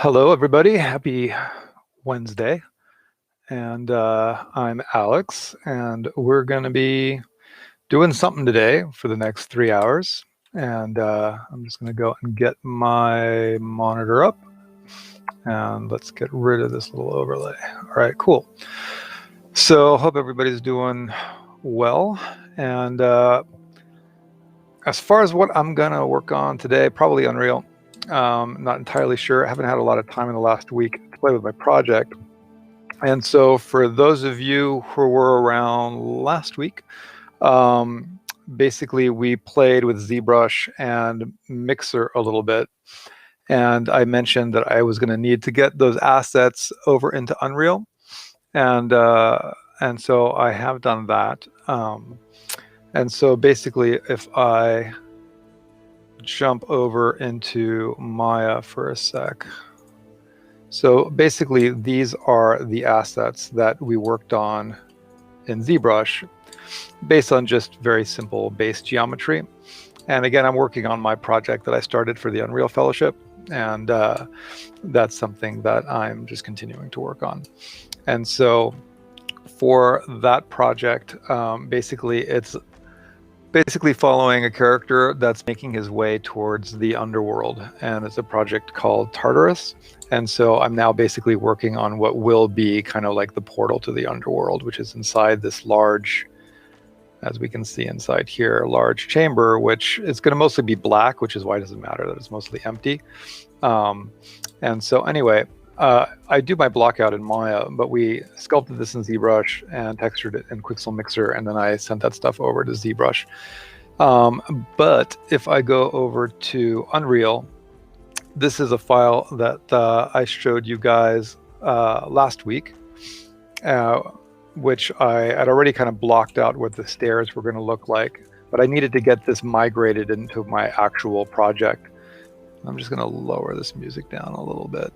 Hello, everybody. Happy Wednesday. And I'm Alex, and we're going to be doing something today for the next 3 hours. And I'm just going to go and get my monitor up. And let's get rid of this little overlay. All right, cool. So hope everybody's doing well. And as far as what I'm going to work on today, probably Unreal. Not entirely sure. I haven't had a lot of time in the last week to play with my project. And so for those of you who were around last week, basically we played with ZBrush and Mixer a little bit. And I mentioned that I was going to need to get those assets over into Unreal. And so I have done that. And so basically if I jump over into Maya for a sec. So basically these are the assets that we worked on in ZBrush based on just very simple base geometry. And again, I'm working on my project that I started for the Unreal Fellowship, and that's something that I'm just continuing to work on. And so for that project, it's basically following a character that's making his way towards the underworld, and it's a project called Tartarus. And so I'm now basically working on what will be kind of like the portal to the underworld, which is inside this large, as we can see inside here, large chamber, which is going to mostly be black, which is why it doesn't matter that it's mostly empty. And so anyway, I do my block out in Maya, but we sculpted this in ZBrush and textured it in Quixel Mixer, and then I sent that stuff over to ZBrush. But if I go over to Unreal, this is a file that I showed you guys last week, which I had already kind of blocked out what the stairs were going to look like, but I needed to get this migrated into my actual project. I'm just going to lower this music down a little bit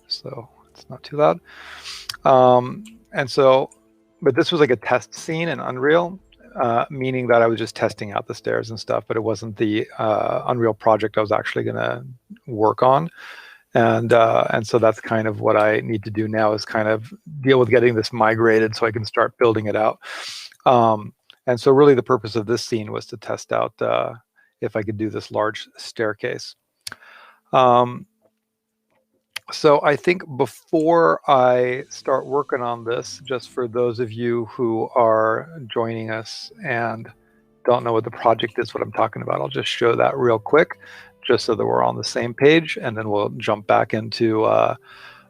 so it's not too loud. And so, but this was like a test scene in Unreal, meaning that I was just testing out the stairs and stuff, but it wasn't the Unreal project I was actually going to work on. And so that's kind of what I need to do now, is kind of deal with getting this migrated so I can start building it out. And so really the purpose of this scene was to test out if I could do this large staircase. So I think before I start working on this, just for those of you who are joining us and don't know what the project is, what I'm talking about, I'll just show that real quick, just so that we're on the same page, and then we'll jump back into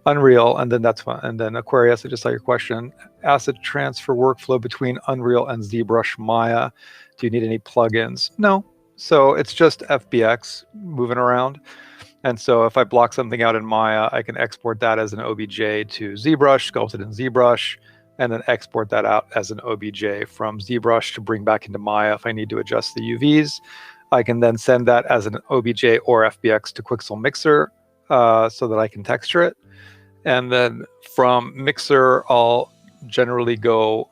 Unreal, and then that's fun. And then Aquarius, I just saw your question. Asset transfer workflow between Unreal and ZBrush Maya. Do you need any plugins? No. So it's just FBX moving around. And so if I block something out in Maya, I can export that as an OBJ to ZBrush, sculpt it in ZBrush, and then export that out as an OBJ from ZBrush to bring back into Maya if I need to adjust the UVs. I can then send that as an OBJ or FBX to Quixel Mixer so that I can texture it. And then from Mixer, I'll generally go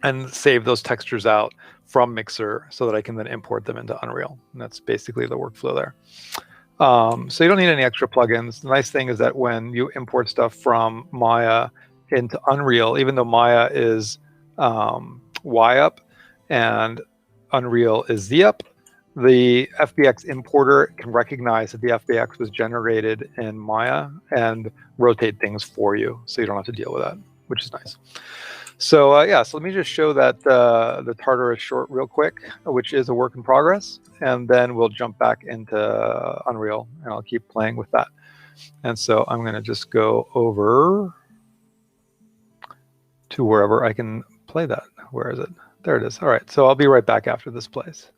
and save those textures out from Mixer so that I can then import them into Unreal. And that's basically the workflow there. So you don't need any extra plugins. The nice thing is that when you import stuff from Maya into Unreal, even though Maya is Y-up and Unreal is Z-up, the FBX importer can recognize that the FBX was generated in Maya and rotate things for you, so you don't have to deal with that, which is nice. So yeah, so let me just show that the Tartarus short real quick, which is a work in progress, and then we'll jump back into Unreal, and I'll keep playing with that. And so I'm going to just go over to wherever I can play that. Where is it? There it is. All right, so I'll be right back after this plays.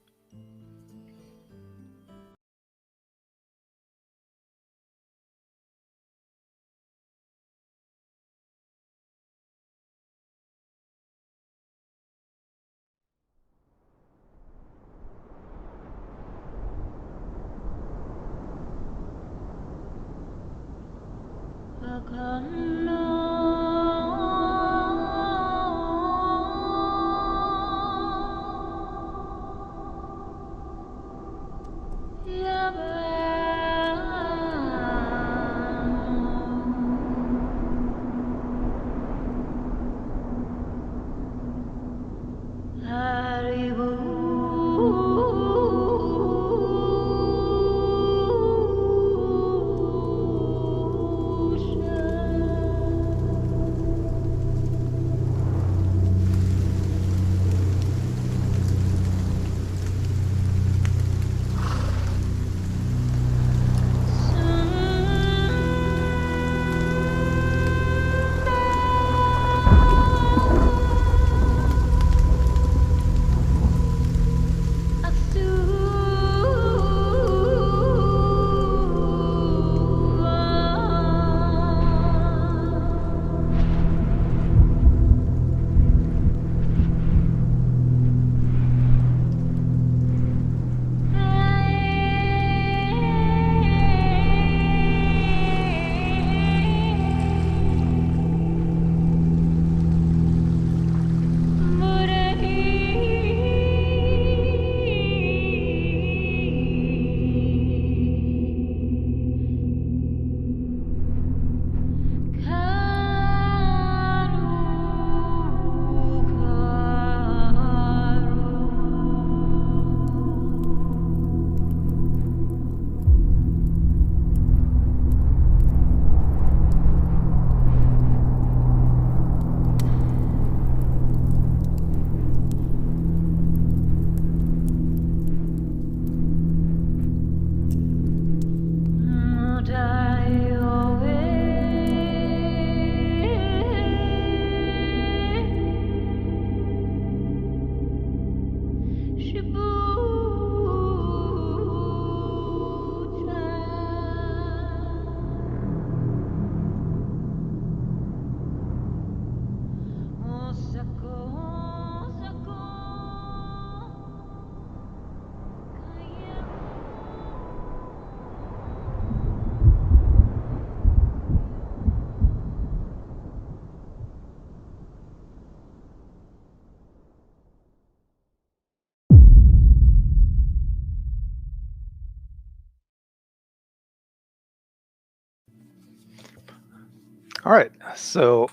All right, so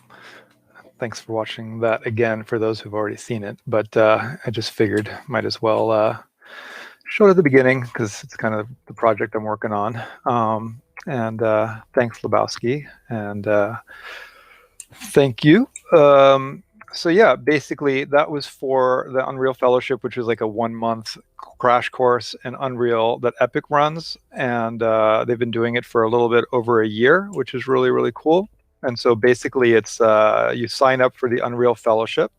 thanks for watching that again for those who've already seen it, but I just figured might as well show it at the beginning because it's kind of the project I'm working on. And thanks, Lebowski, and thank you. So yeah, basically that was for the Unreal Fellowship, which is like a 1-month crash course in Unreal that Epic runs, and they've been doing it for a little bit over a year, which is really, really cool. And so basically it's you sign up for the Unreal Fellowship,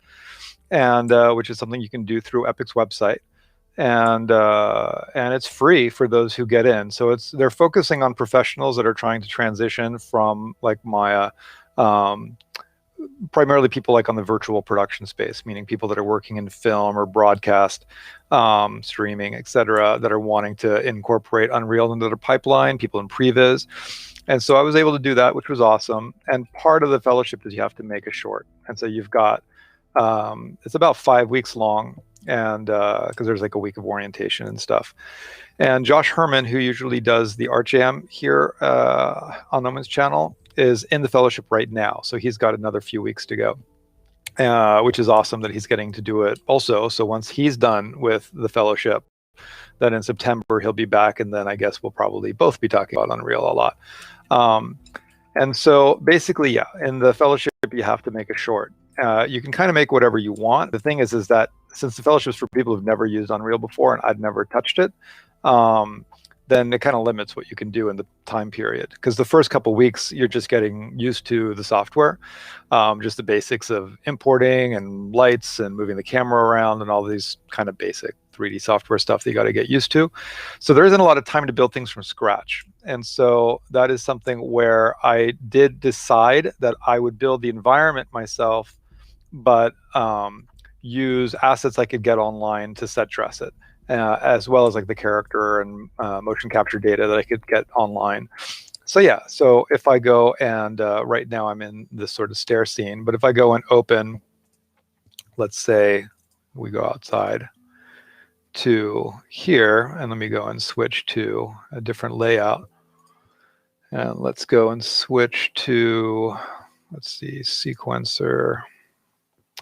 and which is something you can do through Epic's website, and it's free for those who get in. So they're focusing on professionals that are trying to transition from like Maya, primarily people like on the virtual production space, meaning people that are working in film or broadcast, streaming, etc., that are wanting to incorporate Unreal into their pipeline, people in previz. And so I was able to do that, which was awesome. And part of the fellowship is you have to make a short. And so you've got, it's about 5 weeks long, and because there's like a week of orientation and stuff. And Josh Herman, who usually does the art jam here on Gnomon's channel, is in the fellowship right now. So he's got another few weeks to go, which is awesome that he's getting to do it also. So once he's done with the fellowship, then in September he'll be back, and then I guess we'll probably both be talking about Unreal a lot. And so basically, yeah, in the fellowship you have to make a short. You can kind of make whatever you want. The thing is that since the fellowship's for people who've never used Unreal before, and I'd never touched it, then it kind of limits what you can do in the time period. Because the first couple weeks, you're just getting used to the software, just the basics of importing and lights and moving the camera around and all these kind of basic 3D software stuff that you got to get used to. So there isn't a lot of time to build things from scratch. And so that is something where I did decide that I would build the environment myself, but use assets I could get online to set dress it. As well as like the character and motion capture data that I could get online. So yeah, so if I go and right now I'm in this sort of stair scene, but if I go and open, let's say we go outside to here, and let me go and switch to a different layout. And let's go and switch to, let's see, sequencer.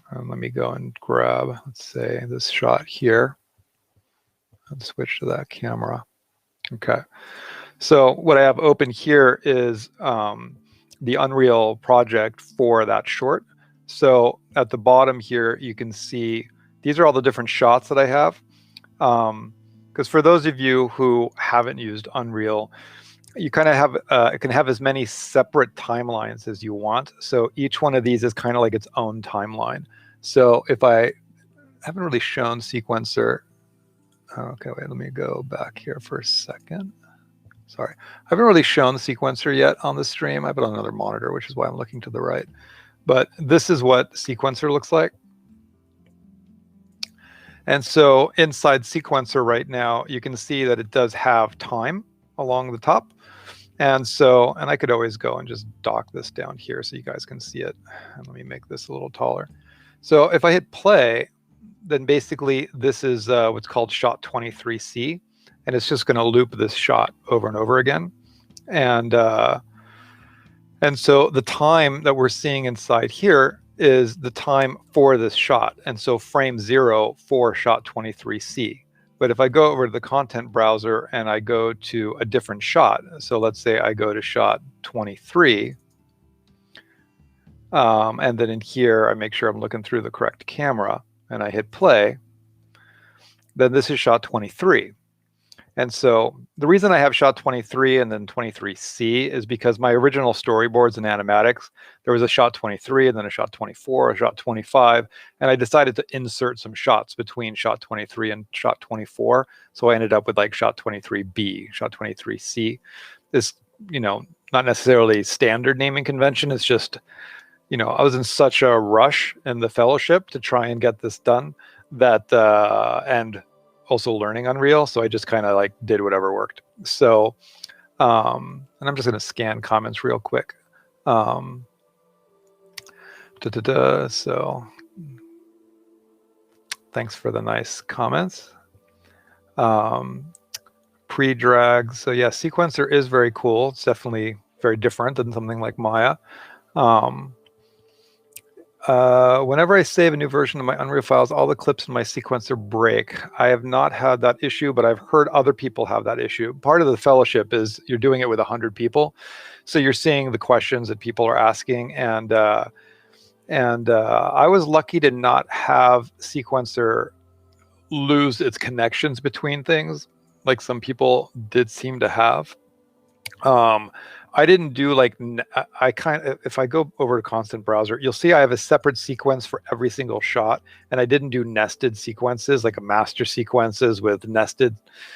And let me go and grab, let's say, this shot here. And switch to that camera. Okay. So what I have open here is the Unreal project for that short. So at the bottom here, you can see these are all the different shots that I have. Because for those of you who haven't used Unreal, you kind of have, it can have as many separate timelines as you want. So each one of these is kind of like its own timeline. So if I haven't really shown sequencer, okay, wait, let me go back here for a second. Sorry, I haven't really shown the sequencer yet on the stream. I have it on another monitor, which is why I'm looking to the right. But this is what sequencer looks like. And so inside sequencer right now, you can see that it does have time along the top. And so, and I could always go and just dock this down here so you guys can see it. And let me make this a little taller. So if I hit play, then basically this is what's called shot 23C, and it's just going to loop this shot over and over again. And so the time that we're seeing inside here is the time for this shot. And so frame 0 for shot 23C. But if I go over to the content browser and I go to a different shot, so let's say I go to shot 23, and then in here I make sure I'm looking through the correct camera, and I hit play, then this is shot 23. And so the reason I have shot 23 and then 23C is because my original storyboards and animatics, there was a shot 23 and then a shot 24, a shot 25, and I decided to insert some shots between shot 23 and shot 24. So I ended up with like shot 23B, shot 23C. This, you know, not necessarily standard naming convention. It's just, you know, I was in such a rush in the fellowship to try and get this done that, and also learning Unreal. So I just kind of like did whatever worked. So, and I'm just going to scan comments real quick. So thanks for the nice comments. Pre-drag. So yeah, sequencer is very cool. It's definitely very different than something like Maya. Whenever I save a new version of my Unreal files, all the clips in my sequencer break. I have not had that issue, but I've heard other people have that issue. Part of the fellowship is you're doing it with 100 people. So you're seeing the questions that people are asking. And I was lucky to not have sequencer lose its connections between things, like some people did seem to have. I didn't do like, I kind of, if I go over to constant browser, you'll see I have a separate sequence for every single shot. And I didn't do nested sequences, like a master sequences with nested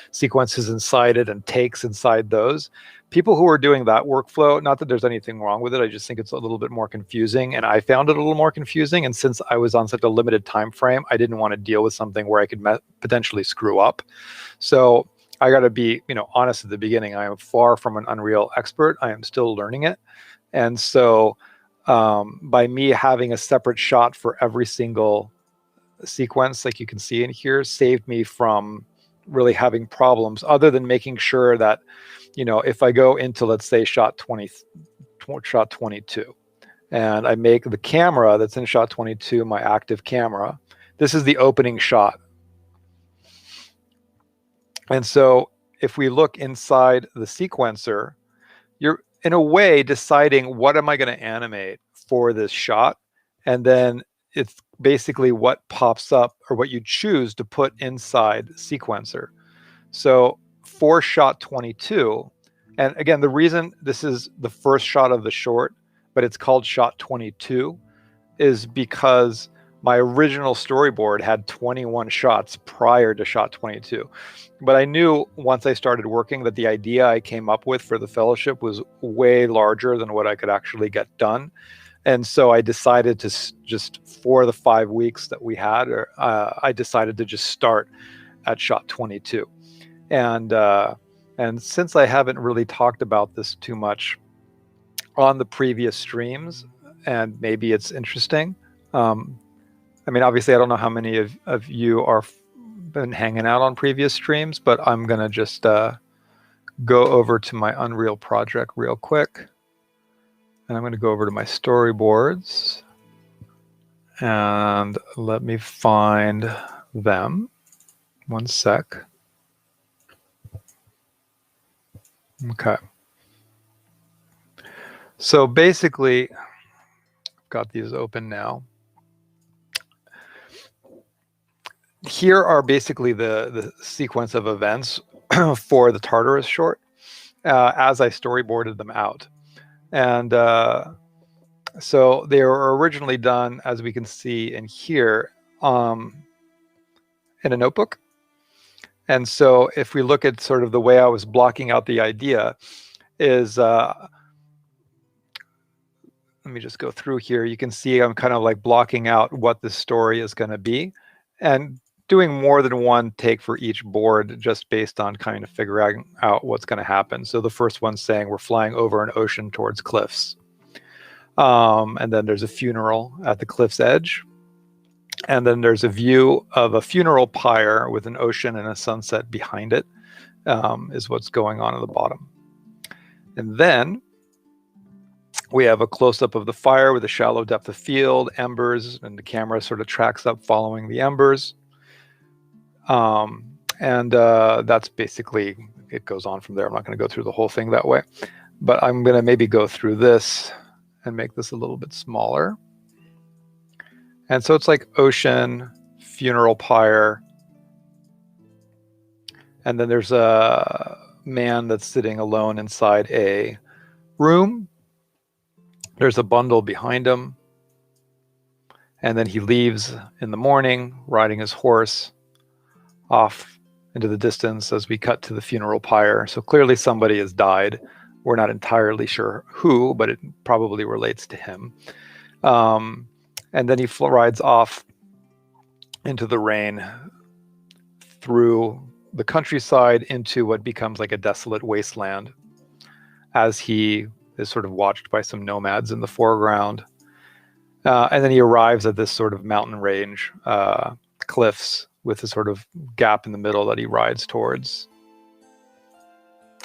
sequences inside it and takes inside those. People who are doing that workflow, not that there's anything wrong with it, I just think it's a little bit more confusing. And I found it a little more confusing. And since I was on such a limited time frame, I didn't want to deal with something where I could potentially screw up. So I got to be, honest at the beginning. I am far from an Unreal expert. I am still learning it. And so by me having a separate shot for every single sequence, like you can see in here, saved me from really having problems, other than making sure that, if I go into, let's say, shot 22, and I make the camera that's in shot 22 my active camera, this is the opening shot. And so if we look inside the sequencer, you're in a way deciding what am I going to animate for this shot. And then it's basically what pops up or what you choose to put inside the sequencer. So for shot 22, and again, the reason this is the first shot of the short, but it's called shot 22, is because my original storyboard had 21 shots prior to shot 22. But I knew once I started working that the idea I came up with for the fellowship was way larger than what I could actually get done. And so I decided to just, for the 5 weeks that we had, I decided to just start at shot 22. And since I haven't really talked about this too much on the previous streams, and maybe it's interesting, I mean, obviously, I don't know how many of you are been hanging out on previous streams, but I'm going to just go over to my Unreal project real quick. And I'm going to go over to my storyboards. And let me find them. One sec. Okay. So basically, I've got these open now. Here are basically the sequence of events for the Tartarus short as I storyboarded them out. And so they were originally done, as we can see in here, in a notebook. And so if we look at sort of the way I was blocking out the idea is, let me just go through here. You can see I'm kind of like blocking out what the story is going to be, and doing more than one take for each board just based on kind of figuring out what's going to happen. So the first one's saying we're flying over an ocean towards cliffs. And then there's a funeral at the cliff's edge. And then there's a view of a funeral pyre with an ocean and a sunset behind it, is what's going on at the bottom. And then we have a close-up of the fire with a shallow depth of field, embers, and the camera sort of tracks up following the embers. That's basically, it goes on from there. I'm not going to go through the whole thing that way, but I'm going to maybe go through this and make this a little bit smaller. And so it's like ocean, funeral pyre, and then there's a man that's sitting alone inside a room. There's a bundle behind him, and then he leaves in the morning riding his horse off into the distance as we cut to the funeral pyre. So clearly somebody has died. We're not entirely sure who, but it probably relates to him. And then he rides off into the rain through the countryside into what becomes like a desolate wasteland as he is sort of watched by some nomads in the foreground. And then he arrives at this sort of mountain range, cliffs, with a sort of gap in the middle that he rides towards.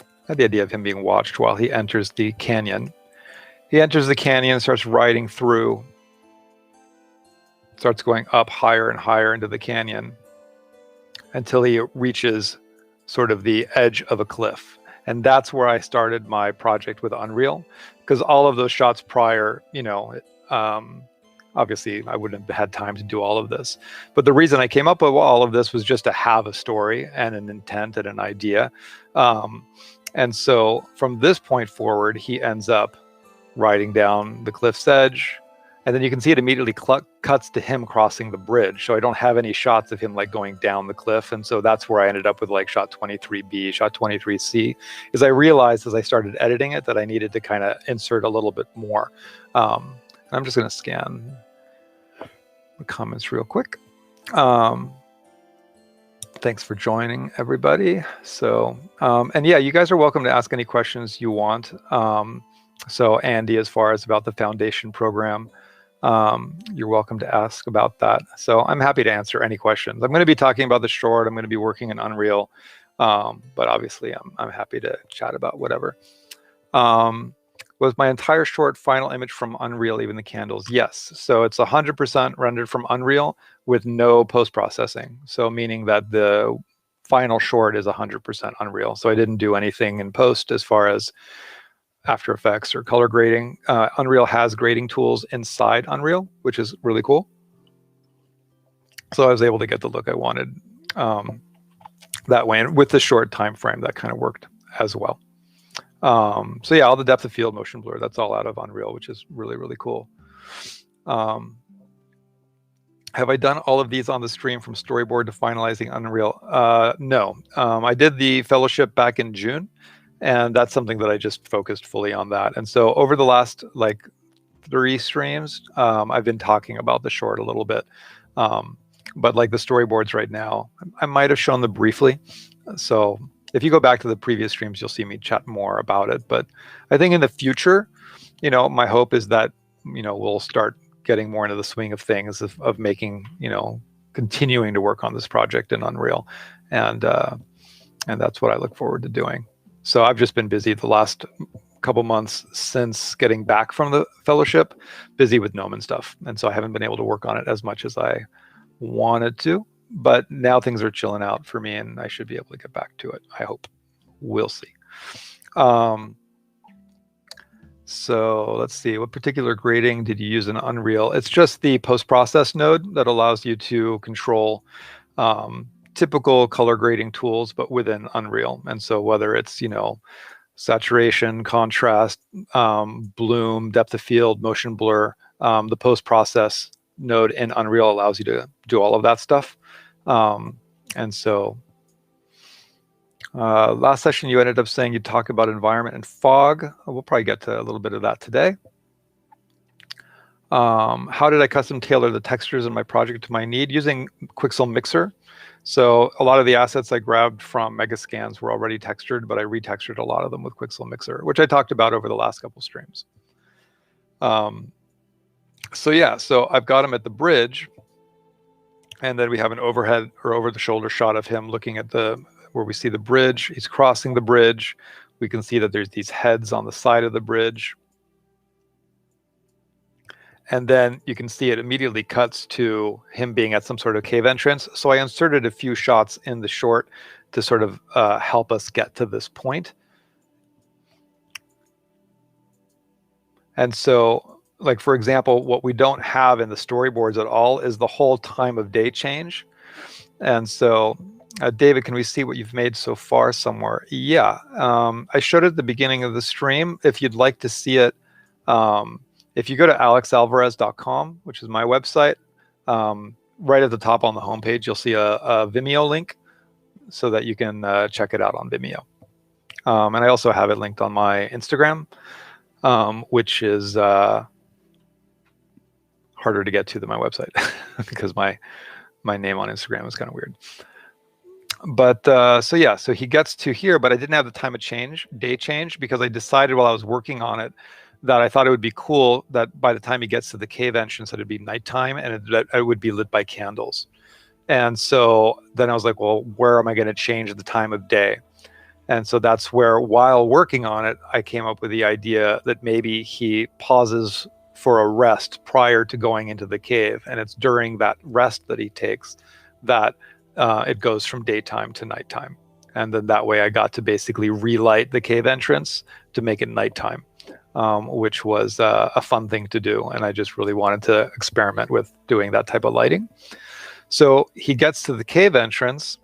I had the idea of him being watched while he enters the canyon. He enters the canyon, starts riding through, starts going up higher and higher into the canyon until he reaches sort of the edge of a cliff. And that's where I started my project with Unreal, because all of those shots prior, obviously I wouldn't have had time to do all of this. But the reason I came up with all of this was just to have a story and an intent and an idea. And so from this point forward, he ends up riding down the cliff's edge. And then you can see it immediately cuts to him crossing the bridge. So I don't have any shots of him like going down the cliff. And so that's where I ended up with like shot 23B, shot 23C, is I realized as I started editing it that I needed to kind of insert a little bit more. I'm just going to scan the comments real quick. Thanks for joining, everybody. So, and yeah, you guys are welcome to ask any questions you want. So Andy, as far as about the foundation program, you're welcome to ask about that. So I'm happy to answer any questions. I'm going to be talking about the short. I'm going to be working in Unreal, but obviously I'm happy to chat about whatever. Was my entire short final image from Unreal, even the candles? Yes. So it's 100% rendered from Unreal with no post-processing. So meaning that the final short is 100% Unreal. So I didn't do anything in post as far as After Effects or color grading. Unreal has grading tools inside Unreal, which is really cool. So I was able to get the look I wanted that way. And with the short time frame, that kind of worked as well. So yeah, all the depth of field, motion blur, that's all out of Unreal, which is really, really cool. Have I done all of these on the stream from storyboard to finalizing Unreal? No. I did the fellowship back in June, and that's something that I just focused fully on that. And so over the last like 3 streams, I've been talking about the short a little bit. But like the storyboards right now, I might have shown them briefly. So if you go back to the previous streams, you'll see me chat more about it. But I think in the future, my hope is that, we'll start getting more into the swing of things of making, continuing to work on this project in Unreal. And that's what I look forward to doing. So I've just been busy the last couple months since getting back from the fellowship, busy with Gnomon stuff. And so I haven't been able to work on it as much as I wanted to. But now things are chilling out for me, and I should be able to get back to it, I hope. We'll see. So let's see, what particular grading did you use in Unreal? It's just the post-process node that allows you to control typical color grading tools, but within Unreal. And so whether it's, saturation, contrast, bloom, depth of field, motion blur, the post-process node in Unreal allows you to do all of that stuff. And so last session, you ended up saying you'd talk about environment and fog. We'll probably get to a little bit of that today. How did I custom tailor the textures in my project to my need? Using Quixel Mixer. So a lot of the assets I grabbed from Megascans were already textured, but I retextured a lot of them with Quixel Mixer, which I talked about over the last couple streams. So yeah, so I've got him at the bridge, and then we have an overhead or over the shoulder shot of him looking at where we see the bridge. He's crossing the bridge. We can see that there's these heads on the side of the bridge. And then you can see it immediately cuts to him being at some sort of cave entrance. So I inserted a few shots in the short to sort of help us get to this point. And so, like, for example, what we don't have in the storyboards at all is the whole time of day change. And so, David, can we see what you've made so far somewhere? Yeah, I showed it at the beginning of the stream. If you'd like to see it, if you go to alexalvarez.com, which is my website, right at the top on the homepage, you'll see a Vimeo link so that you can check it out on Vimeo. And I also have it linked on my Instagram, which is harder to get to than my website because my name on Instagram is kind of weird. But so yeah, so he gets to here, but I didn't have the time of day change, because I decided while I was working on it that I thought it would be cool that by the time he gets to the cave entrance, that it'd be nighttime and it would be lit by candles. And so then I was like, well, where am I going to change the time of day? And so that's where, while working on it, I came up with the idea that maybe he pauses for a rest prior to going into the cave. And it's during that rest that he takes that it goes from daytime to nighttime. And then that way I got to basically relight the cave entrance to make it nighttime, which was a fun thing to do. And I just really wanted to experiment with doing that type of lighting. So he gets to the cave entrance,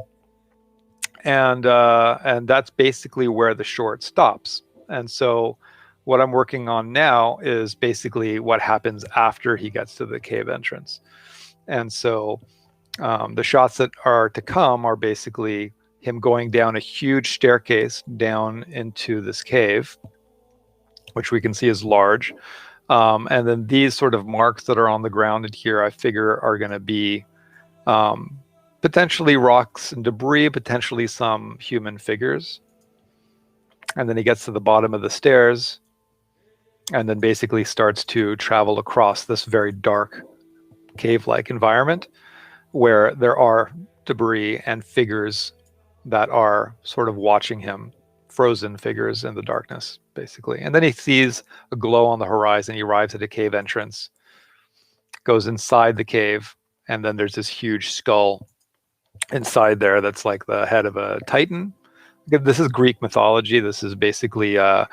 and that's basically where the short stops. And so what I'm working on now is basically what happens after he gets to the cave entrance. And so the shots that are to come are basically him going down a huge staircase down into this cave, which we can see is large. And then these sort of marks that are on the ground in here, I figure are going to be potentially rocks and debris, potentially some human figures. And then he gets to the bottom of the stairs and then basically starts to travel across this very dark cave-like environment where there are debris and figures that are sort of watching him, frozen figures in the darkness, basically. And then he sees a glow on the horizon. He arrives at a cave entrance, goes inside the cave, and then there's this huge skull inside there that's like the head of a titan. This is Greek mythology. This is basically a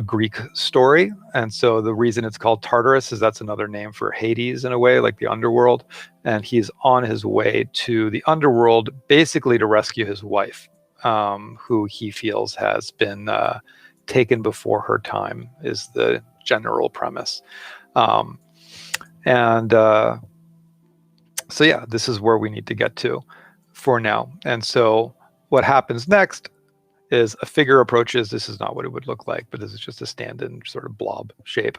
Greek story. And so the reason it's called Tartarus is that's another name for Hades in a way, like the underworld. And he's on his way to the underworld basically to rescue his wife, who he feels has been taken before her time, is the general premise. So yeah, this is where we need to get to for now. And so what happens next is a figure approaches. This is not what it would look like, but this is just a stand-in sort of blob shape,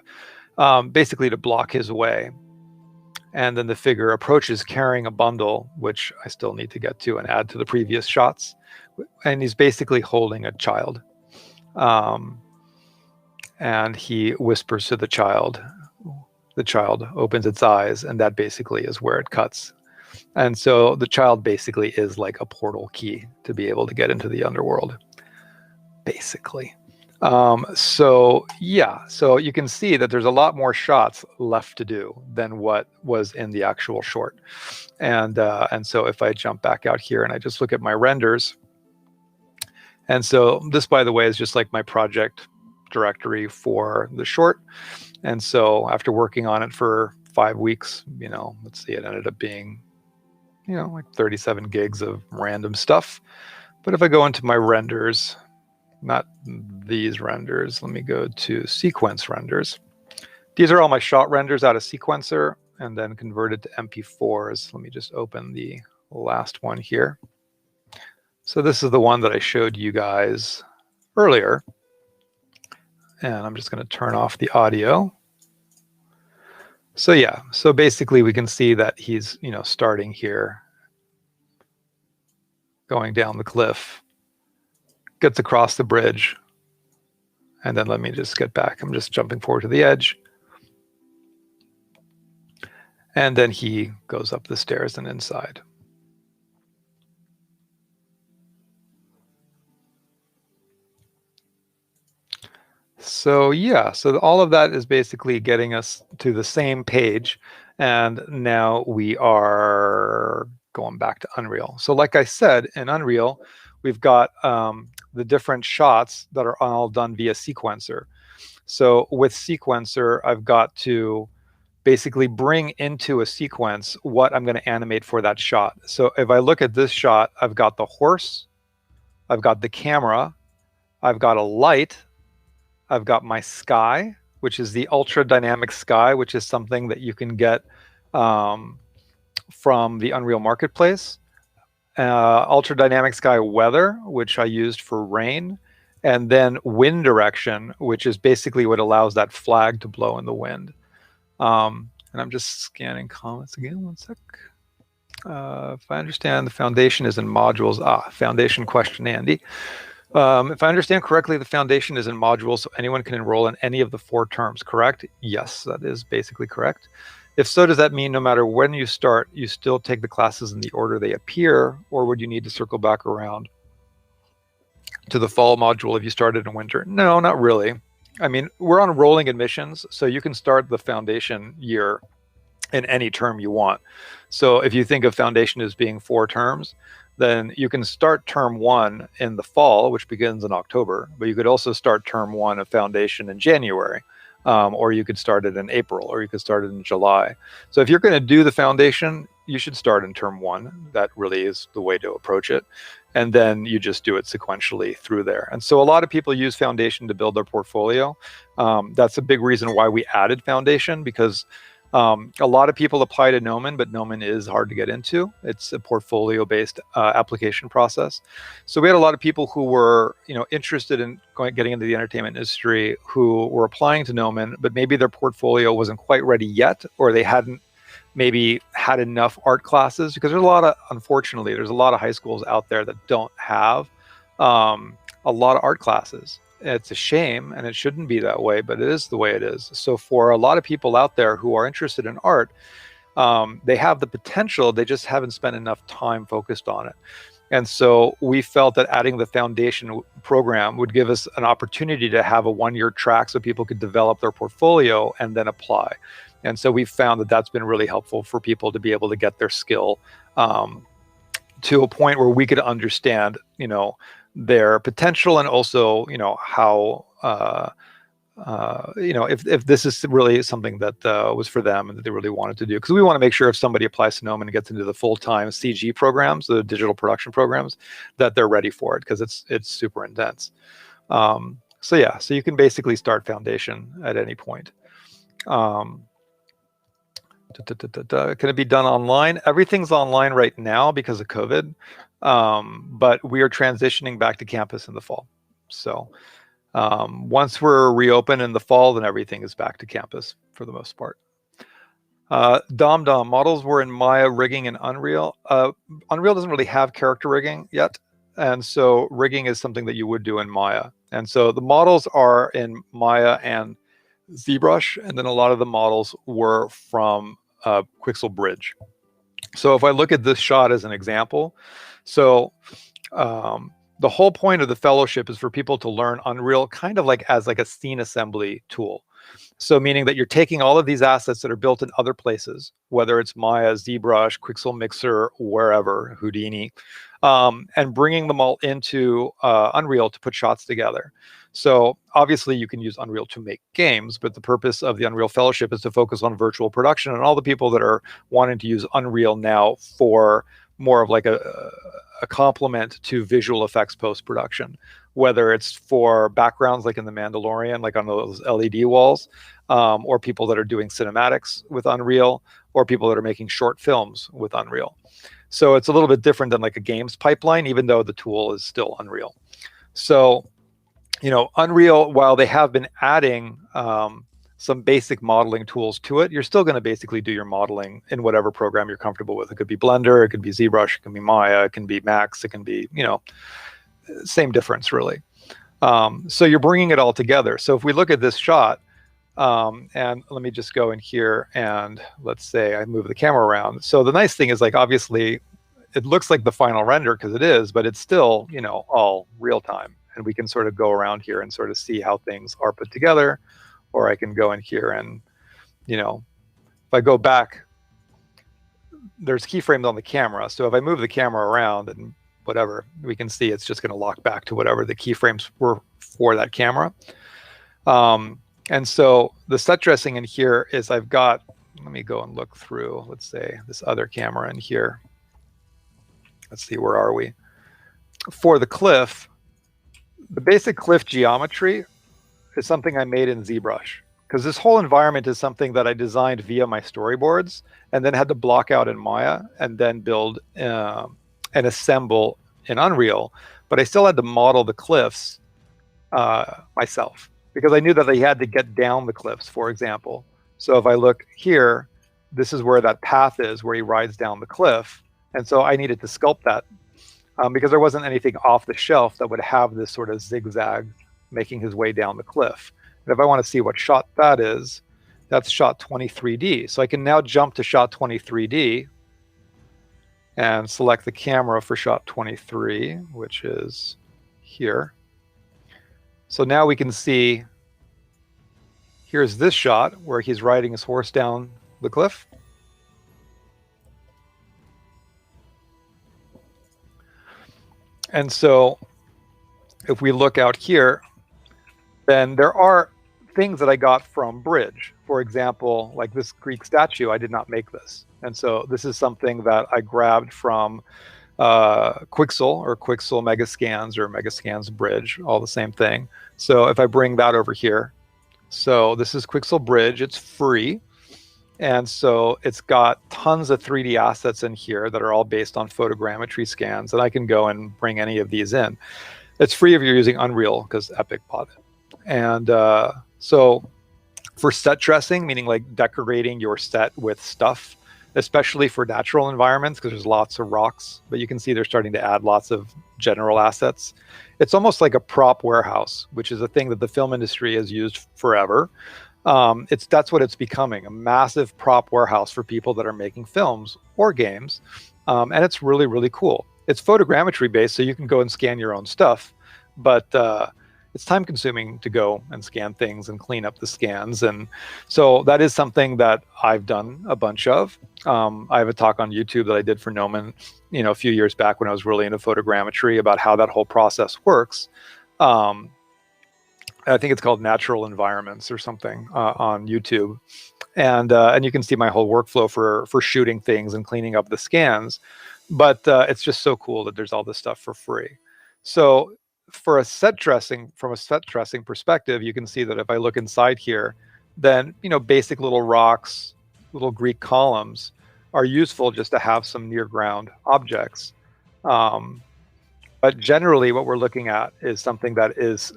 basically to block his way. And then the figure approaches carrying a bundle, which I still need to get to and add to the previous shots. And he's basically holding a child. And he whispers to the child. The child opens its eyes, and that basically is where it cuts. And so the child basically is like a portal key to be able to get into the underworld, basically. So yeah, so you can see that there's a lot more shots left to do than what was in the actual short. And so if I jump back out here and I just look at my renders, and so this, by the way, is just like my project directory for the short. And so after working on it for 5 weeks, let's see, it ended up being, like 37 gigs of random stuff. But if I go into my renders, not these renders, let me go to sequence renders. These are all my shot renders out of sequencer and then converted to MP4s. Let me just open the last one here. So this is the one that I showed you guys earlier. And I'm just going to turn off the audio. So yeah, so basically we can see that he's, starting here, going down the cliff, gets across the bridge, and then let me just get back. I'm just jumping forward to the edge. And then he goes up the stairs and inside. So yeah, so all of that is basically getting us to the same page. And now we are going back to Unreal. So like I said, in Unreal, we've got the different shots that are all done via sequencer. So with sequencer, I've got to basically bring into a sequence what I'm going to animate for that shot. So if I look at this shot, I've got the horse, I've got the camera, I've got a light, I've got my sky, which is the ultra dynamic sky, which is something that you can get from the Unreal Marketplace. Ultra dynamic sky weather, which I used for rain, and then wind direction, which is basically what allows that flag to blow in the wind. And I'm just scanning comments again, one sec. If I understand, the foundation is in modules. Foundation question, Andy. If I understand correctly, the foundation is in modules, so anyone can enroll in any of the 4 terms, correct? Yes, that is basically correct. If so, does that mean no matter when you start, you still take the classes in the order they appear, or would you need to circle back around? to the fall module if you started in winter? No, not really. I mean, we're on rolling admissions, so you can start the foundation year in any term you want. So if you think of foundation as being 4 terms, then you can start term 1 in the fall, which begins in October, but you could also start term 1 of foundation in January, or you could start it in April, or you could start it in July. So if you're going to do the foundation, you should start in term 1. That really is the way to approach it. And then you just do it sequentially through there. And so a lot of people use foundation to build their portfolio. That's a big reason why we added foundation, because a lot of people apply to Gnomon, but Gnomon is hard to get into. It's a portfolio-based application process. So we had a lot of people who were, interested in getting into the entertainment industry, who were applying to Gnomon, but maybe their portfolio wasn't quite ready yet, or they hadn't maybe had enough art classes, because unfortunately, there's a lot of high schools out there that don't have a lot of art classes. It's a shame, and it shouldn't be that way, but it is the way it is. So for a lot of people out there who are interested in art, they have the potential, they just haven't spent enough time focused on it. And so we felt that adding the foundation program would give us an opportunity to have a 1-year track so people could develop their portfolio and then apply. And so we've found that that's been really helpful for people to be able to get their skill to a point where we could understand, their potential, and also, how, if this is really something that was for them and that they really wanted to do. Because we want to make sure if somebody applies to Gnomon and gets into the full-time CG programs, the digital production programs, that they're ready for it, because it's super intense. So yeah, so you can basically start foundation at any point. Can it be done online? Everything's online right now because of COVID, but we are transitioning back to campus in the fall. So once we're reopened in the fall, then everything is back to campus for the most part. Dom models were in Maya, rigging, and Unreal. Unreal doesn't really have character rigging yet, and so rigging is something that you would do in Maya. And so the models are in Maya and ZBrush, and then a lot of the models were from Quixel Bridge. So if I look at this shot as an example, so the whole point of the fellowship is for people to learn Unreal kind of like as like a scene assembly tool. So meaning that you're taking all of these assets that are built in other places, whether it's Maya, ZBrush, Quixel Mixer, wherever, Houdini, and bringing them all into Unreal to put shots together. So obviously you can use Unreal to make games, but the purpose of the Unreal Fellowship is to focus on virtual production, and all the people that are wanting to use Unreal now for more of like a complement to visual effects post-production, whether it's for backgrounds like in The Mandalorian, like on those LED walls, or people that are doing cinematics with Unreal, or people that are making short films with Unreal. So it's a little bit different than like a games pipeline, even though the tool is still Unreal. So, Unreal, while they have been adding some basic modeling tools to it, you're still going to basically do your modeling in whatever program you're comfortable with. It could be Blender, it could be ZBrush, it can be Maya, it can be Max, it can be, same difference really. So you're bringing it all together. So if we look at this shot, and let me just go in here and let's say I move the camera around. So the nice thing is, like, obviously it looks like the final render because it is, but it's still, all real time. And we can sort of go around here and sort of see how things are put together. Or I can go in here and, if I go back, there's keyframes on the camera. So if I move the camera around and whatever, we can see it's just going to lock back to whatever the keyframes were for that camera. And so the set dressing in here is I've got, let me go and look through, let's say, this other camera in here. Let's see, where are we? For the cliff, the basic cliff geometry is something I made in ZBrush, because this whole environment is something that I designed via my storyboards and then had to block out in Maya and then build and assemble in Unreal. But I still had to model the cliffs myself, because I knew that I had to get down the cliffs, for example. So if I look here, this is where that path is, where he rides down the cliff. And so I needed to sculpt that because there wasn't anything off the shelf that would have this sort of zigzag making his way down the cliff. And if I want to see what shot that is, that's shot 23D. So I can now jump to shot 23D and select the camera for shot 23, which is here. So now we can see, here's this shot where he's riding his horse down the cliff. And so if we look out here, then there are things that I got from Bridge. For example, like this Greek statue, I did not make this. And so this is something that I grabbed from Quixel or Quixel Megascans or Megascans Bridge, all the same thing. So if I bring that over here, so this is Quixel Bridge, it's free. And so it's got tons of 3D assets in here that are all based on photogrammetry scans, and I can go and bring any of these in. It's free if you're using Unreal because Epic bought it. And so for set dressing, meaning like decorating your set with stuff, especially for natural environments, because there's lots of rocks, but you can see they're starting to add lots of general assets. It's almost like a prop warehouse, which is a thing that the film industry has used forever. That's what it's becoming, a massive prop warehouse for people that are making films or games. And it's really, really cool. It's photogrammetry based, so you can go and scan your own stuff, but it's time consuming to go and scan things and clean up the scans. And so that is something that I've done a bunch of. I have a talk on YouTube that I did for Gnomon, a few years back when I was really into photogrammetry about how that whole process works. I think it's called Natural Environments or something on YouTube. And you can see my whole workflow for shooting things and cleaning up the scans. But it's just so cool that there's all this stuff for free. So from a set dressing perspective, you can see that if I look inside here, then basic little rocks, little Greek columns are useful just to have some near ground objects. But generally what we're looking at is something that is,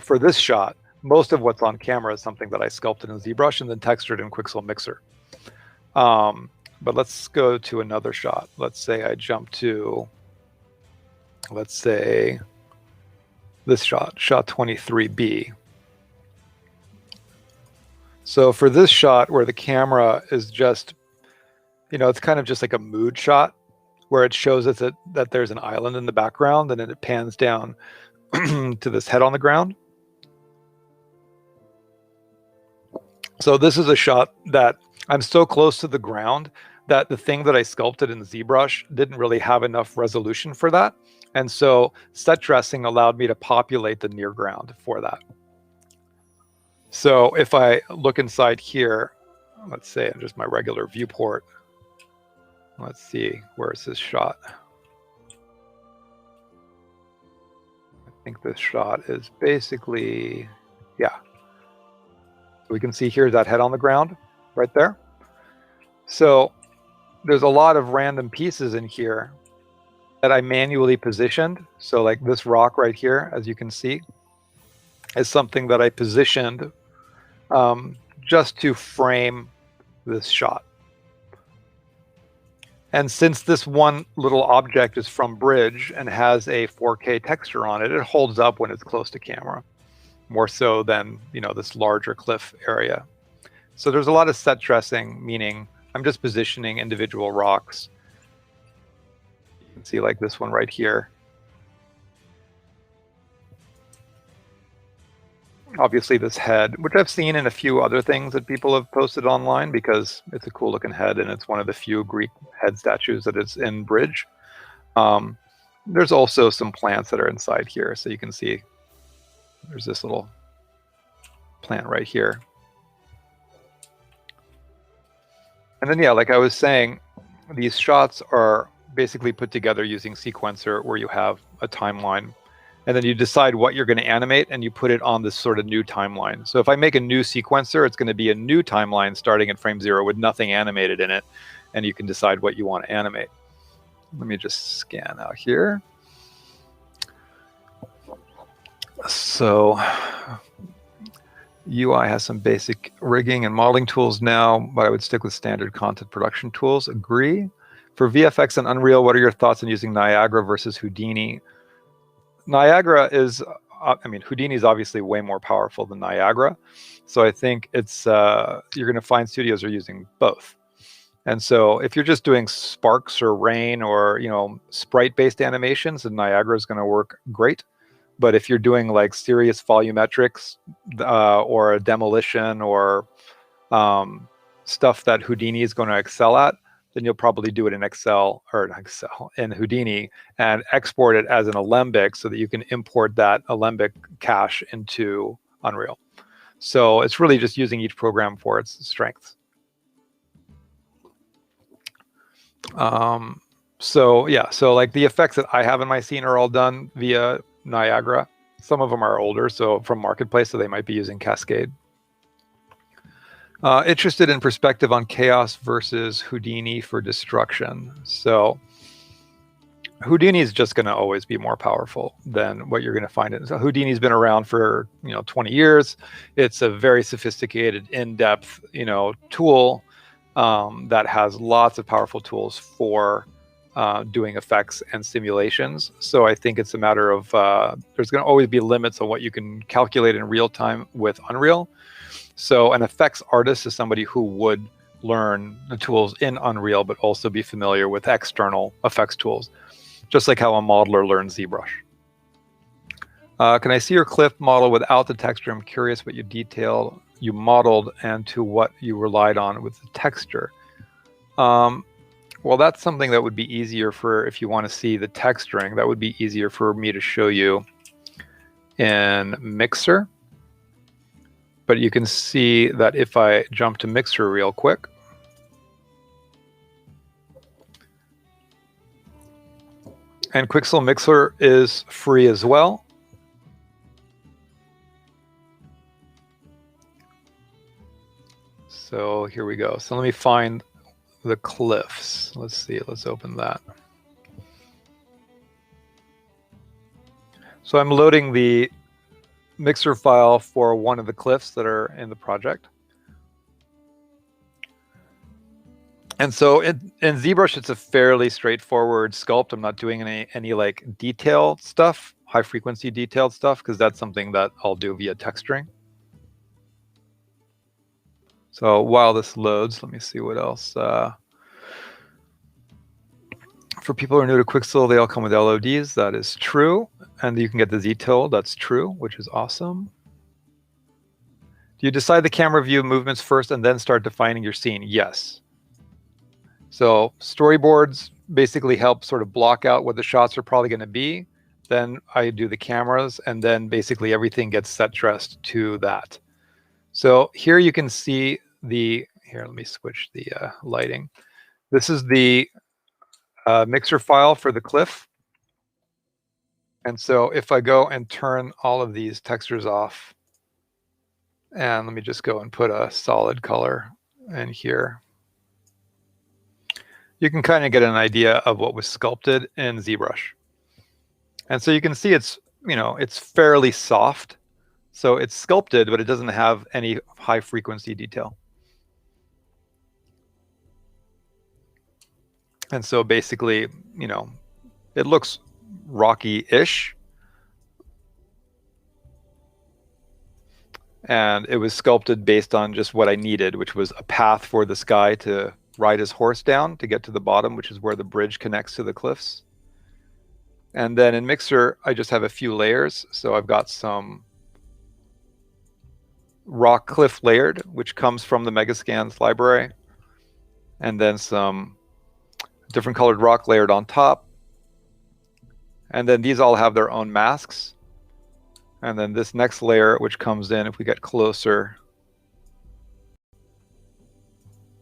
for this shot, most of what's on camera is something that I sculpted in ZBrush and then textured in Quixel Mixer. But let's go to another shot. Let's say I jump to, let's say, this shot 23B. So for this shot where the camera is just, it's kind of just like a mood shot where it shows us that there's an island in the background and then it pans down to this head on the ground. So this is a shot that I'm so close to the ground that the thing that I sculpted in ZBrush didn't really have enough resolution for that. And so set dressing allowed me to populate the near ground for that. So if I look inside here, let's say just my regular viewport, let's see, where is this shot? I think this shot is basically, yeah. We can see here that head on the ground right there. So there's a lot of random pieces in here that I manually positioned. So like this rock right here, as you can see, is something that I positioned just to frame this shot. And since this one little object is from Bridge and has a 4K texture on it, it holds up when it's close to camera, more so than this larger cliff area. So there's a lot of set dressing, meaning I'm just positioning individual rocks. You can see like this one right here. Obviously this head, which I've seen in a few other things that people have posted online because it's a cool looking head and it's one of the few Greek head statues that is in Bridge. There's also some plants that are inside here. So you can see there's this little plant right here. And then, yeah, like I was saying, these shots are basically put together using Sequencer, where you have a timeline, and then you decide what you're going to animate, and you put it on this sort of new timeline. So if I make a new Sequencer, it's going to be a new timeline starting at frame 0 with nothing animated in it, and you can decide what you want to animate. Let me just scan out here. So UI has some basic rigging and modeling tools now, but I would stick with standard content production tools. Agree. For VFX and Unreal, what are your thoughts on using Niagara versus Houdini? Niagara is, Houdini is obviously way more powerful than Niagara. So I think it's, you're going to find studios are using both. And so if you're just doing sparks or rain or, sprite-based animations, then Niagara is going to work great. But if you're doing like serious volumetrics or a demolition or stuff that Houdini is going to excel at, then you'll probably do it in Excel or not Excel, in Houdini, and export it as an alembic so that you can import that alembic cache into Unreal. So it's really just using each program for its strengths. So yeah, so like the effects that I have in my scene are all done via Niagara. Some of them are older, so from Marketplace, so they might be using Cascade. Interested in perspective on chaos versus Houdini for destruction. So Houdini is just going to always be more powerful than what you're going to find. So Houdini's been around for 20 years. It's a very sophisticated, in-depth tool that has lots of powerful tools for doing effects and simulations. So I think it's a matter of there's going to always be limits on what you can calculate in real time with Unreal. So an effects artist is somebody who would learn the tools in Unreal, but also be familiar with external effects tools, just like how a modeler learns ZBrush. Can I see your cliff model without the texture? I'm curious what you modeled and to what you relied on with the texture. Well, that's something that would be easier for, if you want to see the texturing, that would be easier for me to show you in Mixer. But you can see that if I jump to Mixer real quick, and Quixel Mixer is free as well. So here we go. So let me find the cliffs. Let's see, let's open that. So I'm loading the Mixer file for one of the cliffs that are in the project. And so in ZBrush, it's a fairly straightforward sculpt. I'm not doing any like detailed stuff, high frequency detailed stuff, because that's something that I'll do via texturing. So while this loads, let me see what else. For people who are new to Quixel, they all come with LODs. That is true. And you can get the Z-tool. That's true, which is awesome. Do you decide the camera view movements first and then start defining your scene? Yes. So storyboards basically help sort of block out what the shots are probably going to be. Then I do the cameras, and then basically everything gets set dressed to that. So here you can see the, here, let me switch the lighting. This is the Mixer file for the cliff. And so if I go and turn all of these textures off, and let me just go and put a solid color in here, you can kind of get an idea of what was sculpted in ZBrush. And so you can see it's, it's fairly soft. So it's sculpted, but it doesn't have any high frequency detail. And so basically, it looks rocky-ish. And it was sculpted based on just what I needed, which was a path for this guy to ride his horse down to get to the bottom, which is where the bridge connects to the cliffs. And then in Mixer, I just have a few layers. So I've got some rock cliff layered, which comes from the Megascans library. And then some different colored rock layered on top. And then these all have their own masks. And then this next layer, which comes in, if we get closer,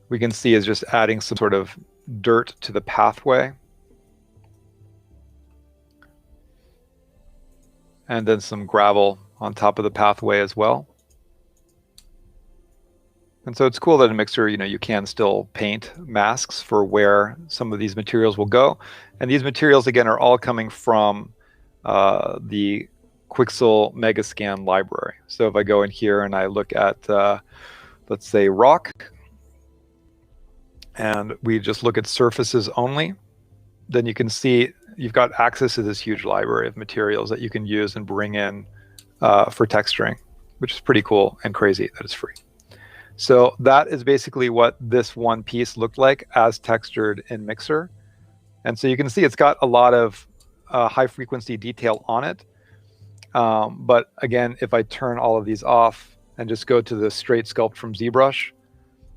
we can see is just adding some sort of dirt to the pathway. And then some gravel on top of the pathway as well. And so it's cool that in Mixer, you can still paint masks for where some of these materials will go. And these materials, again, are all coming from the Quixel Megascan library. So if I go in here and I look at, let's say, rock, and we just look at surfaces only, then you can see you've got access to this huge library of materials that you can use and bring in for texturing, which is pretty cool and crazy that it's free. So that is basically what this one piece looked like as textured in Mixer. And so you can see it's got a lot of high frequency detail on it. But again, if I turn all of these off and just go to the straight sculpt from ZBrush,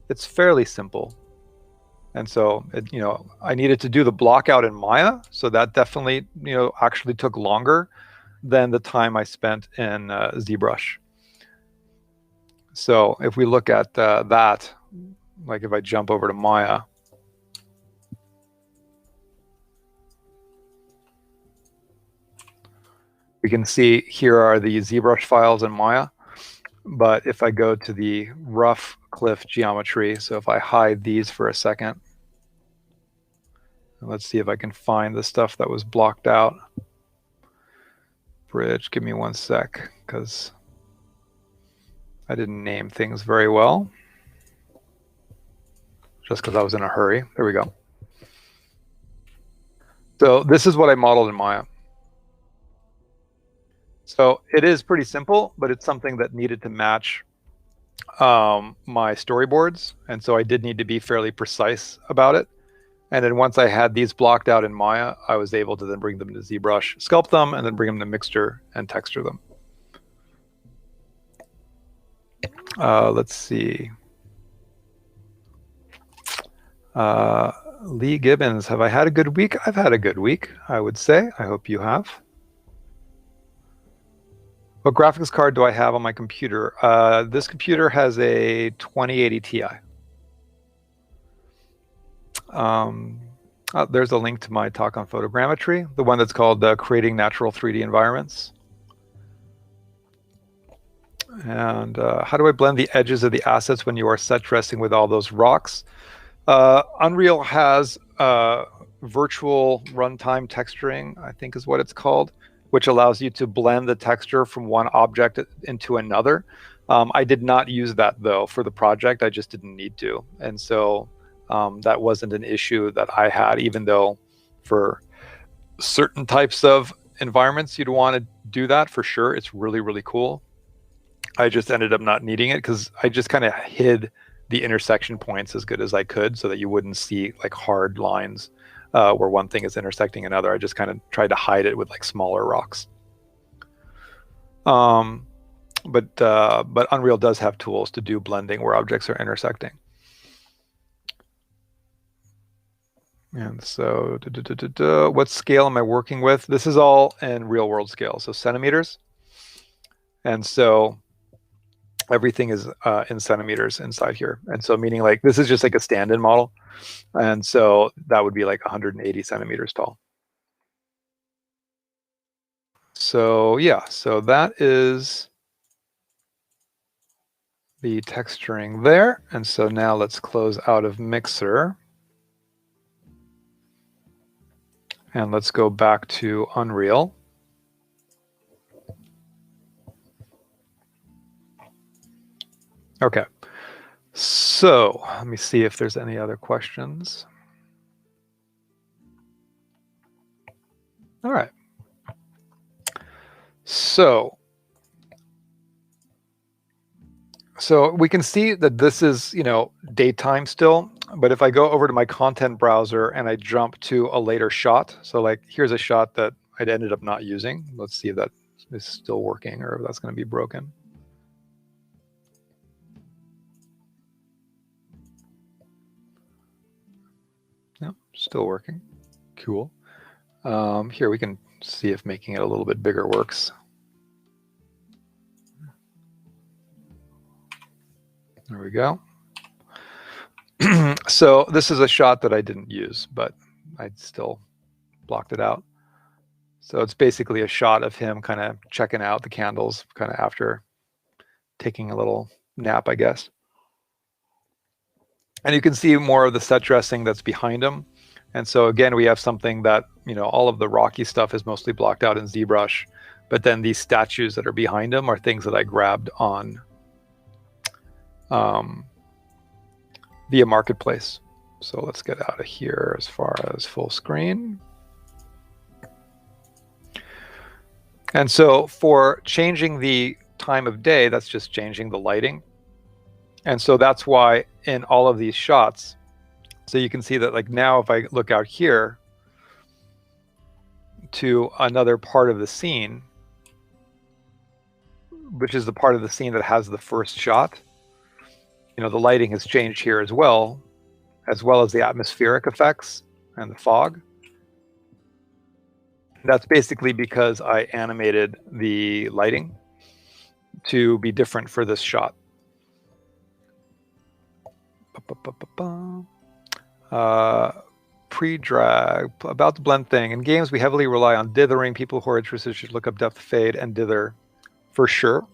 it's fairly simple. And so, I needed to do the block out in Maya. So that definitely, actually took longer than the time I spent in ZBrush. So if we look at that, like if I jump over to Maya, we can see here are the ZBrush files in Maya. But if I go to the rough cliff geometry, so if I hide these for a second, let's see if I can find the stuff that was blocked out. Bridge, give me one sec, because I didn't name things very well. Just because I was in a hurry. There we go. So this is what I modeled in Maya. So it is pretty simple, but it's something that needed to match my storyboards. And so I did need to be fairly precise about it. And then once I had these blocked out in Maya, I was able to then bring them to ZBrush, sculpt them, and then bring them to Mixer and texture them. Let's see. Lee Gibbons, have I had a good week? I've had a good week, I would say. I hope you have. What graphics card do I have on my computer? This computer has a 2080 Ti. There's a link to my talk on photogrammetry, the one that's called Creating Natural 3D Environments. And how do I blend the edges of the assets when you are set dressing with all those rocks? Unreal has virtual runtime texturing, I think is what it's called, which allows you to blend the texture from one object into another. I did not use that, though, for the project. I just didn't need to. And so that wasn't an issue that I had, even though for certain types of environments, you'd want to do that for sure. It's really, really cool. I just ended up not needing it because I just kind of hid the intersection points as good as I could so that you wouldn't see like hard lines where one thing is intersecting another. I just kind of tried to hide it with like smaller rocks. But Unreal does have tools to do blending where objects are intersecting. And so, what scale am I working with? This is all in real world scale, so centimeters. And so everything is in centimeters inside here. And so meaning like this is just like a stand-in model. And so that would be like 180 centimeters tall. So yeah, so that is the texturing there. And so now let's close out of Mixer. And let's go back to Unreal. Okay, so let me see if there's any other questions. All right. So we can see that this is, daytime still, but if I go over to my content browser and I jump to a later shot, so like here's a shot that I'd ended up not using. Let's see if that is still working or if that's going to be broken. No, still working. Cool. Here we can see if making it a little bit bigger works. There we go. So this is a shot that I didn't use, but I still blocked it out. So it's basically a shot of him kind of checking out the candles kind of after taking a little nap, I guess. And you can see more of the set dressing that's behind him. And so again, we have something that, all of the rocky stuff is mostly blocked out in ZBrush, but then these statues that are behind him are things that I grabbed on via Marketplace. So let's get out of here as far as full screen. And so for changing the time of day, that's just changing the lighting. And so that's why in all of these shots, so you can see that like now if I look out here to another part of the scene, which is the part of the scene that has the first shot, you know, the lighting has changed here as well as the atmospheric effects and the fog. That's basically because I animated the lighting to be different for this shot. Pre-drag, about the blend thing. In games, we heavily rely on dithering. People who are interested should look up depth fade and dither for sure.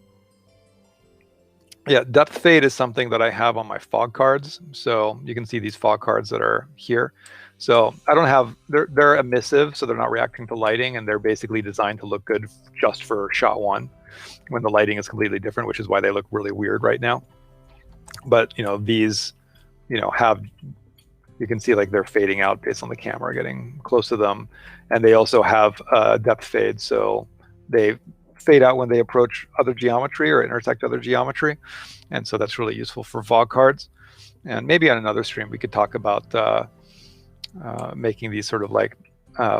Yeah, depth fade is something that I have on my fog cards. So you can see these fog cards that are here. So I don't have, they're emissive, so they're not reacting to lighting, and they're basically designed to look good just for shot one when the lighting is completely different, which is why they look really weird right now. But, you know, these, you know, have, you can see like they're fading out based on the camera getting close to them. And they also have depth fade. So they fade out when they approach other geometry or intersect other geometry. And so that's really useful for fog cards. And maybe on another stream, we could talk about making these sort of like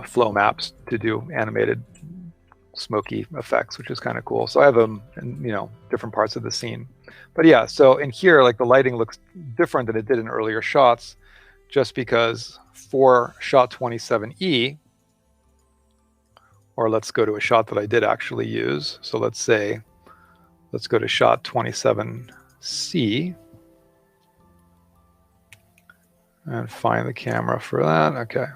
flow maps to do animated smoky effects, which is kind of cool. So I have them in, you know, different parts of the scene. But yeah, so in here, like the lighting looks different than it did in earlier shots, just because for shot 27E, or let's go to a shot that I did actually use. So let's say, let's go to shot 27C and find the camera for that. Okay.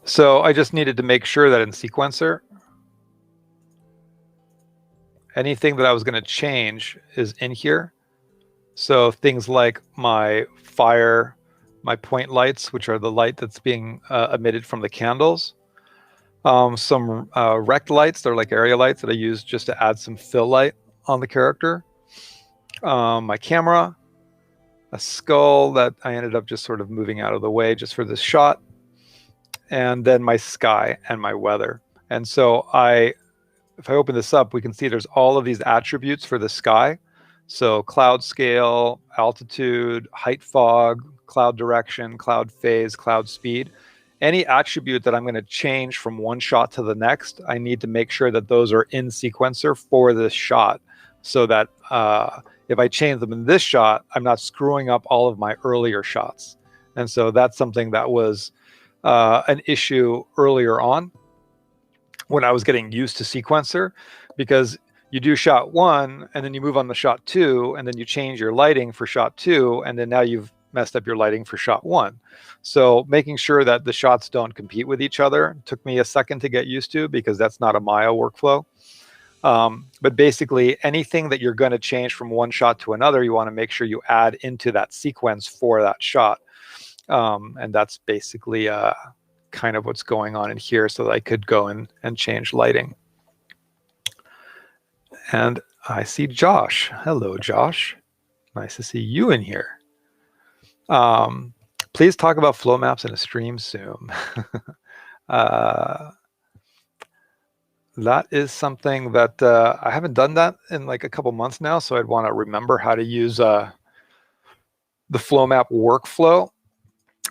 So I just needed to make sure that in sequencer, anything that I was going to change is in here. So things like my fire, my point lights, which are the light that's being emitted from the candles. Some rect lights, they're like area lights that I use just to add some fill light on the character. My camera, a skull that I ended up just sort of moving out of the way just for this shot. And then my sky and my weather. And so if I open this up, we can see there's all of these attributes for the sky. So cloud scale, altitude, height fog, cloud direction, cloud phase, cloud speed. Any attribute that I'm going to change from one shot to the next, I need to make sure that those are in sequencer for this shot, so that if I change them in this shot, I'm not screwing up all of my earlier shots. And so that's something that was an issue earlier on when I was getting used to sequencer, because you do shot one and then you move on to shot two, and then you change your lighting for shot two, and then now you've messed up your lighting for shot one. So making sure that the shots don't compete with each other took me a second to get used to, because that's not a Maya workflow. But basically anything that you're going to change from one shot to another, you want to make sure you add into that sequence for that shot. And that's basically kind of what's going on in here, so that I could go in and change lighting. And I see Josh. Hello, Josh. Nice to see you in here. Please talk about flow maps in a stream soon. That is something that I haven't done that in like a couple months now, so I'd want to remember how to use the flow map workflow.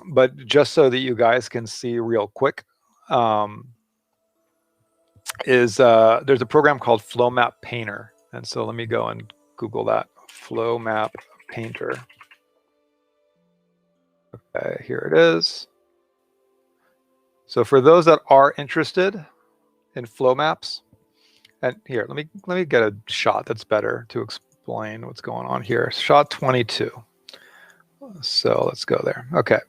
But just so that you guys can see real quick, there's a program called Flow Map Painter. And so let me go and Google that, Flow Map Painter. Okay, here it is. So for those that are interested in flow maps, and here, let me get a shot that's better to explain what's going on here. Shot 22. So let's go there. Okay.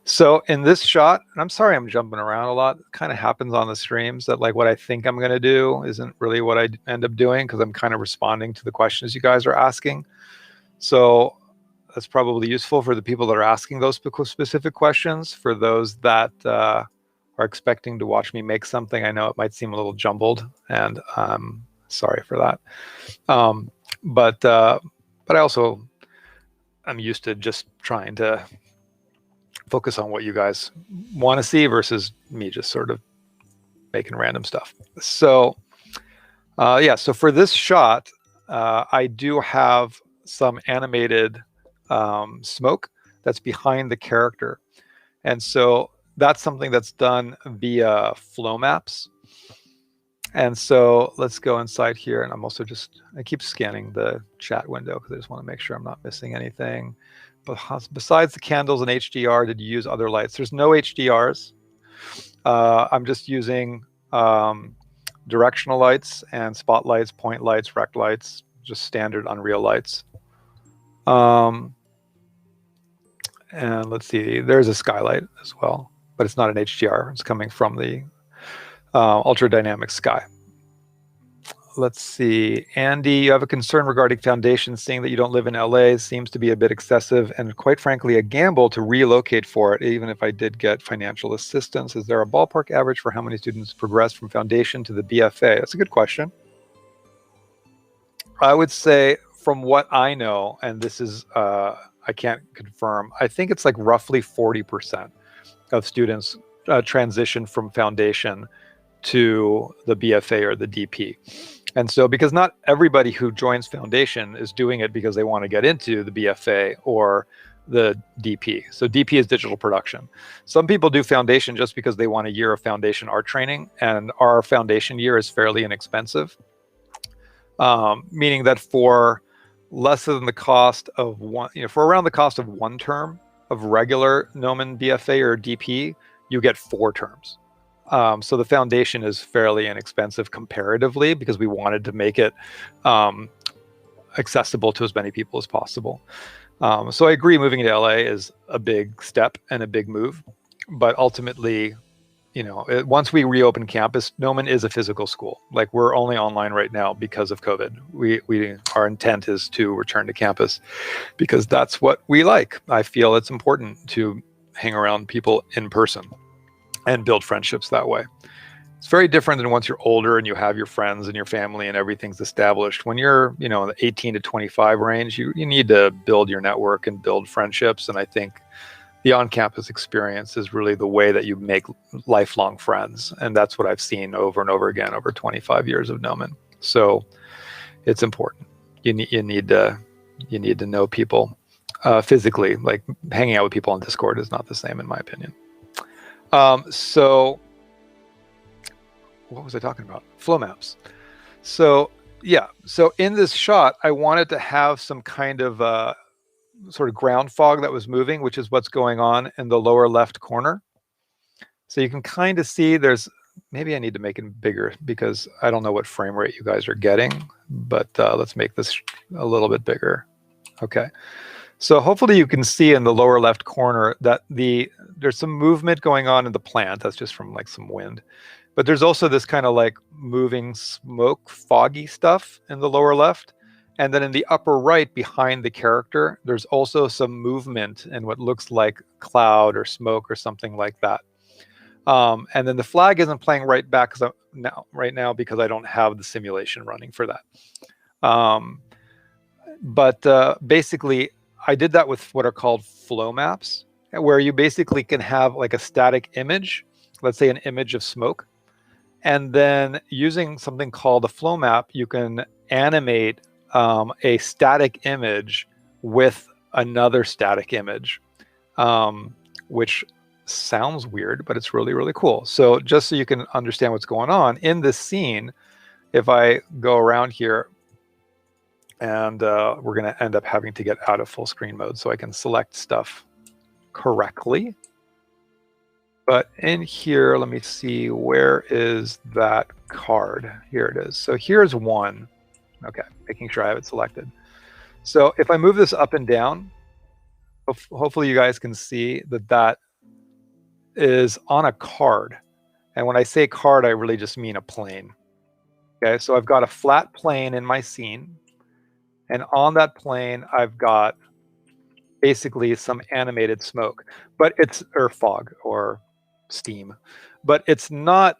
So in this shot, and I'm sorry I'm jumping around a lot. It kind of happens on the streams that like what I think I'm going to do isn't really what I end up doing, because I'm kind of responding to the questions you guys are asking. So that's probably useful for the people that are asking those specific questions. For those that are expecting to watch me make something, I know it might seem a little jumbled, and sorry for that. But I also I'm used to just trying to focus on what you guys want to see versus me just sort of making random stuff. So yeah, so for this shot, I do have some animated smoke that's behind the character. And so that's something that's done via flow maps. And so let's go inside here. And I'm also I keep scanning the chat window because I just want to make sure I'm not missing anything. But besides the candles and HDR, did you use other lights? There's no HDRs. I'm just using directional lights and spotlights, point lights, rect lights, just standard Unreal lights. And let's see, there's a skylight as well, but it's not an HDR. It's coming from the ultra dynamic sky. Let's see, Andy, you have a concern regarding foundation. Seeing that you don't live in LA seems to be a bit excessive and quite frankly a gamble to relocate for it, even if I did get financial assistance. Is there a ballpark average for how many students progress from foundation to the BFA? That's a good question. I would say from what I know, and this is, I can't confirm, I think it's like roughly 40% of students transition from foundation to the BFA or the DP. And so because not everybody who joins foundation is doing it because they want to get into the BFA or the DP. So DP is digital production. Some people do foundation just because they want a year of foundation art training, and our foundation year is fairly inexpensive, meaning that for less than the cost of one, for around the cost of one term of regular Gnomon BFA or DP, you get 4 terms. So the foundation is fairly inexpensive comparatively because we wanted to make it accessible to as many people as possible. So I agree, moving to LA is a big step and a big move, but ultimately, once we reopen campus, Gnomon is a physical school. Like, we're only online right now because of COVID. Our intent is to return to campus because that's what we like. I feel it's important to hang around people in person and build friendships that way. It's very different than once you're older and you have your friends and your family and everything's established. When you're, in the 18 to 25 range, you need to build your network and build friendships. And I think the on-campus experience is really the way that you make lifelong friends. And that's what I've seen over and over again over 25 years of Gnomon. So it's important. You need to know people physically. Like, hanging out with people on Discord is not the same, in my opinion. So what was I talking about? Flow maps. So yeah, so in this shot, I wanted to have some kind of sort of ground fog that was moving, which is what's going on in the lower left corner. So you can kind of see maybe I need to make it bigger because I don't know what frame rate you guys are getting, but let's make this a little bit bigger. Okay. So hopefully you can see in the lower left corner that there's some movement going on in the plant. That's just from like some wind. But there's also this kind of like moving smoke, foggy stuff in the lower left. And then in the upper right behind the character, there's also some movement in what looks like cloud or smoke or something like that. And then the flag isn't playing right now because I don't have the simulation running for that. But basically, I did that with what are called flow maps, where you basically can have like a static image, let's say an image of smoke. And then using something called a flow map, you can animate a static image with another static image, which sounds weird, but it's really, really cool. So just so you can understand what's going on in this scene, if I go around here, and we're going to end up having to get out of full screen mode so I can select stuff correctly. But in here, let me see, where is that card? Here it is. So here's one. Okay, making sure I have it selected. So if I move this up and down, hopefully you guys can see that is on a card. And when I say card, I really just mean a plane. Okay, so I've got a flat plane in my scene. And on that plane, I've got basically some animated smoke, or fog or steam, but it's not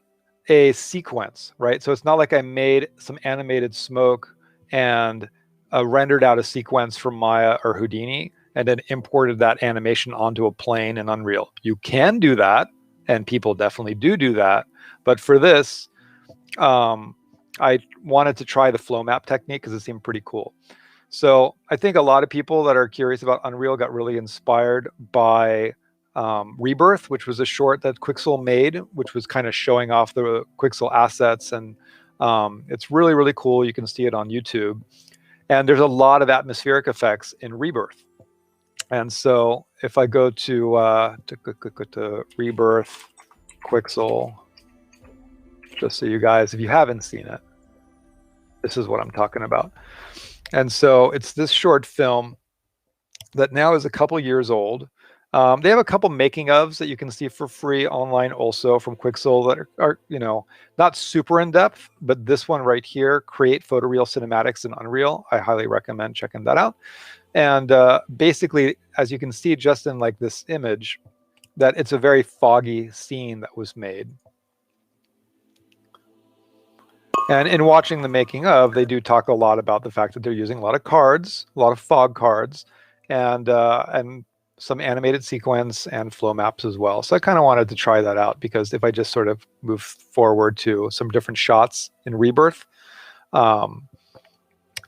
a sequence, right? So it's not like I made some animated smoke and rendered out a sequence from Maya or Houdini and then imported that animation onto a plane in Unreal. You can do that, and people definitely do that. But for this, I wanted to try the flow map technique because it seemed pretty cool. So I think a lot of people that are curious about Unreal got really inspired by Rebirth, which was a short that Quixel made, which was kind of showing off the Quixel assets. And it's really, really cool. You can see it on YouTube. And there's a lot of atmospheric effects in Rebirth. And so if I go to Rebirth Quixel, just so you guys, if you haven't seen it, this is what I'm talking about. And so it's this short film that now is a couple years old. They have a couple making ofs that you can see for free online also from Quixel that are not super in depth, but this one right here, Create Photoreal Cinematics in Unreal, I highly recommend checking that out. And basically, as you can see just in like this image, that it's a very foggy scene that was made. And in watching the making of, they do talk a lot about the fact that they're using a lot of cards, a lot of fog cards, and some animated sequence and flow maps as well. So I kind of wanted to try that out, because if I just sort of move forward to some different shots in Rebirth,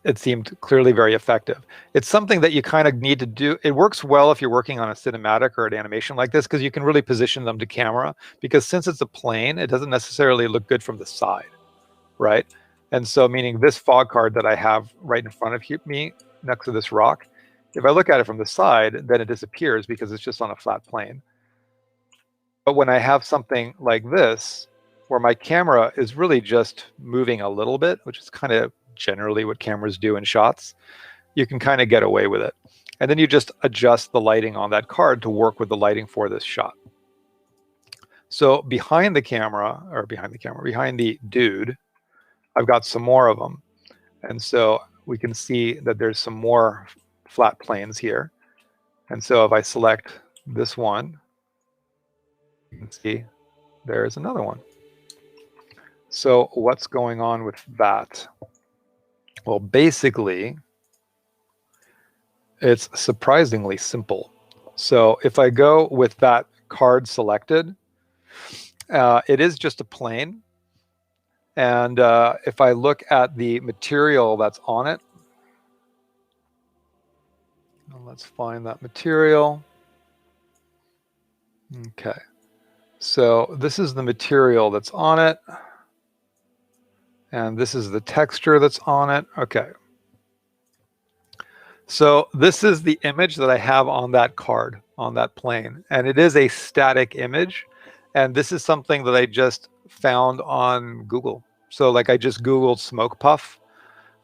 it seemed clearly very effective. It's something that you kind of need to do. It works well if you're working on a cinematic or an animation like this, because you can really position them to camera, because since it's a plane, it doesn't necessarily look good from the side, right? And so meaning this fog card that I have right in front of me next to this rock, if I look at it from the side, then it disappears because it's just on a flat plane. But when I have something like this, where my camera is really just moving a little bit, which is kind of generally what cameras do in shots, you can kind of get away with it. And then you just adjust the lighting on that card to work with the lighting for this shot. So behind the dude, I've got some more of them. And so we can see that there's some more flat planes here. And so if I select this one, you can see there's another one. So what's going on with that? Well, basically, it's surprisingly simple. So if I go with that card selected, it is just a plane. And if I look at the material that's on it, let's find that material. Okay, so this is the material that's on it. And this is the texture that's on it. Okay. So this is the image that I have on that card, on that plane. And it is a static image. And this is something that I just found on Google. So like I just Googled smoke puff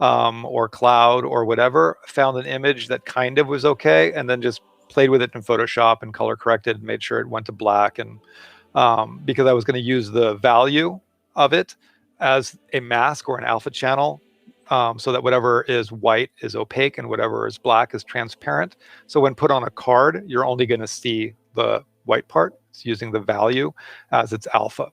or cloud or whatever, found an image that kind of was okay, and then just played with it in Photoshop and color corrected and made sure it went to black. And because I was going to use the value of it as a mask or an alpha channel, so that whatever is white is opaque and whatever is black is transparent. So when put on a card, you're only going to see the white part. It's using the value as its alpha.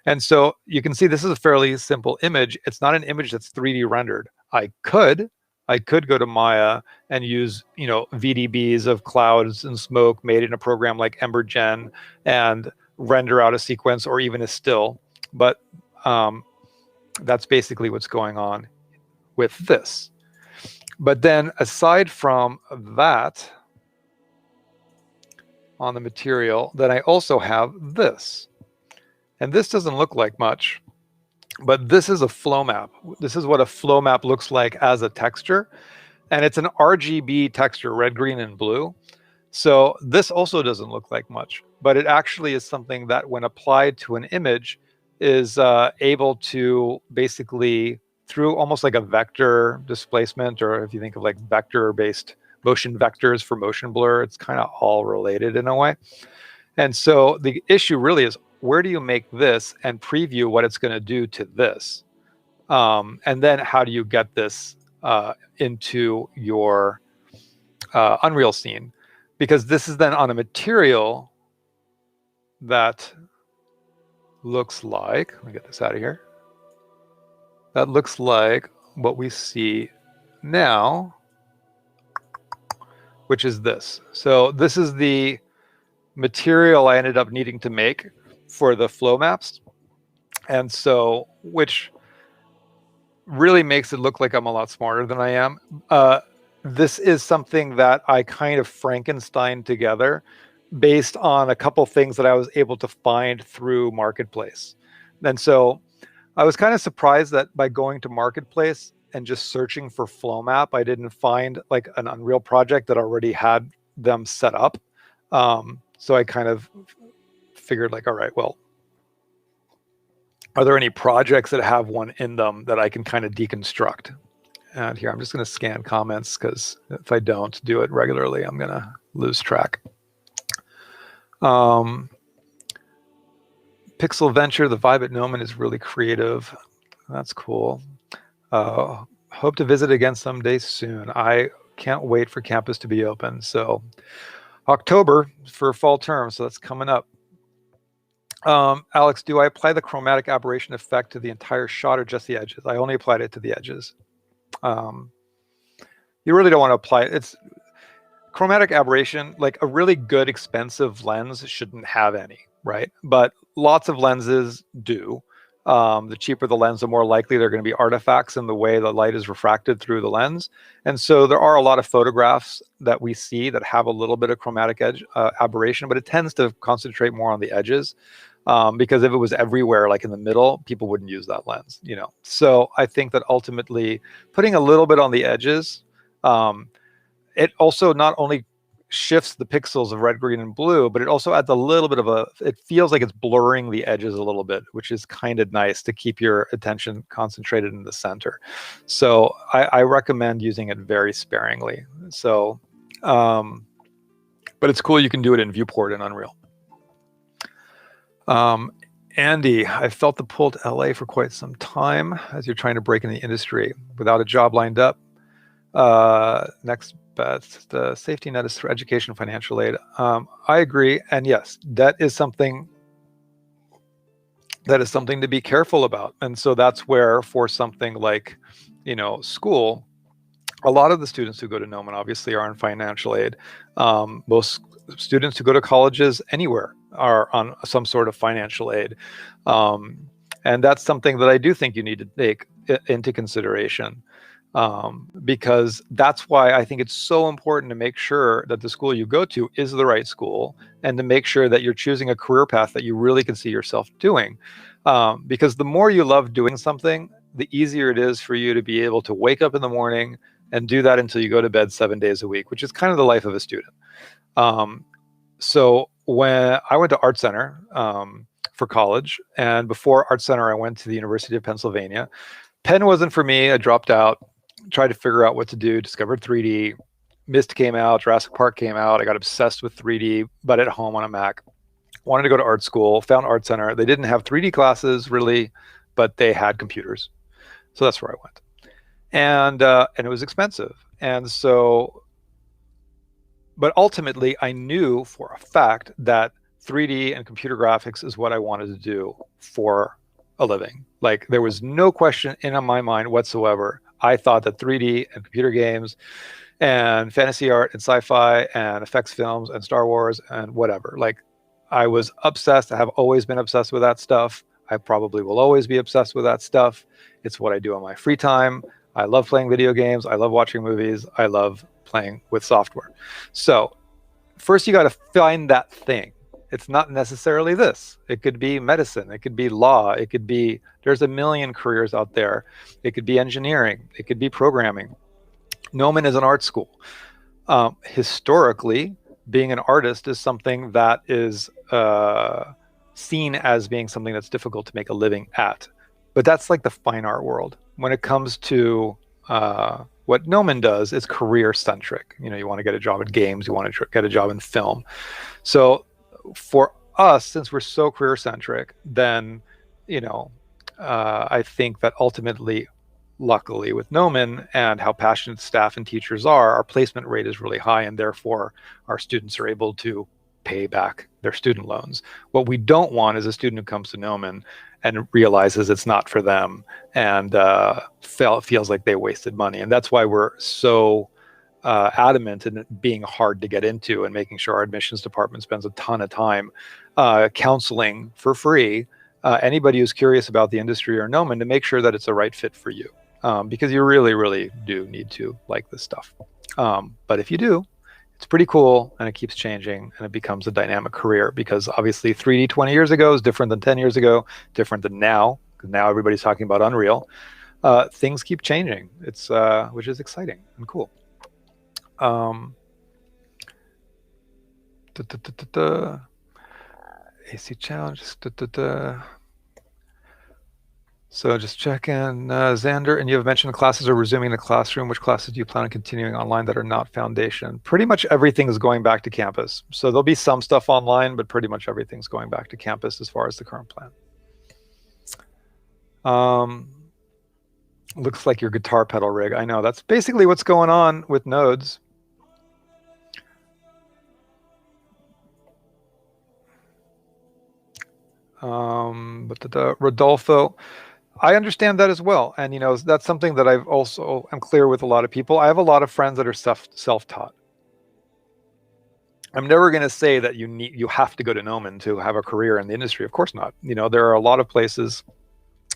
And so you can see this is a fairly simple image. It's not an image that's 3D rendered. I could go to Maya and use, VDBs of clouds and smoke made in a program like EmberGen and render out a sequence or even a still. But that's basically what's going on with this. But then aside from that, on the material, then I also have this. And this doesn't look like much, but this is a flow map. This is what a flow map looks like as a texture. And it's an RGB texture, red, green, and blue. So this also doesn't look like much, but it actually is something that when applied to an image is able to basically, through almost like a vector displacement, or if you think of like vector-based motion vectors for motion blur, it's kind of all related in a way. And so the issue really is, where do you make this and preview what it's going to do to this? And then how do you get this into your Unreal scene? Because this is then on a material that looks like, let me get this out of here. That looks like what we see now, which is this. So this is the material I ended up needing to make for the flow maps. And so, which really makes it look like I'm a lot smarter than I am. This is something that I kind of Frankenstein together based on a couple things that I was able to find through Marketplace. And so I was kind of surprised that by going to Marketplace and just searching for flow map, I didn't find like an Unreal project that already had them set up. So I kind of figured like, all right, well, are there any projects that have one in them that I can kind of deconstruct? And here, I'm just going to scan comments, because if I don't do it regularly, I'm going to lose track. Pixel Venture, the vibe at Gnomon is really creative. That's cool. Hope to visit again someday soon. I can't wait for campus to be open. So October for fall term, so that's coming up. Alex, do I apply the chromatic aberration effect to the entire shot or just the edges? I only applied it to the edges. You really don't want to apply it. It's chromatic aberration, like a really good expensive lens shouldn't have any, right? But lots of lenses do. The cheaper the lens, the more likely there are going to be artifacts in the way the light is refracted through the lens. And so there are a lot of photographs that we see that have a little bit of chromatic edge aberration, but it tends to concentrate more on the edges. Because if it was everywhere, like in the middle, people wouldn't use that lens, you know. So I think that ultimately putting a little bit on the edges, it also not only shifts the pixels of red, green, and blue, but it also adds a little bit of it feels like it's blurring the edges a little bit, which is kind of nice to keep your attention concentrated in the center. So I recommend using it very sparingly. So, but it's cool. You can do it in Viewport and Unreal. Andy, I felt the pull to LA for quite some time as you're trying to break in the industry without a job lined up. Next best safety net is through education, financial aid. I agree, and yes, that is something to be careful about. And so that's where, for something like, you know, school, a lot of the students who go to Gnomon obviously are on financial aid. Most students who go to colleges anywhere are on some sort of financial aid. And that's something that I do think you need to take into consideration, because that's why I think it's so important to make sure that the school you go to is the right school, and to make sure that you're choosing a career path that you really can see yourself doing. Because the more you love doing something, the easier it is for you to be able to wake up in the morning and do that until you go to bed 7 days a week, which is kind of the life of a student. So when I went to Art Center for college, and before Art Center, I went to the University of Pennsylvania. Penn wasn't for me. I dropped out, tried to figure out what to do, discovered 3D. Myst came out, Jurassic Park came out. I got obsessed with 3D, but at home on a Mac. Wanted to go to art school, found Art Center. They didn't have 3D classes really, but they had computers. So that's where I went. And it was expensive. And so, but ultimately I knew for a fact that 3D and computer graphics is what I wanted to do for a living. Like, there was no question in my mind whatsoever. I thought that 3D and computer games and fantasy art and sci-fi and effects films and Star Wars and whatever, like, I was obsessed. I have always been obsessed with that stuff. I probably will always be obsessed with that stuff. It's what I do on my free time. I love playing video games. I love watching movies. I love playing with software. So first you got to find that thing. It's not necessarily this. It could be medicine. It could be law. It could be, there's a million careers out there. It could be engineering. It could be programming. Gnomon is an art school. Historically, being an artist is something that is seen as being something that's difficult to make a living at. But that's like the fine art world. When it comes to what Gnomon does, is career centric. You know, you want to get a job in games, you want to get a job in film. So for us, since we're so career centric, then, you know, I think that ultimately, luckily with Gnomon and how passionate staff and teachers are, our placement rate is really high, and therefore our students are able to pay back their student loans. What we don't want is a student who comes to Gnomon and realizes it's not for them and feels like they wasted money. And that's why we're so adamant in it being hard to get into, and making sure our admissions department spends a ton of time counseling for free anybody who's curious about the industry or Gnomon, to make sure that it's the right fit for you. Because you really, really do need to like this stuff. But if you do, It's pretty cool, and it keeps changing, and it becomes a dynamic career, because obviously 3D 20 years ago is different than 10 years ago, different than now, because now everybody's talking about Unreal. Things keep changing. It's which is exciting and cool. AC challenge. So just checking, Xander, and you have mentioned classes are resuming in the classroom. Which classes do you plan on continuing online that are not foundation? Pretty much everything is going back to campus. So there'll be some stuff online, but pretty much everything's going back to campus as far as the current plan. Looks like your guitar pedal rig. I know, that's basically what's going on with nodes. But Rodolfo, I understand that as well. And, that's something that I've also, I'm clear with a lot of people. I have a lot of friends that are self-taught. I'm never going to say that you have to go to Gnomon to have a career in the industry. Of course not. There are a lot of places,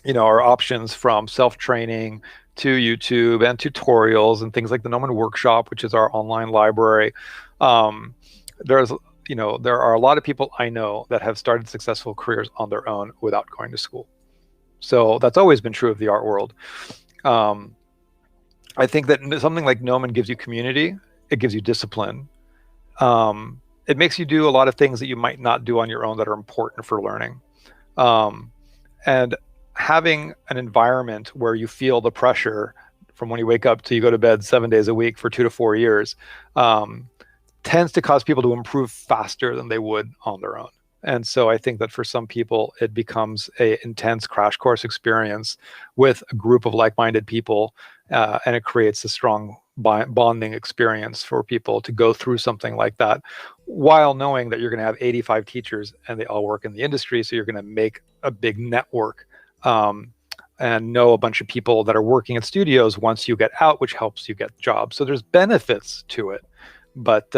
or options from self-training to YouTube and tutorials and things like the Gnomon Workshop, which is our online library. There are a lot of people I know that have started successful careers on their own without going to school. So that's always been true of the art world. I think that something like Gnomon gives you community. It gives you discipline. It makes you do a lot of things that you might not do on your own that are important for learning. And having an environment where you feel the pressure from when you wake up till you go to bed 7 days a week for 2 to 4 years tends to cause people to improve faster than they would on their own. And so I think that for some people, it becomes an intense crash course experience with a group of like-minded people, and it creates a strong bonding experience for people to go through something like that, while knowing that you're going to have 85 teachers and they all work in the industry. So you're going to make a big network and know a bunch of people that are working at studios once you get out, which helps you get jobs. So there's benefits to it. But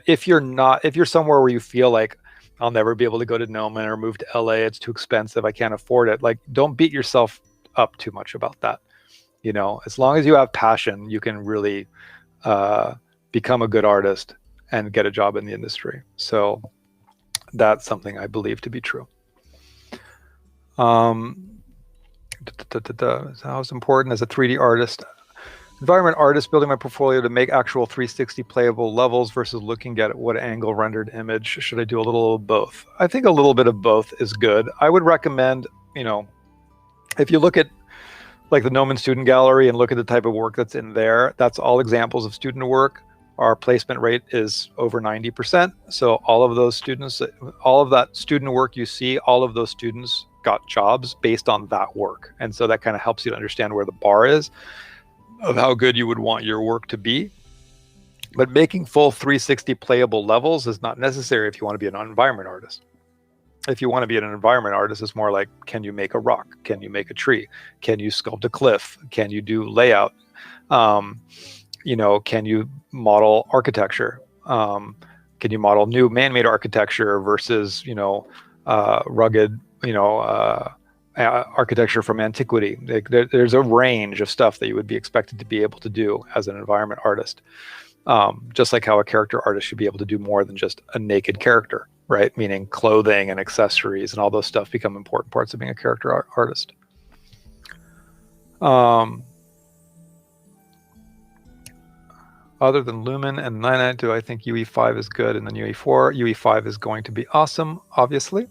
if you're somewhere where you feel like I'll never be able to go to Gnomon or move to LA, it's too expensive, I can't afford it, like, don't beat yourself up too much about that. As long as you have passion, you can really become a good artist and get a job in the industry. So that's something I believe to be true. How is important as a 3D artist, environment artist, building my portfolio to make actual 360 playable levels versus looking at what angle rendered image? Should I do a little of both? I think a little bit of both is good. I would recommend, if you look at like the Gnomon Student Gallery and look at the type of work that's in there, that's all examples of student work. Our placement rate is over 90%. So all of those students, all of that student work you see, all of those students got jobs based on that work. And so that kind of helps you to understand where the bar is of how good you would want your work to be. But making full 360 playable levels is not necessary if you want to be an environment artist. If you want to be an environment artist, it's more like, can you make a rock? Can you make a tree? Can you sculpt a cliff? Can you do layout? Can you model architecture? Can you model new man-made architecture versus, rugged, architecture from antiquity? There's a range of stuff that you would be expected to be able to do as an environment artist. Just like how a character artist should be able to do more than just a naked character, right? Meaning clothing and accessories and all those stuff become important parts of being a character artist. Other than Lumen and 99, do I think UE5 is good and then UE4? UE5 is going to be awesome, obviously.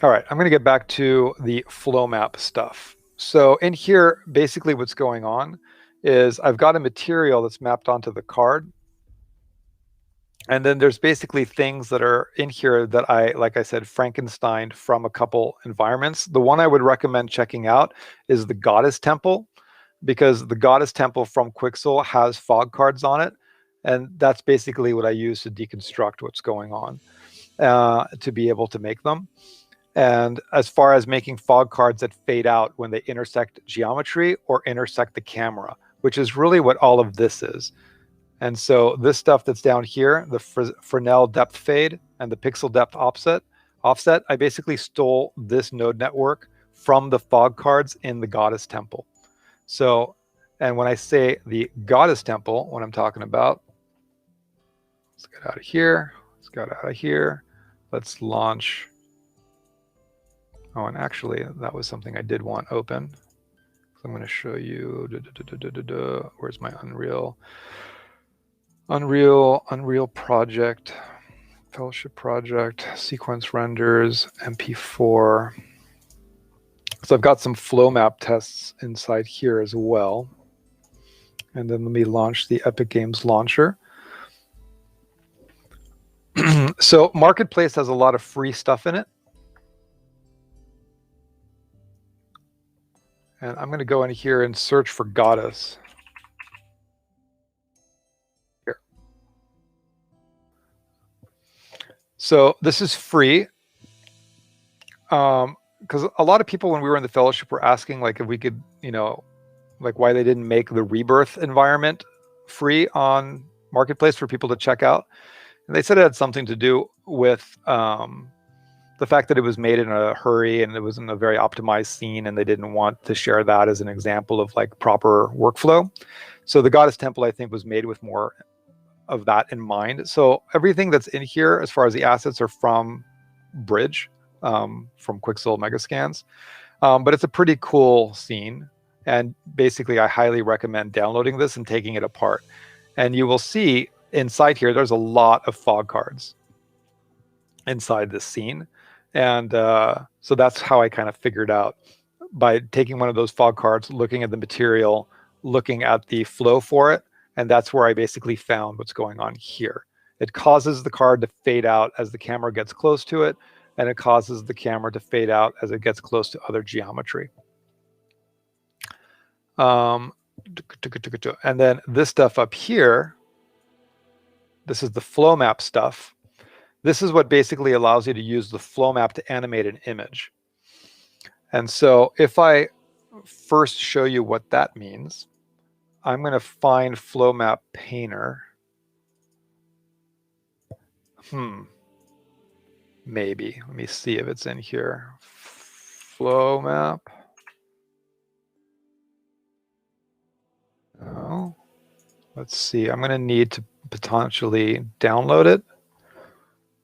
All right, I'm going to get back to the flow map stuff. So in here, basically what's going on is I've got a material that's mapped onto the card. And then there's basically things that are in here that like I said, Frankensteined from a couple environments. The one I would recommend checking out is the Goddess Temple, because the Goddess Temple from Quixel has fog cards on it. And that's basically what I use to deconstruct what's going on to be able to make them. And as far as making fog cards that fade out when they intersect geometry or intersect the camera, which is really what all of this is. And so this stuff that's down here, the Fresnel depth fade and the pixel depth offset, I basically stole this node network from the fog cards in the Goddess Temple. So And when I say the goddess temple, what I'm talking about, let's get out of here. Let's get out of here. Let's launch. Oh, and actually, that was something I did want open. So I'm going to show you. Where's my Unreal? Unreal project, fellowship project, sequence renders, MP4. So I've got some flow map tests inside here as well. And then let me launch the Epic Games launcher. So Marketplace has a lot of free stuff in it. And I'm going to go in here and search for Goddess. Here. So this is free. Because a lot of people, when we were in the fellowship, were asking like if we could, you know, like why they didn't make the Rebirth environment free on Marketplace for people to check out. And they said it had something to do with the fact that it was made in a hurry and it was in a very optimized scene, and they didn't want to share that as an example of like proper workflow. So the Goddess Temple, I think, was made with more of that in mind. So everything that's in here, as far as the assets, are from Bridge, from Quixel Megascans. But it's a pretty cool scene. And basically, I highly recommend downloading this and taking it apart. And you will see inside here, there's a lot of fog cards inside this scene. And so that's how I kind of figured out, by taking one of those fog cards, looking at the material, looking at the flow for it. And that's where I basically found what's going on here. It causes the card to fade out as the camera gets close to it, and it causes the camera to fade out as it gets close to other geometry. And then this stuff up here, this is the flow map stuff. This is what basically allows you to use the flow map to animate an image. And so if I first show you what that means, I'm going to find flow map painter. Maybe. Let me see if it's in here. Flow map. Oh, let's see. I'm going to need to potentially download it.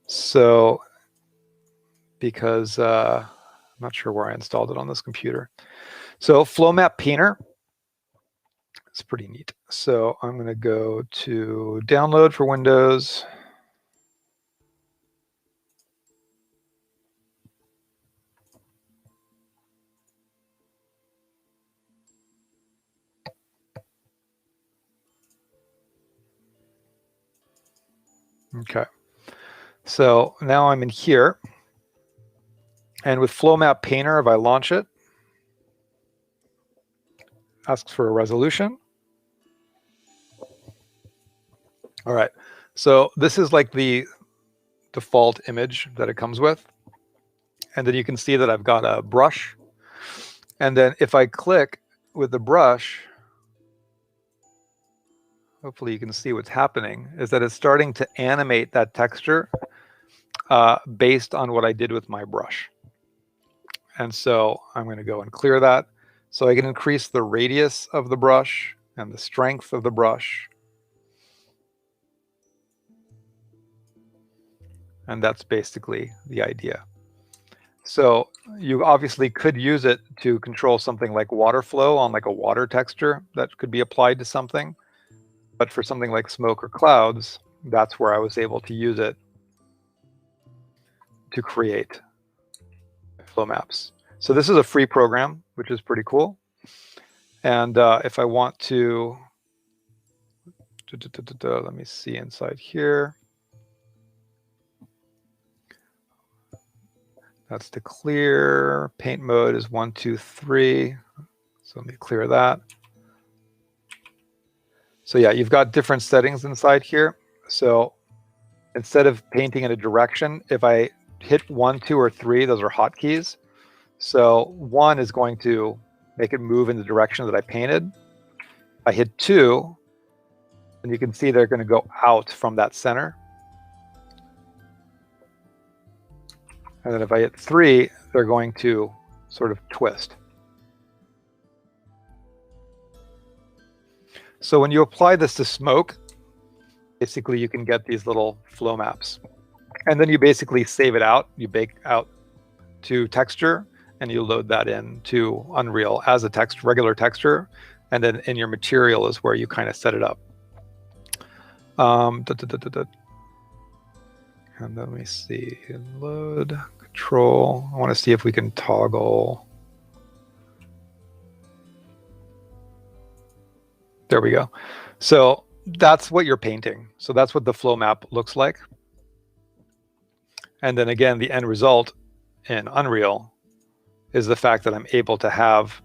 So, because I'm not sure where I installed it on this computer. So flow map painter. It's pretty neat. So I'm going to go to download for Windows. Okay. So now I'm in here. And with flow map painter, if I launch it, asks for a resolution. All right. So this is like the default image that it comes with. And then you can see that I've got a brush. And then if I click with the brush, hopefully you can see what's happening, is that it's starting to animate that texture based on what I did with my brush. And so I'm going to go and clear that. So I can increase the radius of the brush and the strength of the brush. And that's basically the idea. So you obviously could use it to control something like water flow on like a water texture that could be applied to something. But for something like smoke or clouds, that's where I was able to use it to create flow maps. So this is a free program, which is pretty cool. And if I want to, let me see inside here. That's to clear. Paint mode is 1, 2, 3. So let me clear that. So yeah, you've got different settings inside here. So instead of painting in a direction, if I hit 1, 2, or 3, those are hotkeys. So 1 is going to make it move in the direction that I painted. I hit 2, and you can see they're going to go out from that center. And then if I hit 3, they're going to sort of twist. So when you apply this to smoke, basically you can get these little flow maps. And then you basically save it out, you bake out to texture, and you load that into Unreal as a regular texture. And then in your material is where you kind of set it up. And then let me see, load, control. I want to see if we can toggle. There we go. So that's what you're painting. So that's what the flow map looks like. And then again, the end result in Unreal is the fact that I'm able to have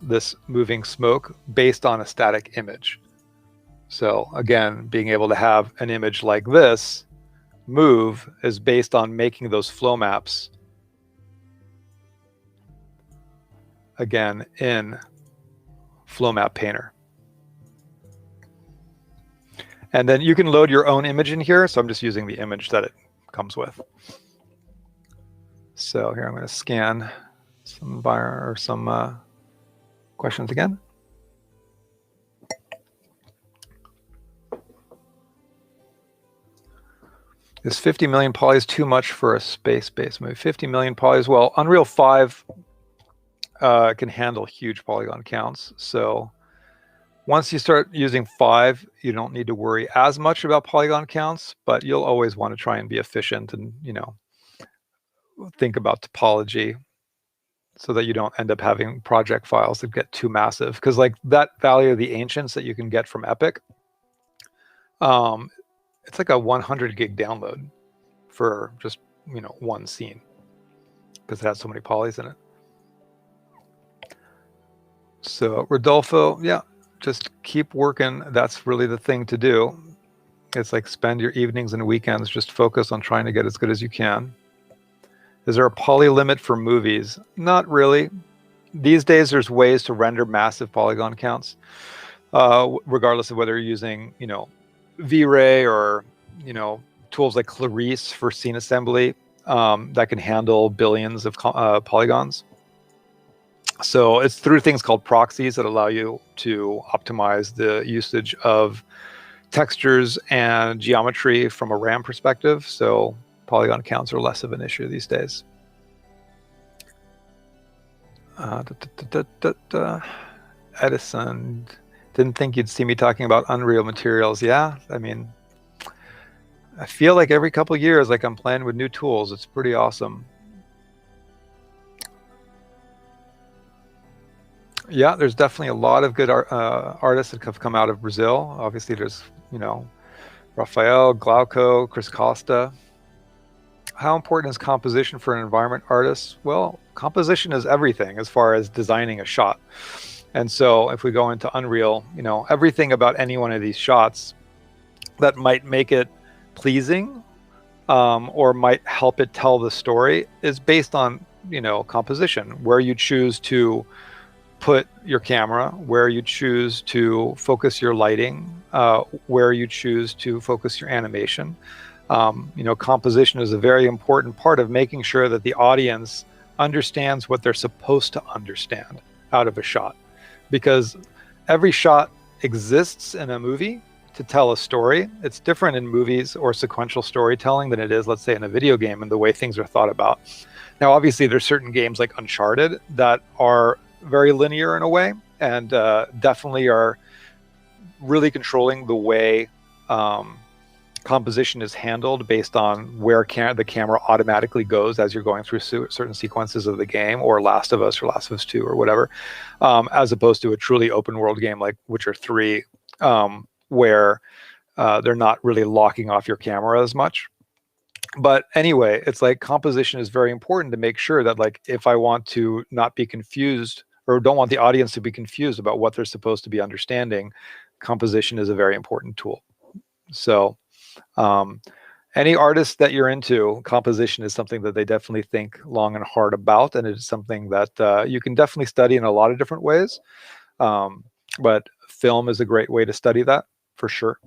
this moving smoke based on a static image. So again, being able to have an image like this move is based on making those flow maps again in Flow Map Painter. And then you can load your own image in here. So I'm just using the image that it comes with. So here I'm going to scan some questions again. Is 50 million polys too much for a space-based movie? 50 million polys, well, Unreal 5 can handle huge polygon counts. So once you start using 5, you don't need to worry as much about polygon counts, but you'll always want to try and be efficient and, you know, think about topology so that you don't end up having project files that get too massive. Because like that value of the ancients that you can get from Epic, it's like a 100 gig download for just, you know, one scene because it has so many polys in it. So Rodolfo, yeah, just keep working. That's really the thing to do. It's like spend your evenings and weekends, just focus on trying to get as good as you can. Is there a poly limit for movies? Not really. These days, there's ways to render massive polygon counts, regardless of whether you're using, you know, V-Ray or, you know, tools like Clarice for scene assembly that can handle billions of polygons. So it's through things called proxies that allow you to optimize the usage of textures and geometry from a RAM perspective. So polygon counts are less of an issue these days. Edison, didn't think you'd see me talking about Unreal materials. Yeah, I mean, I feel like every couple of years, like I'm playing with new tools. It's pretty awesome. Yeah, there's definitely a lot of good artists that have come out of Brazil. Obviously, there's, you know, Rafael, Glauco, Chris Costa. How important is composition for an environment artist? Well, composition is everything as far as designing a shot. And so if we go into Unreal, you know, everything about any one of these shots that might make it pleasing or might help it tell the story is based on, you know, composition, where you choose to put your camera, where you choose to focus your lighting, where you choose to focus your animation. You know, composition is a very important part of making sure that the audience understands what they're supposed to understand out of a shot. Because every shot exists in a movie to tell a story. It's different in movies or sequential storytelling than it is, let's say, in a video game and the way things are thought about. Now, obviously, there's certain games like Uncharted that are very linear in a way and definitely are really controlling the way composition is handled based on where the camera automatically goes as you're going through certain sequences of the game, or Last of Us or Last of Us 2 or whatever, as opposed to a truly open world game like Witcher 3, where they're not really locking off your camera as much. But anyway, it's like composition is very important to make sure that, like, if I want to not be confused or don't want the audience to be confused about what they're supposed to be understanding, composition is a very important tool. So any artist that you're into, composition is something that they definitely think long and hard about, and it's something that you can definitely study in a lot of different ways. But film is a great way to study that for sure.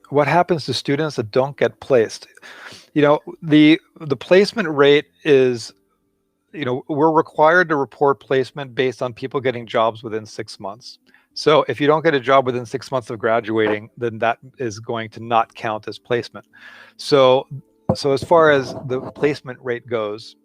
What happens to students that don't get placed? You know, the placement rate is we're required to report placement based on people getting jobs within 6 months. So if you don't get a job within 6 months of graduating, then that is going to not count as placement. So as far as the placement rate goes,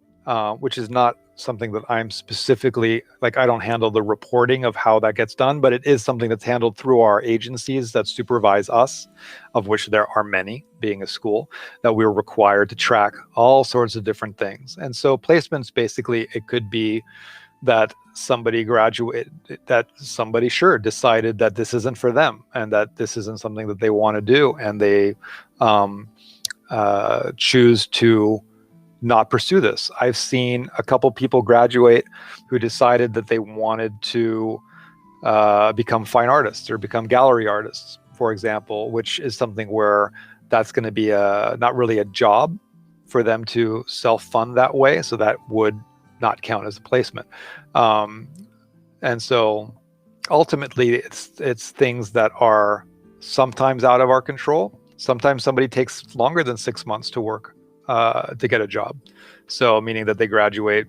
which is not something that I'm specifically, like, I don't handle the reporting of how that gets done, but it is something that's handled through our agencies that supervise us, of which there are many, being a school, that we're required to track all sorts of different things. And so placements, basically, it could be that somebody graduated, that somebody decided that this isn't for them and that this isn't something that they want to do, and they choose to not pursue this. I've seen a couple people graduate who decided that they wanted to become fine artists or become gallery artists, for example, which is something where that's going to be not really a job for them to self-fund that way. So that would not count as a placement. And so ultimately it's things that are sometimes out of our control. Sometimes somebody takes longer than 6 months to work to get a job. So meaning that they graduate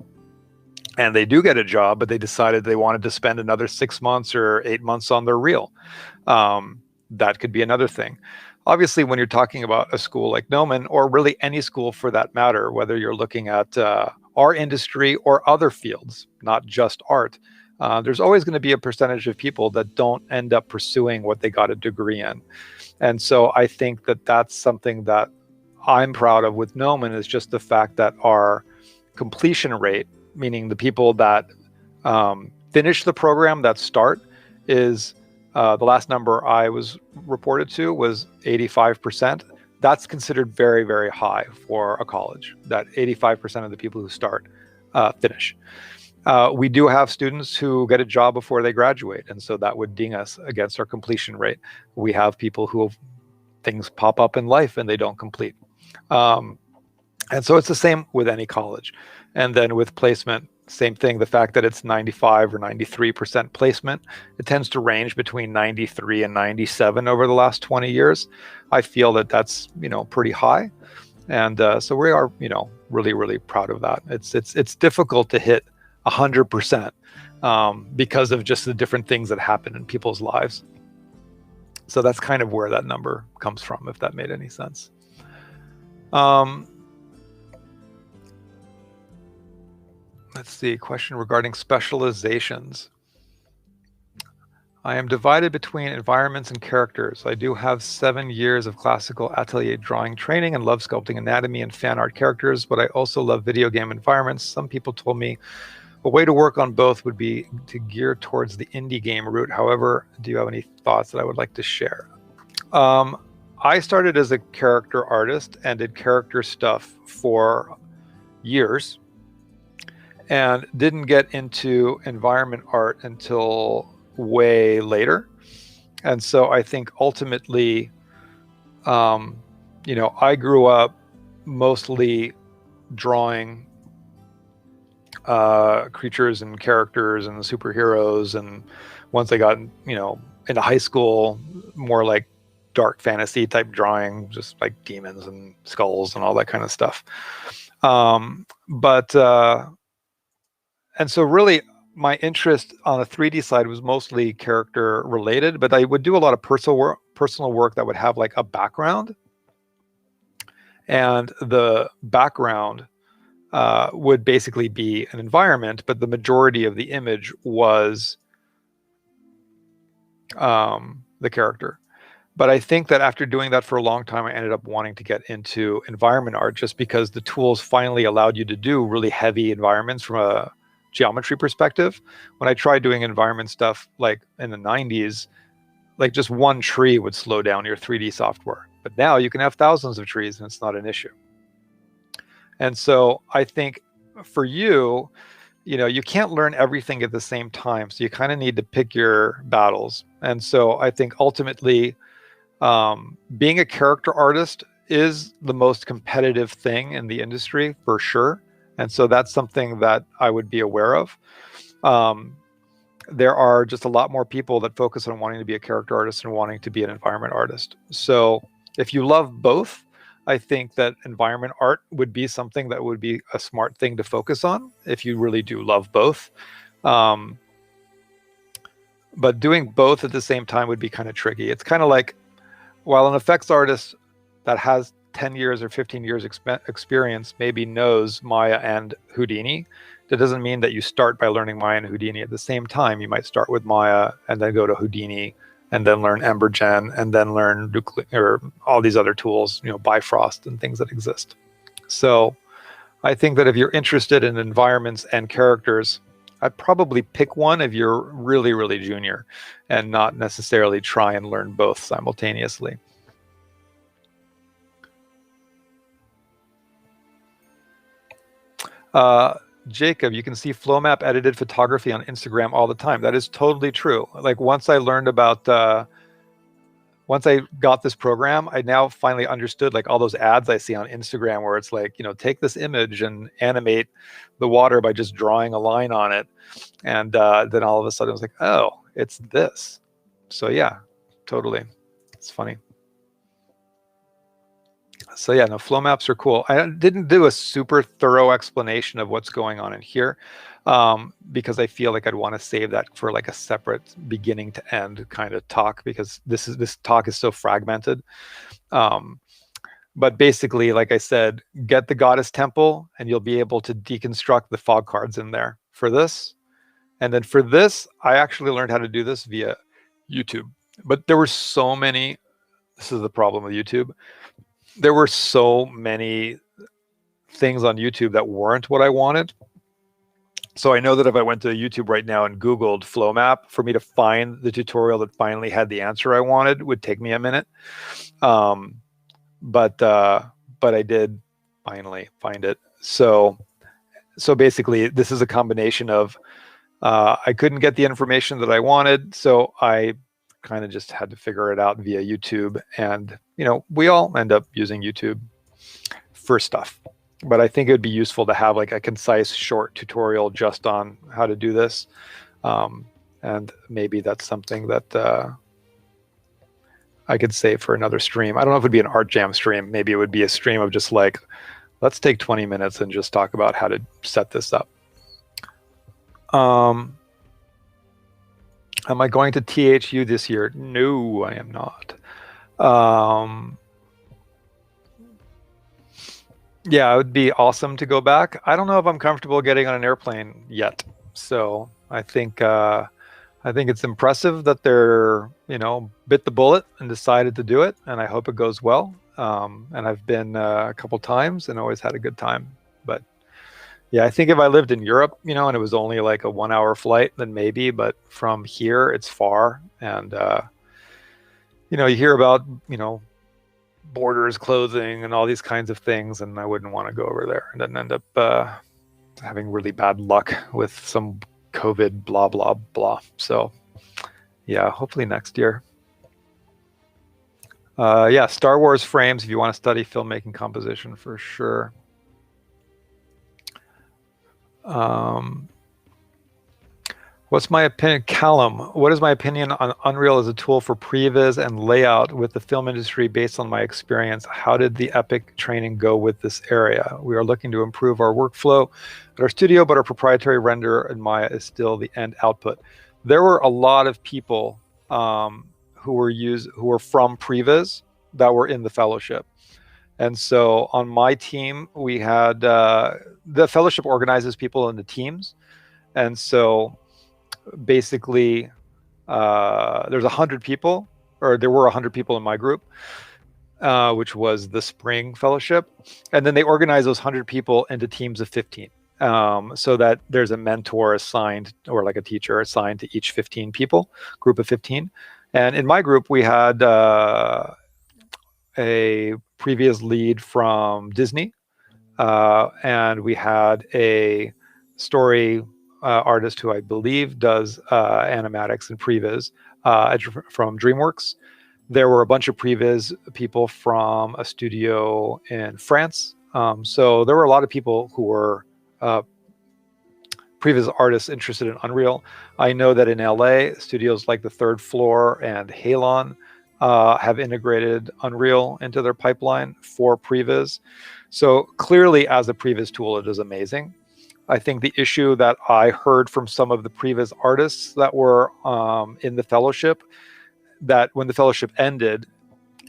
and they do get a job, but they decided they wanted to spend another 6 months or 8 months on their reel. That could be another thing. Obviously, when you're talking about a school like Gnomon, or really any school for that matter, whether you're looking at our industry or other fields, not just art, there's always going to be a percentage of people that don't end up pursuing what they got a degree in. And so I think that that's something that I'm proud of with Gnomon, is just the fact that our completion rate, meaning the people that finish the program, that start, is the last number I was reported to was 85%. That's considered very, very high for a college, that 85% of the people who start finish. We do have students who get a job before they graduate, and so that would ding us against our completion rate. We have people who things pop up in life and they don't complete. And so it's the same with any college. And then with placement, same thing. The fact that it's 95 or 93% placement, it tends to range between 93 and 97 over the last 20 years. I feel that that's, pretty high. And so we are, really, really proud of that. It's difficult to hit 100% because of just the different things that happen in people's lives. So that's kind of where that number comes from, if that made any sense. Let's see, question regarding specializations. I am divided between environments and characters. I do have 7 years of classical atelier drawing training and love sculpting anatomy and fan art characters, but I also love video game environments. Some people told me a way to work on both would be to gear towards the indie game route. However, do you have any thoughts that I would like to share? I started as a character artist and did character stuff for years and didn't get into environment art until way later. And so I think ultimately, I grew up mostly drawing creatures and characters and superheroes, and once I got into high school, more like dark fantasy type drawing, just like demons and skulls and all that kind of stuff. And so really my interest on the 3D side was mostly character related, but I would do a lot of personal work that would have like a background, and the background would basically be an environment, but the majority of the image was the character. But I think that after doing that for a long time, I ended up wanting to get into environment art, just because the tools finally allowed you to do really heavy environments from a geometry perspective. When I tried doing environment stuff like in the 90s, like just one tree would slow down your 3D software. But now you can have thousands of trees and it's not an issue. And so I think for you, you can't learn everything at the same time. So you kind of need to pick your battles. And so I think ultimately, being a character artist is the most competitive thing in the industry for sure. And so that's something that I would be aware of. There are just a lot more people that focus on wanting to be a character artist and wanting to be an environment artist. So if you love both, I think that environment art would be something that would be a smart thing to focus on if you really do love both. But doing both at the same time would be kind of tricky. It's kind of like, while an effects artist that has 10 years or 15 years experience maybe knows Maya and Houdini, that doesn't mean that you start by learning Maya and Houdini at the same time. You might start with Maya and then go to Houdini and then learn Embergen and then learn or all these other tools, Bifrost and things that exist. So I think that if you're interested in environments and characters, I'd probably pick one if you're really, really junior and not necessarily try and learn both simultaneously. Jacob, you can see flow map edited photography on Instagram all the time. That is totally true. Like once I learned about, once I got this program, I now finally understood like all those ads I see on Instagram where it's like, take this image and animate the water by just drawing a line on it. And then all of a sudden I was like, oh, it's this. So yeah, totally. It's funny. So yeah, no, flow maps are cool. I didn't do a super thorough explanation of what's going on in here because I feel like I'd want to save that for like a separate beginning to end kind of talk, because this talk is so fragmented. But basically, like I said, get the goddess temple and you'll be able to deconstruct the fog cards in there for this. And then for this, I actually learned how to do this via YouTube. But there were so many, this is the problem with YouTube, there were so many things on YouTube that weren't what I wanted. So I know that if I went to YouTube right now and Googled flow map, for me to find the tutorial that finally had the answer I wanted would take me a minute. But I did finally find it. So basically, this is a combination of I couldn't get the information that I wanted, so I kind of just had to figure it out via YouTube. And we all end up using YouTube for stuff, but I think it would be useful to have like a concise short tutorial just on how to do this. And maybe that's something that I could save for another stream. I don't know if it would be an art jam stream. Maybe it would be a stream of just like, let's take 20 minutes and just talk about how to set this up. Am I going to THU this year? No, I am not. Yeah, it would be awesome to go back. I don't know if I'm comfortable getting on an airplane yet. So I think it's impressive that they're, bit the bullet and decided to do it. And I hope it goes well. And I've been a couple times and always had a good time. But yeah, I think if I lived in Europe, and it was only like a 1-hour flight, then maybe, but from here it's far. And, you hear about, borders closing and all these kinds of things. And I wouldn't want to go over there and then end up having really bad luck with some COVID, blah, blah, blah. So yeah, hopefully next year. Yeah, Star Wars frames if you want to study filmmaking composition for sure. What's my opinion, Callum? What is my opinion on Unreal as a tool for previs and layout with the film industry based on my experience? How did the Epic training go with this area? We are looking to improve our workflow at our studio, but our proprietary render in Maya is still the end output. There were a lot of people who were from previs that were in the fellowship. And so on my team, we had the fellowship organizes people into teams. And so basically there's 100 people, or there were 100 people in my group, which was the spring fellowship. And then they organize those 100 people into teams of 15. So that there's a mentor assigned, or like a teacher assigned to each 15 people, group of 15. And in my group, we had a previous lead from Disney, and we had a story artist who I believe does animatics and previs from DreamWorks. There were a bunch of previs people from a studio in France. So there were a lot of people who were previs artists interested in Unreal. I know that in LA, studios like the Third Floor and Halon have integrated Unreal into their pipeline for previz. So clearly, as a previz tool, it is amazing. I think the issue that I heard from some of the previz artists that were in the fellowship, that when the fellowship ended,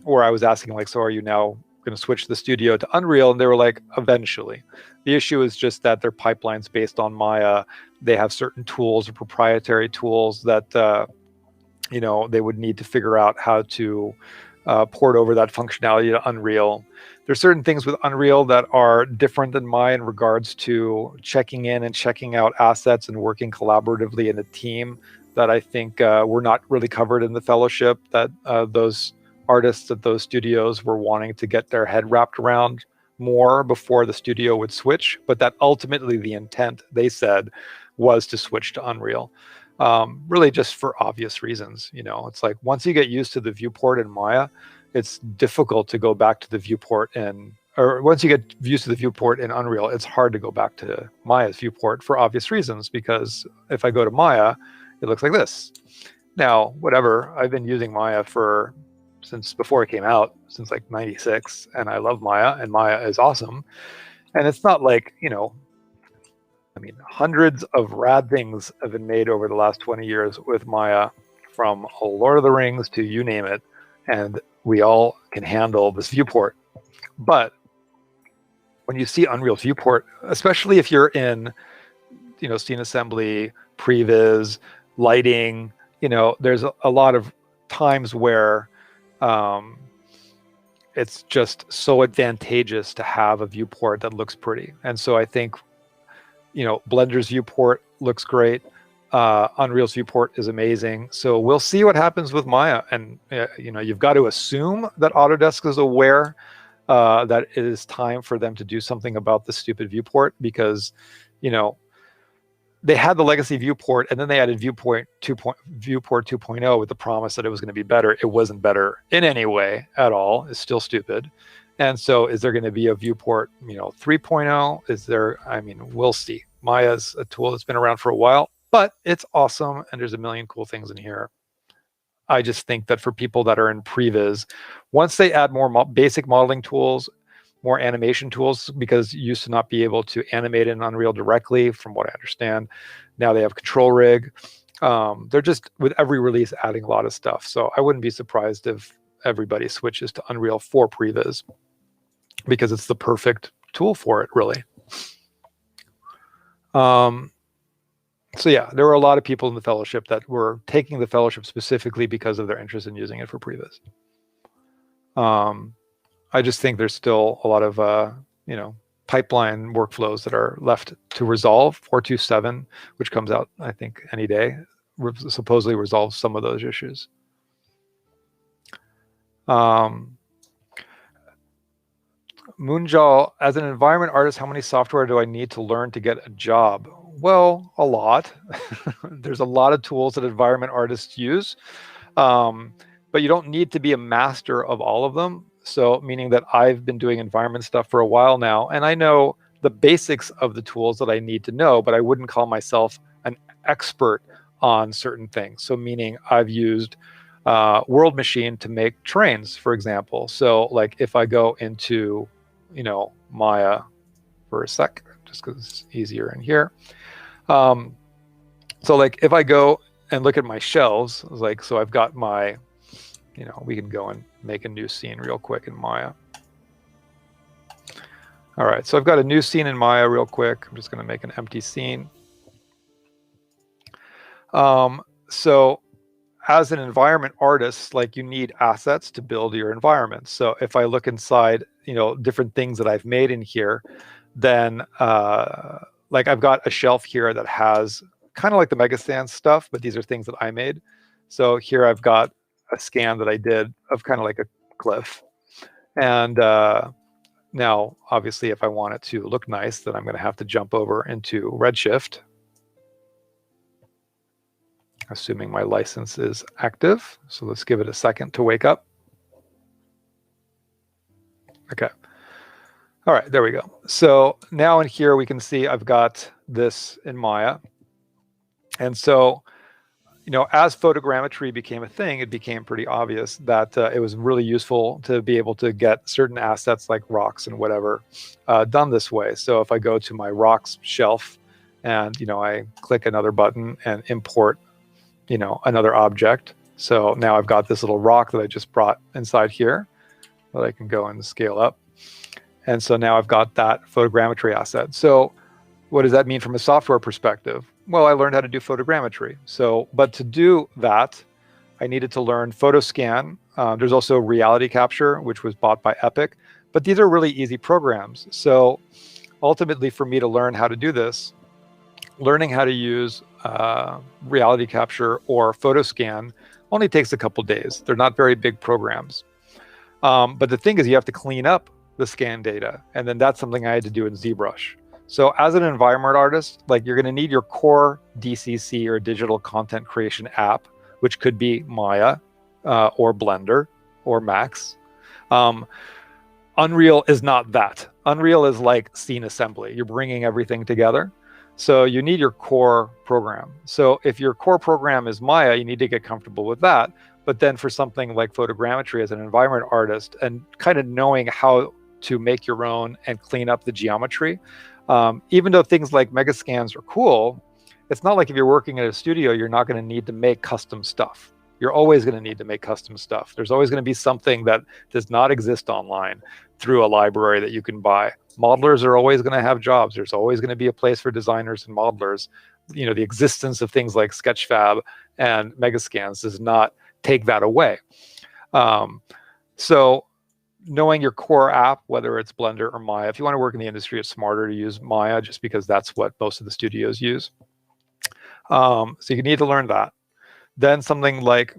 where I was asking, like, so are you now going to switch the studio to Unreal? And they were like, eventually. The issue is just that their pipeline's based on Maya. They have certain tools or proprietary tools that they would need to figure out how to port over that functionality to Unreal. There's certain things with Unreal that are different than Maya in regards to checking in and checking out assets and working collaboratively in a team that I think were not really covered in the fellowship, that those artists at those studios were wanting to get their head wrapped around more before the studio would switch, but that ultimately the intent, they said, was to switch to Unreal. Really just for obvious reasons. It's like once you get used to the viewport in Maya, it's difficult to go back to the viewport or once you get used to the viewport in Unreal, it's hard to go back to Maya's viewport for obvious reasons, because if I go to Maya, it looks like this. Now, whatever, I've been using Maya since before it came out, since like 96, and I love Maya, and Maya is awesome. And it's not like, hundreds of rad things have been made over the last 20 years with Maya, from Lord of the Rings to you name it, and we all can handle this viewport. But when you see Unreal's viewport, especially if you're in, scene assembly, previs, lighting, there's a lot of times where it's just so advantageous to have a viewport that looks pretty. And so I think, Blender's viewport looks great. Unreal's viewport is amazing. So we'll see what happens with Maya. And, you've got to assume that Autodesk is aware that it is time for them to do something about the stupid viewport, because, they had the legacy viewport, and then they added viewport 2.0 with the promise that it was going to be better. It wasn't better in any way at all. It's still stupid. And so is there going to be a viewport, 3.0? Is there? We'll see. Maya's a tool that's been around for a while, but it's awesome, and there's a million cool things in here. I just think that for people that are in previs, once they add more basic modeling tools, more animation tools, because you used to not be able to animate in Unreal directly, from what I understand. Now they have control rig. They're just, with every release, adding a lot of stuff. So I wouldn't be surprised if everybody switches to Unreal for previs, because it's the perfect tool for it, really. So yeah, there were a lot of people in the fellowship that were taking the fellowship specifically because of their interest in using it for previs. I just think there's still a lot of pipeline workflows that are left to resolve. 4.2.7, which comes out, I think, any day, supposedly resolves some of those issues. Moonjaw, as an environment artist, how many software do I need to learn to get a job? Well, a lot. There's a lot of tools that environment artists use, but you don't need to be a master of all of them. So meaning that I've been doing environment stuff for a while now, and I know the basics of the tools that I need to know, but I wouldn't call myself an expert on certain things. So meaning I've used World Machine to make terrains, for example. So like if I go into, Maya for a sec, just because it's easier in here. So like if I go and look at my shells, like, so I've got my, we can go and make a new scene real quick in Maya. All right, so I've got a new scene in Maya real quick. I'm just going to make an empty scene. So as an environment artist, like, you need assets to build your environment. So if I look inside, different things that I've made in here, then like I've got a shelf here that has kind of like the Megastand stuff, but these are things that I made. So here I've got a scan that I did of kind of like a cliff. And now, obviously, if I want it to look nice, then I'm going to have to jump over into Redshift, assuming my license is active. So let's give it a second to wake up. Okay. All right, there we go. So now in here, we can see I've got this in Maya. And so, as photogrammetry became a thing, it became pretty obvious that it was really useful to be able to get certain assets like rocks and whatever done this way. So if I go to my rocks shelf and, I click another button and import, another object. So now I've got this little rock that I just brought inside here that I can go and scale up. And so now I've got that photogrammetry asset. So what does that mean from a software perspective? Well, I learned how to do photogrammetry. But to do that, I needed to learn photoscan. There's also reality capture, which was bought by Epic. But these are really easy programs. So ultimately, for me to learn how to do this, learning how to use reality capture or photoscan only takes a couple days. They're not very big programs. But the thing is, you have to clean up the scan data. And then that's something I had to do in ZBrush. So as an environment artist, you're going to need your core DCC or digital content creation app, which could be Maya or Blender or Max. Unreal is not that. Unreal is like scene assembly. You're bringing everything together. So you need your core program. So if your core program is Maya, you need to get comfortable with that. But then for something like photogrammetry as an environment artist and kind of knowing how to make your own and clean up the geometry, even though things like megascans are cool, it's not like if you're working at a studio, you're not going to need to make custom stuff. You're always going to need to make custom stuff. There's always going to be something that does not exist online through a library that you can buy. Modelers are always going to have jobs. There's always going to be a place for designers and modelers. The existence of things like Sketchfab and megascans does not take that away. So knowing your core app, whether it's Blender or Maya, if you want to work in the industry, it's smarter to use Maya just because that's what most of the studios use. So you need to learn that. Then something like,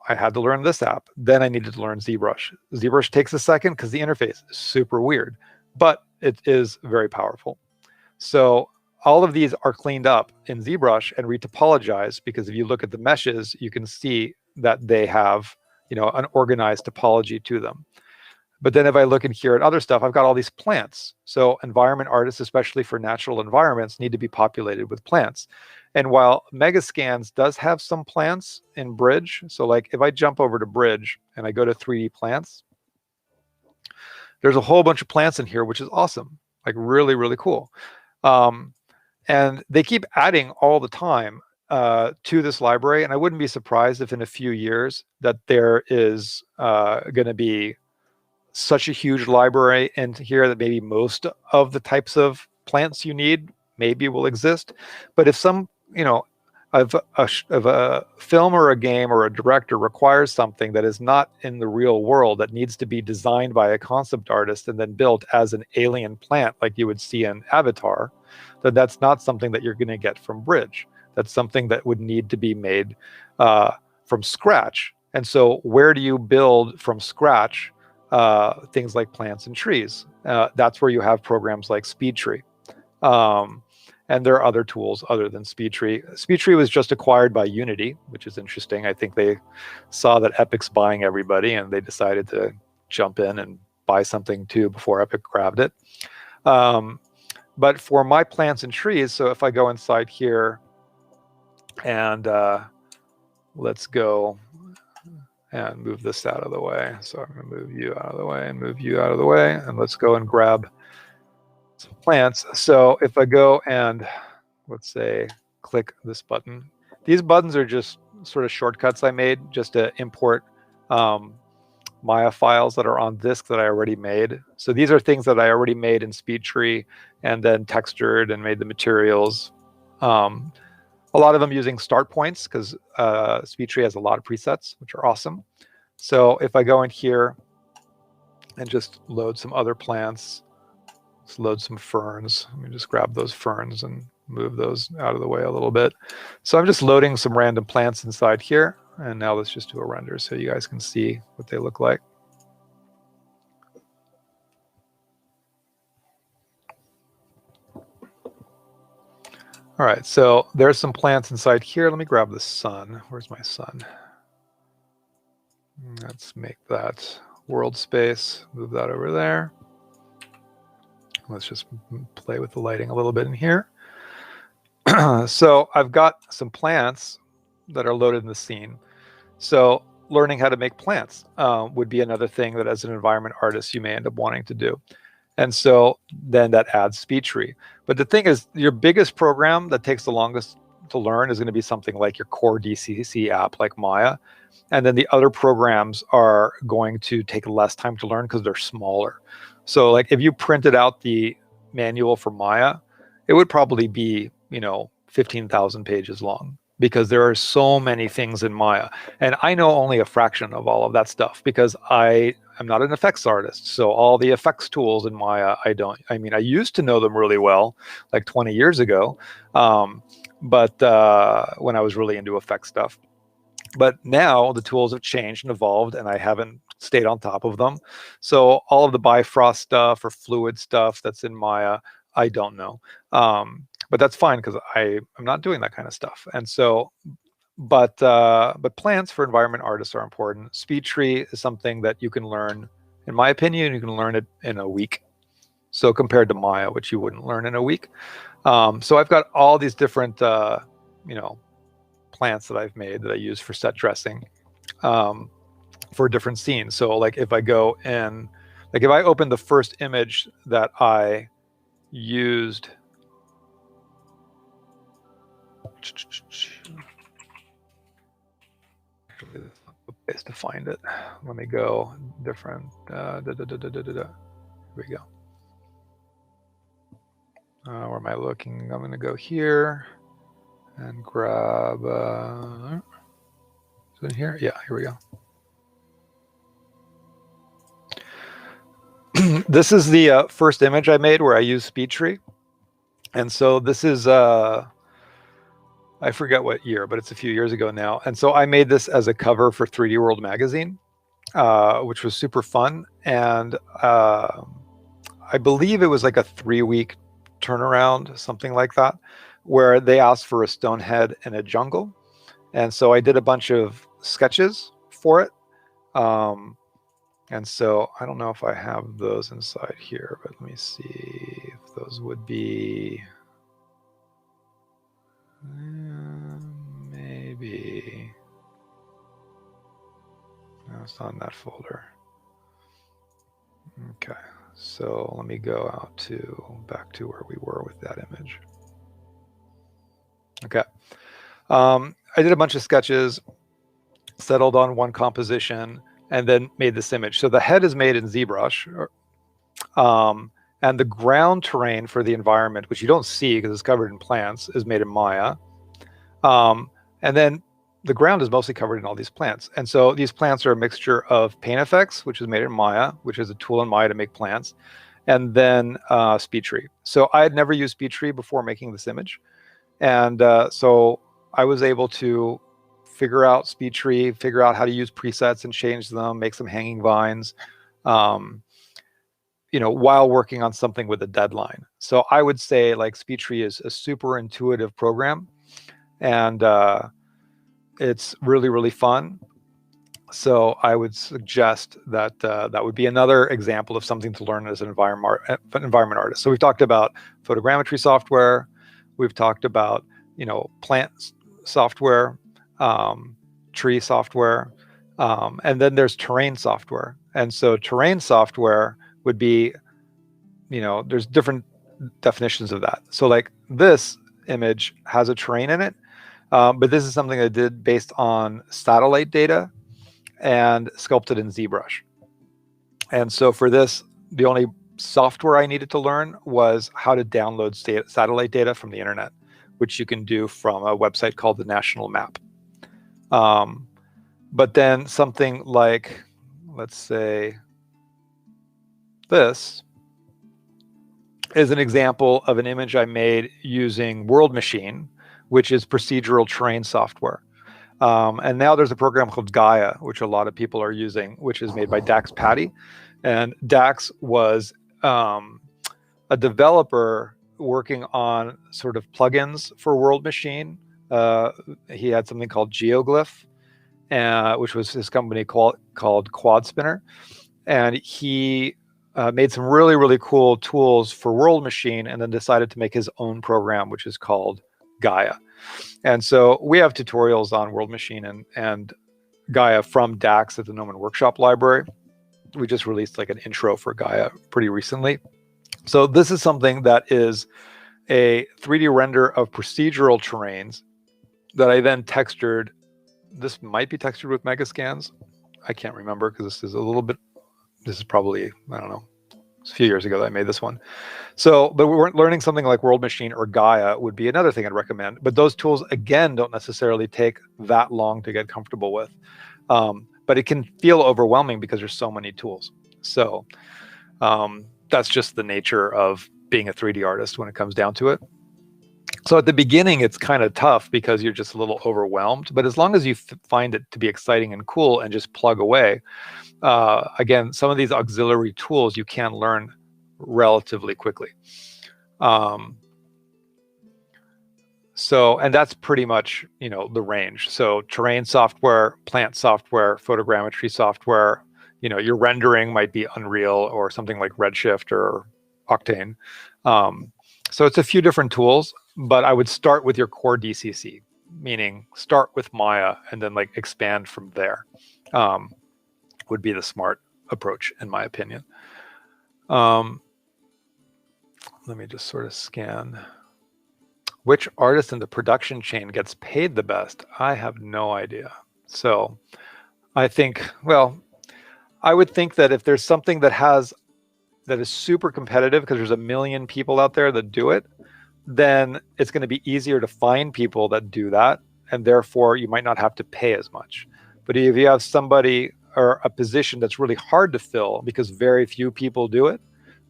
I had to learn this app. Then I needed to learn ZBrush. ZBrush takes a second because the interface is super weird, but it is very powerful. So all of these are cleaned up in ZBrush and retopologized because if you look at the meshes, you can see that they have, an organized topology to them. But then if I look in here at other stuff, I've got all these plants. So environment artists, especially for natural environments, need to be populated with plants. And while Megascans does have some plants in Bridge, so if I jump over to Bridge and I go to 3D plants, there's a whole bunch of plants in here, which is awesome, really, really cool. And they keep adding all the time to this library. And I wouldn't be surprised if in a few years that there is going to be such a huge library in here that maybe most of the types of plants you need maybe will exist. But if some, of a film or a game or a director requires something that is not in the real world, that needs to be designed by a concept artist and then built as an alien plant like you would see in Avatar, then that's not something that you're going to get from Bridge. That's something that would need to be made from scratch. And so where do you build from scratch things like plants and trees? That's where you have programs like SpeedTree. And there are other tools other than SpeedTree. SpeedTree was just acquired by Unity, which is interesting. I think they saw that Epic's buying everybody and they decided to jump in and buy something too before Epic grabbed it. But for my plants and trees, so if I go inside here and let's go and move this out of the way. So I'm going to move you out of the way and move you out of the way. And let's go and grab some plants. So if I go and let's say click this button, these buttons are just sort of shortcuts I made just to import Maya files that are on disk that I already made. So these are things that I already made in SpeedTree and then textured and made the materials. A lot of them using start points because SpeedTree has a lot of presets, which are awesome. So if I go in here and just load some other plants, let's load some ferns. Let me just grab those ferns and move those out of the way a little bit. So I'm just loading some random plants inside here. And now let's just do a render so you guys can see what they look like. All right, so there's some plants inside here. Let me grab the sun. Where's my sun? Let's make that world space, move that over there. Let's just play with the lighting a little bit in here. So I've got some plants that are loaded in the scene. So learning how to make plants would be another thing that as an environment artist you may end up wanting to do. And so then that adds speed tree. But the thing is, your biggest program that takes the longest to learn is going to be something like your core DCC app like Maya. And then the other programs are going to take less time to learn because they're smaller. So like if you printed out the manual for Maya, it would probably be, 15,000 pages long, because there are so many things in Maya. And I know only a fraction of all of that stuff because I am not an effects artist. So all the effects tools in Maya, I used to know them really well, like 20 years ago. But when I was really into effects stuff. But now the tools have changed and evolved, and I haven't stayed on top of them. So all of the Bifrost stuff or fluid stuff that's in Maya, I don't know. But that's fine because I'm not doing that kind of stuff. And so, but plants for environment artists are important. Speed tree is something that you can learn, in my opinion, you can learn it in a week. So compared to Maya, which you wouldn't learn in a week. So I've got all these different, plants that I've made that I use for set dressing for different scenes. So like if I go in, like if I open the first image that I used, actually this is the place to find it. Let me go different, here we go. Where am I looking? I'm gonna go here and grab, is it in here? Yeah, here we go. This is the first image I made where I used speed tree. And so this is, I forget what year, but it's a few years ago now. And so I made this as a cover for 3D World magazine, which was super fun. And I believe it was like a 3-week turnaround, something like that, where they asked for a stone head in a jungle. And so I did a bunch of sketches for it. And so I don't know if I have those inside here, but let me see if those would be, maybe. No, it's not in that folder. Okay, so let me go out back to where we were with that image. Okay, I did a bunch of sketches, settled on one composition, and then made this image. So the head is made in ZBrush, and the ground terrain for the environment, which you don't see because it's covered in plants, is made in Maya. And then the ground is mostly covered in all these plants. And so these plants are a mixture of paint effects, which is made in Maya, which is a tool in Maya to make plants, and then speed tree. So I had never used speed tree before making this image. And so I was able to figure out speed tree, figure out how to use presets and change them, make some hanging vines, while working on something with a deadline. So I would say like speed tree is a super intuitive program, and it's really, really fun. So I would suggest that that would be another example of something to learn as an environment artist. So we've talked about photogrammetry software. We've talked about, plant software, tree software, and then there's terrain software. And so terrain software would be, there's different definitions of that. So like this image has a terrain in it, but this is something I did based on satellite data and sculpted in ZBrush. And so for this, the only software I needed to learn was how to download satellite data from the internet, which you can do from a website called the National Map. But then something like, let's say, this is an example of an image I made using World Machine, which is procedural terrain software. And now there's a program called Gaia, which a lot of people are using, which is made by Dax Patty. And Dax was a developer working on sort of plugins for World Machine. He had something called Geoglyph, which was his company called Quad Spinner. And he made some really, really cool tools for World Machine, and then decided to make his own program, which is called Gaia. And so we have tutorials on World Machine and Gaia from DAX at the Gnomon Workshop Library. We just released like an intro for Gaia pretty recently. So this is something that is a 3D render of procedural terrains that I then textured. This might be textured with Megascans. I can't remember because this is probably, I don't know, it's a few years ago that I made this one. So, but we weren't learning something like World Machine or Gaia would be another thing I'd recommend. But those tools, again, don't necessarily take that long to get comfortable with. But it can feel overwhelming because there's so many tools. So that's just the nature of being a 3D artist when it comes down to it. So at the beginning, it's kind of tough because you're just a little overwhelmed. But as long as you find it to be exciting and cool and just plug away, again, some of these auxiliary tools you can learn relatively quickly. So, and that's pretty much, you know, the range. So terrain software, plant software, photogrammetry software, you know, your rendering might be Unreal or something like Redshift or Octane. So it's a few different tools, but I would start with your core DCC, meaning start with Maya and then like expand from there. Would be the smart approach, in my opinion. Let me just sort of scan. Which artist in the production chain gets paid the best? I have no idea. So I think, well, I would think that if there's something that is super competitive because there's a million people out there that do it, then it's going to be easier to find people that do that. And therefore you might not have to pay as much. But if you have somebody or a position that's really hard to fill because very few people do it,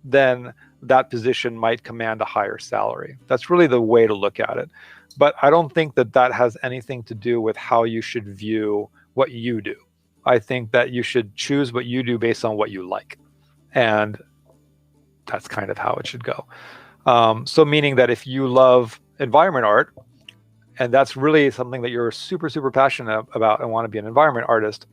then that position might command a higher salary. That's really the way to look at it. But I don't think that that has anything to do with how you should view what you do. I think that you should choose what you do based on what you like. And that's kind of how it should go. So meaning that if you love environment art, and that's really something that you're super, super passionate about and want to be an environment artist,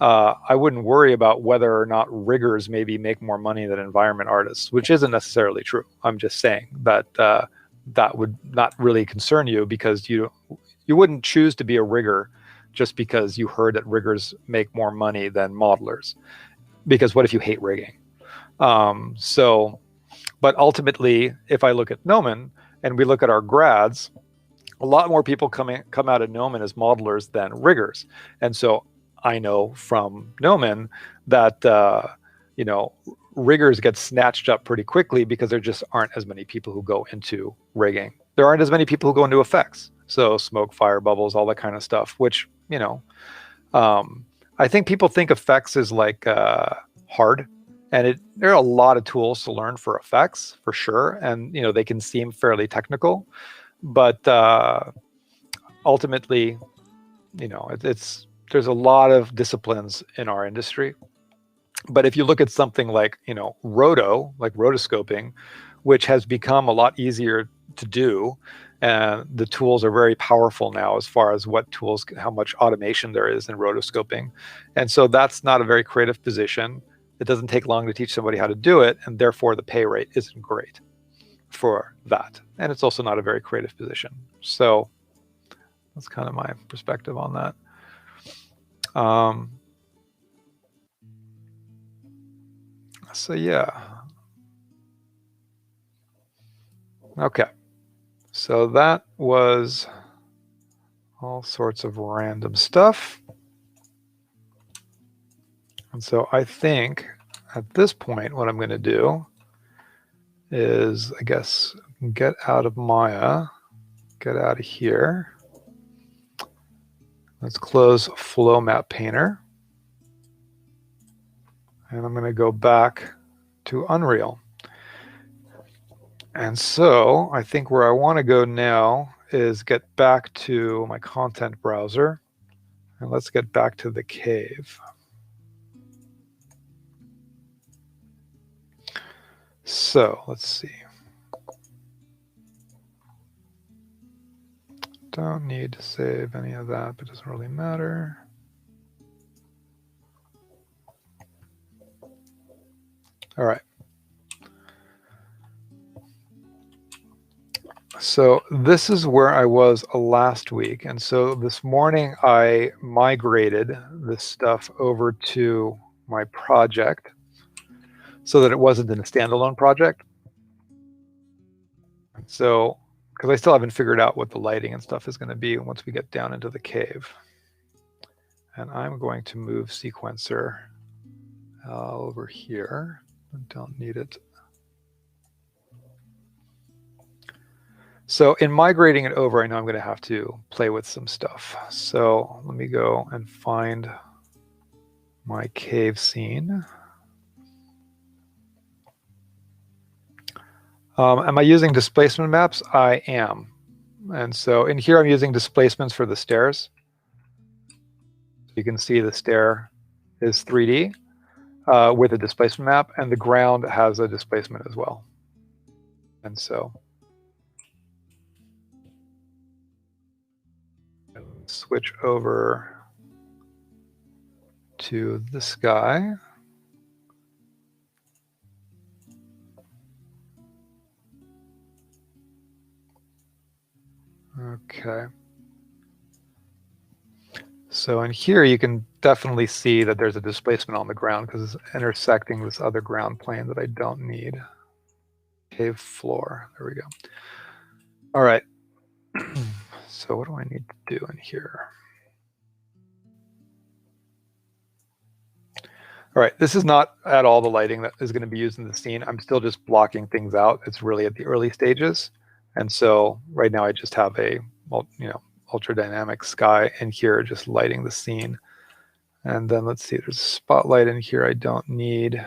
I wouldn't worry about whether or not riggers maybe make more money than environment artists, which isn't necessarily true. I'm just saying that that would not really concern you because you wouldn't choose to be a rigger just because you heard that riggers make more money than modelers. Because what if you hate rigging? But ultimately, if I look at Gnomon and we look at our grads, a lot more people come out of Gnomon as modelers than riggers. And so I know from Gnomon that, you know, riggers get snatched up pretty quickly because there just aren't as many people who go into rigging. There aren't as many people who go into effects. So smoke, fire, bubbles, all that kind of stuff, which, you know, I think people think effects is like hard. And there are a lot of tools to learn for effects, for sure. And, you know, they can seem fairly technical. But ultimately, you know, there's a lot of disciplines in our industry. But if you look at something like, you know, like rotoscoping, which has become a lot easier to do, and the tools are very powerful now as far as how much automation there is in rotoscoping. And so that's not a very creative position. It doesn't take long to teach somebody how to do it, and therefore the pay rate isn't great for that. And it's also not a very creative position. So that's kind of my perspective on that. So yeah. Okay. So that was all sorts of random stuff. And so I think at this point, what I'm going to do is, I guess, get out of Maya, get out of here. Let's close Flow Map Painter. And I'm going to go back to Unreal. And so I think where I want to go now is get back to my content browser. And let's get back to the cave. So let's see. Don't need to save any of that, but it doesn't really matter. All right. So this is where I was last week. And so this morning I migrated this stuff over to my project so that it wasn't in a standalone project. So, because I still haven't figured out what the lighting and stuff is going to be once we get down into the cave. And I'm going to move sequencer over here. I don't need it. So in migrating it over, I know I'm going to have to play with some stuff. So let me go and find my cave scene. Am I using displacement maps? I am. And so in here, I'm using displacements for the stairs. You can see the stair is 3D with a displacement map, and the ground has a displacement as well. And so switch over to the sky. Okay. So in here, you can definitely see that there's a displacement on the ground because it's intersecting this other ground plane that I don't need. Cave floor. There we go. All right. So what do I need to do in here? All right, this is not at all the lighting that is going to be used in the scene. I'm still just blocking things out. It's really at the early stages. And so right now I just have a, ultra dynamic sky in here just lighting the scene. And then let's see, there's a spotlight in here I don't need.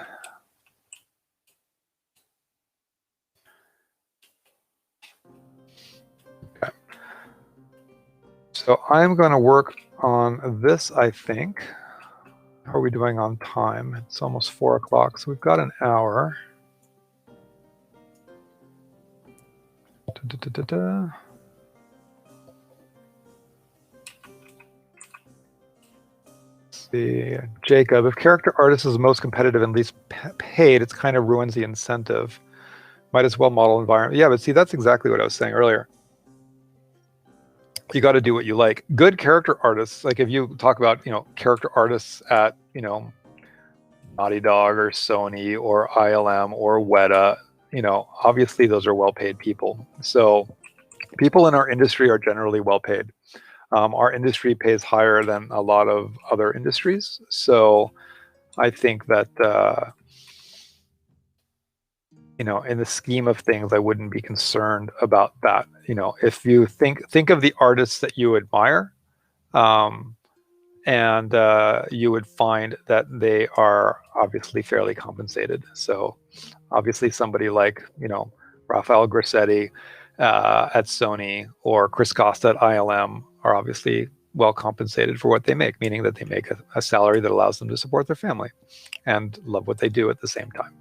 Okay. So I'm going to work on this, I think. How are we doing on time? It's almost 4 o'clock, so we've got an hour. Let's see, Jacob, if character artist is the most competitive and least paid, it kind of ruins the incentive. Might as well model environment. Yeah, but see, that's exactly what I was saying earlier. You got to do what you like. Good character artists, like if you talk about, character artists at, Naughty Dog or Sony or ILM or Weta, obviously those are well-paid people. So people in our industry are generally well-paid. Our industry pays higher than a lot of other industries. So I think that, in the scheme of things, I wouldn't be concerned about that. If you think of the artists that you admire, and you would find that they are obviously fairly compensated. So obviously somebody like, Rafael Grassetti at Sony or Chris Costa at ILM are obviously well compensated for what they make, meaning that they make a salary that allows them to support their family and love what they do at the same time.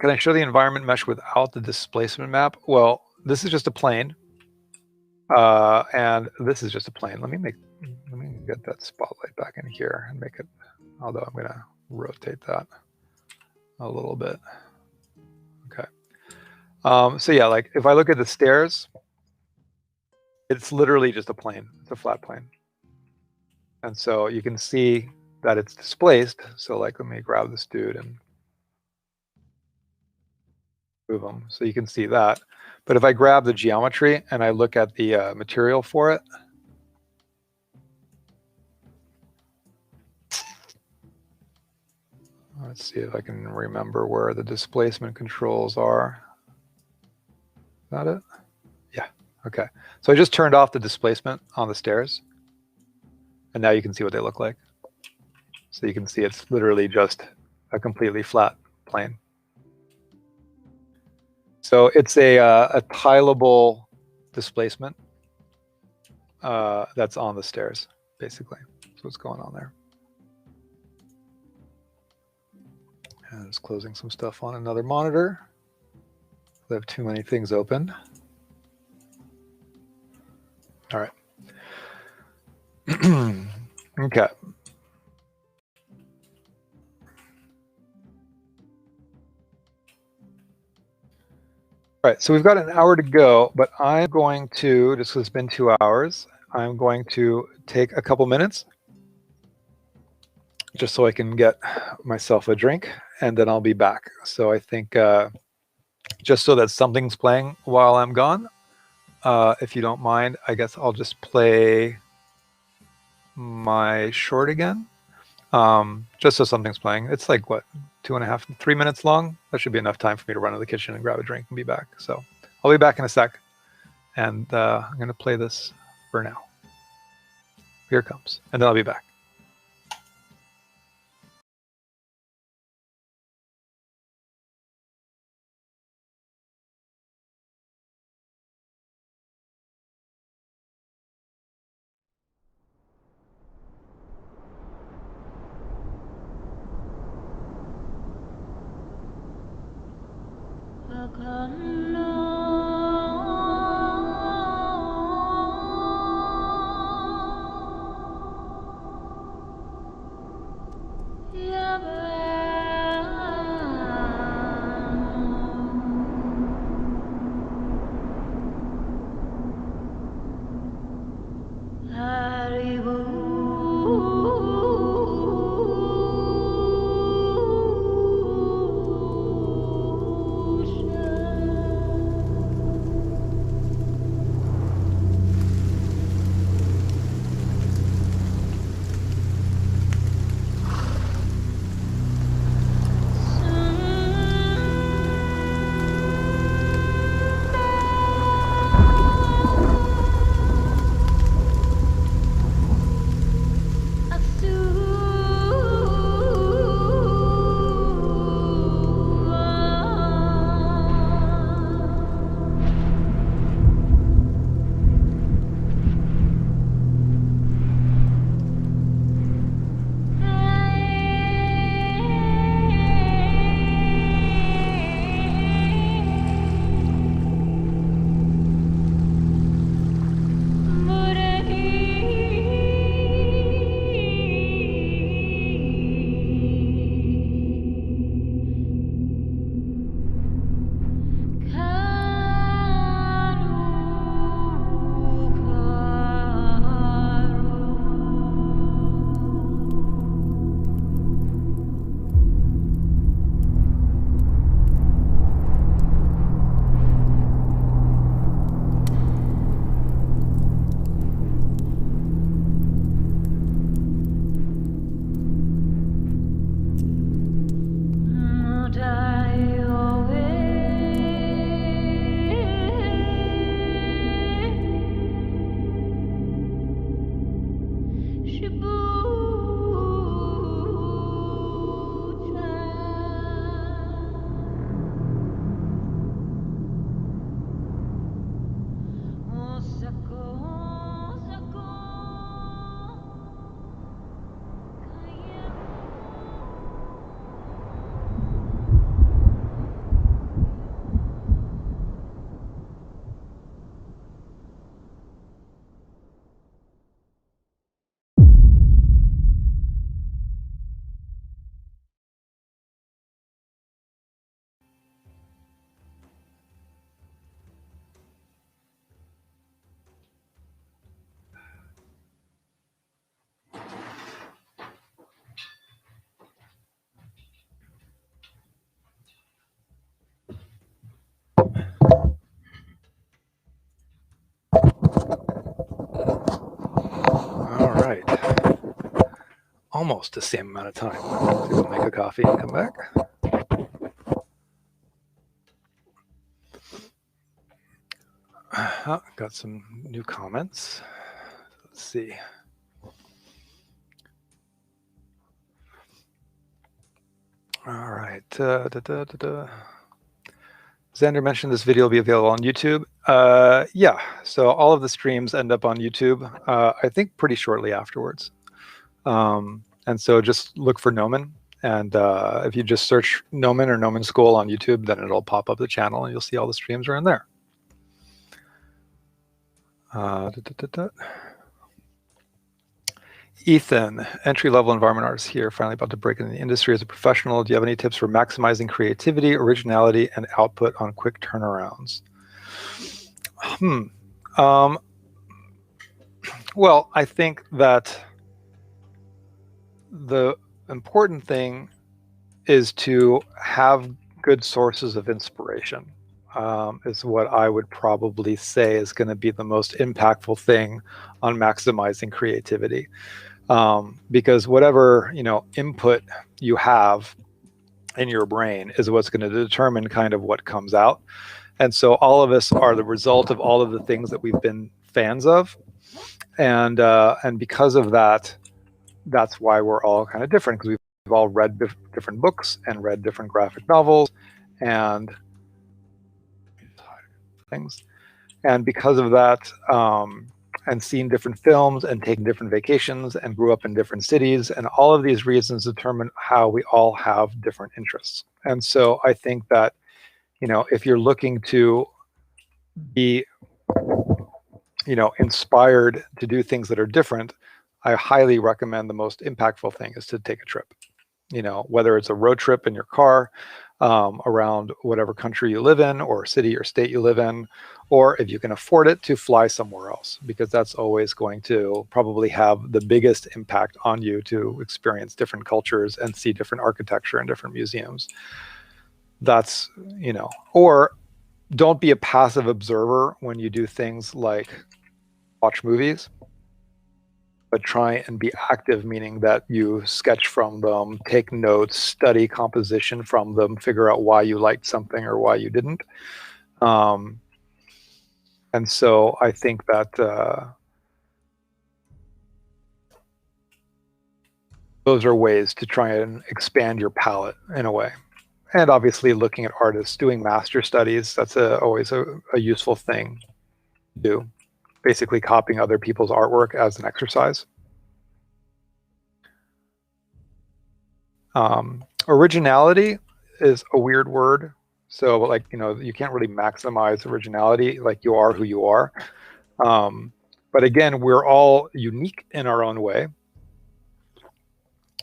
Can I show the environment mesh without the displacement map? Well, this is just a plane. And this is just a plane. Let me get that spotlight back in here and make it, although I'm going to rotate that a little bit. Okay. So yeah, like if I look at the stairs, it's literally just a plane. It's a flat plane. And so you can see that it's displaced. So like, let me grab this dude and move him. So you can see that. But if I grab the geometry and I look at the material for it, let's see if I can remember where the displacement controls are. Is that it? Yeah, okay. So I just turned off the displacement on the stairs, and now you can see what they look like. So you can see it's literally just a completely flat plane. So it's a tileable displacement that's on the stairs, basically. That's what's going on there. And just closing some stuff on another monitor. I have too many things open. All right. Okay. All right, so we've got an hour to go, but I'm going to, just because it's been 2 hours, I'm going to take a couple minutes just so I can get myself a drink, and then I'll be back. So I think just so that something's playing while I'm gone, if you don't mind, I guess I'll just play my short again, just so something's playing. It's like, what, 2.5, 3 minutes long? That should be enough time for me to run to the kitchen and grab a drink and be back. So I'll be back in a sec, and I'm going to play this for now. Here it comes, and then I'll be back. All right. Almost the same amount of time. So we'll make a coffee and come back. Got some new comments. Let's see. All right. Xander mentioned this video will be available on YouTube. Yeah, so all of the streams end up on YouTube, I think pretty shortly afterwards. And so just look for Gnomon. And if you just search Gnomon or Gnomon School on YouTube, then it'll pop up the channel and you'll see all the streams are in there. Ethan, entry-level environment artist here, finally about to break into the industry as a professional. Do you have any tips for maximizing creativity, originality, and output on quick turnarounds? Well, I think that the important thing is to have good sources of inspiration, is what I would probably say is going to be the most impactful thing on maximizing creativity. Because whatever, input you have in your brain is what's going to determine kind of what comes out. And so all of us are the result of all of the things that we've been fans of. And because of that, that's why we're all kind of different, because we've all read different books and read different graphic novels and things. And because of that, and seen different films and taken different vacations and grew up in different cities, and all of these reasons determine how we all have different interests. And so I think that, if you're looking to be, inspired to do things that are different, I highly recommend the most impactful thing is to take a trip. Whether it's a road trip in your car around whatever country you live in or city or state you live in, or if you can afford it, to fly somewhere else, because that's always going to probably have the biggest impact on you to experience different cultures and see different architecture in different museums. That's, or don't be a passive observer when you do things like watch movies, but try and be active, meaning that you sketch from them, take notes, study composition from them, figure out why you liked something or why you didn't. And so I think that those are ways to try and expand your palette in a way. And obviously looking at artists doing master studies, that's always a useful thing to do. Basically copying other people's artwork as an exercise. Originality is a weird word. So like, you can't really maximize originality, like you are who you are. But again, we're all unique in our own way.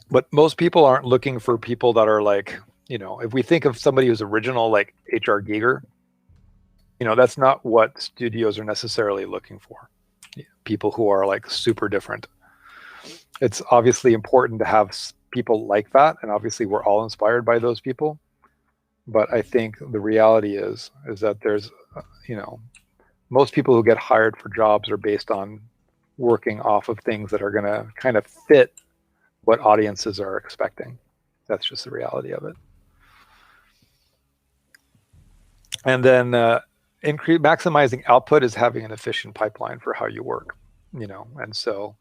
But most people aren't looking for people that are like, if we think of somebody who's original, like H.R. Giger, that's not what studios are necessarily looking for. People who are like super different. It's obviously important to have people like that, and obviously we're all inspired by those people. But I think the reality is that there's, most people who get hired for jobs are based on working off of things that are going to kind of fit what audiences are expecting. That's just the reality of it. And then maximizing output is having an efficient pipeline for how you work, and so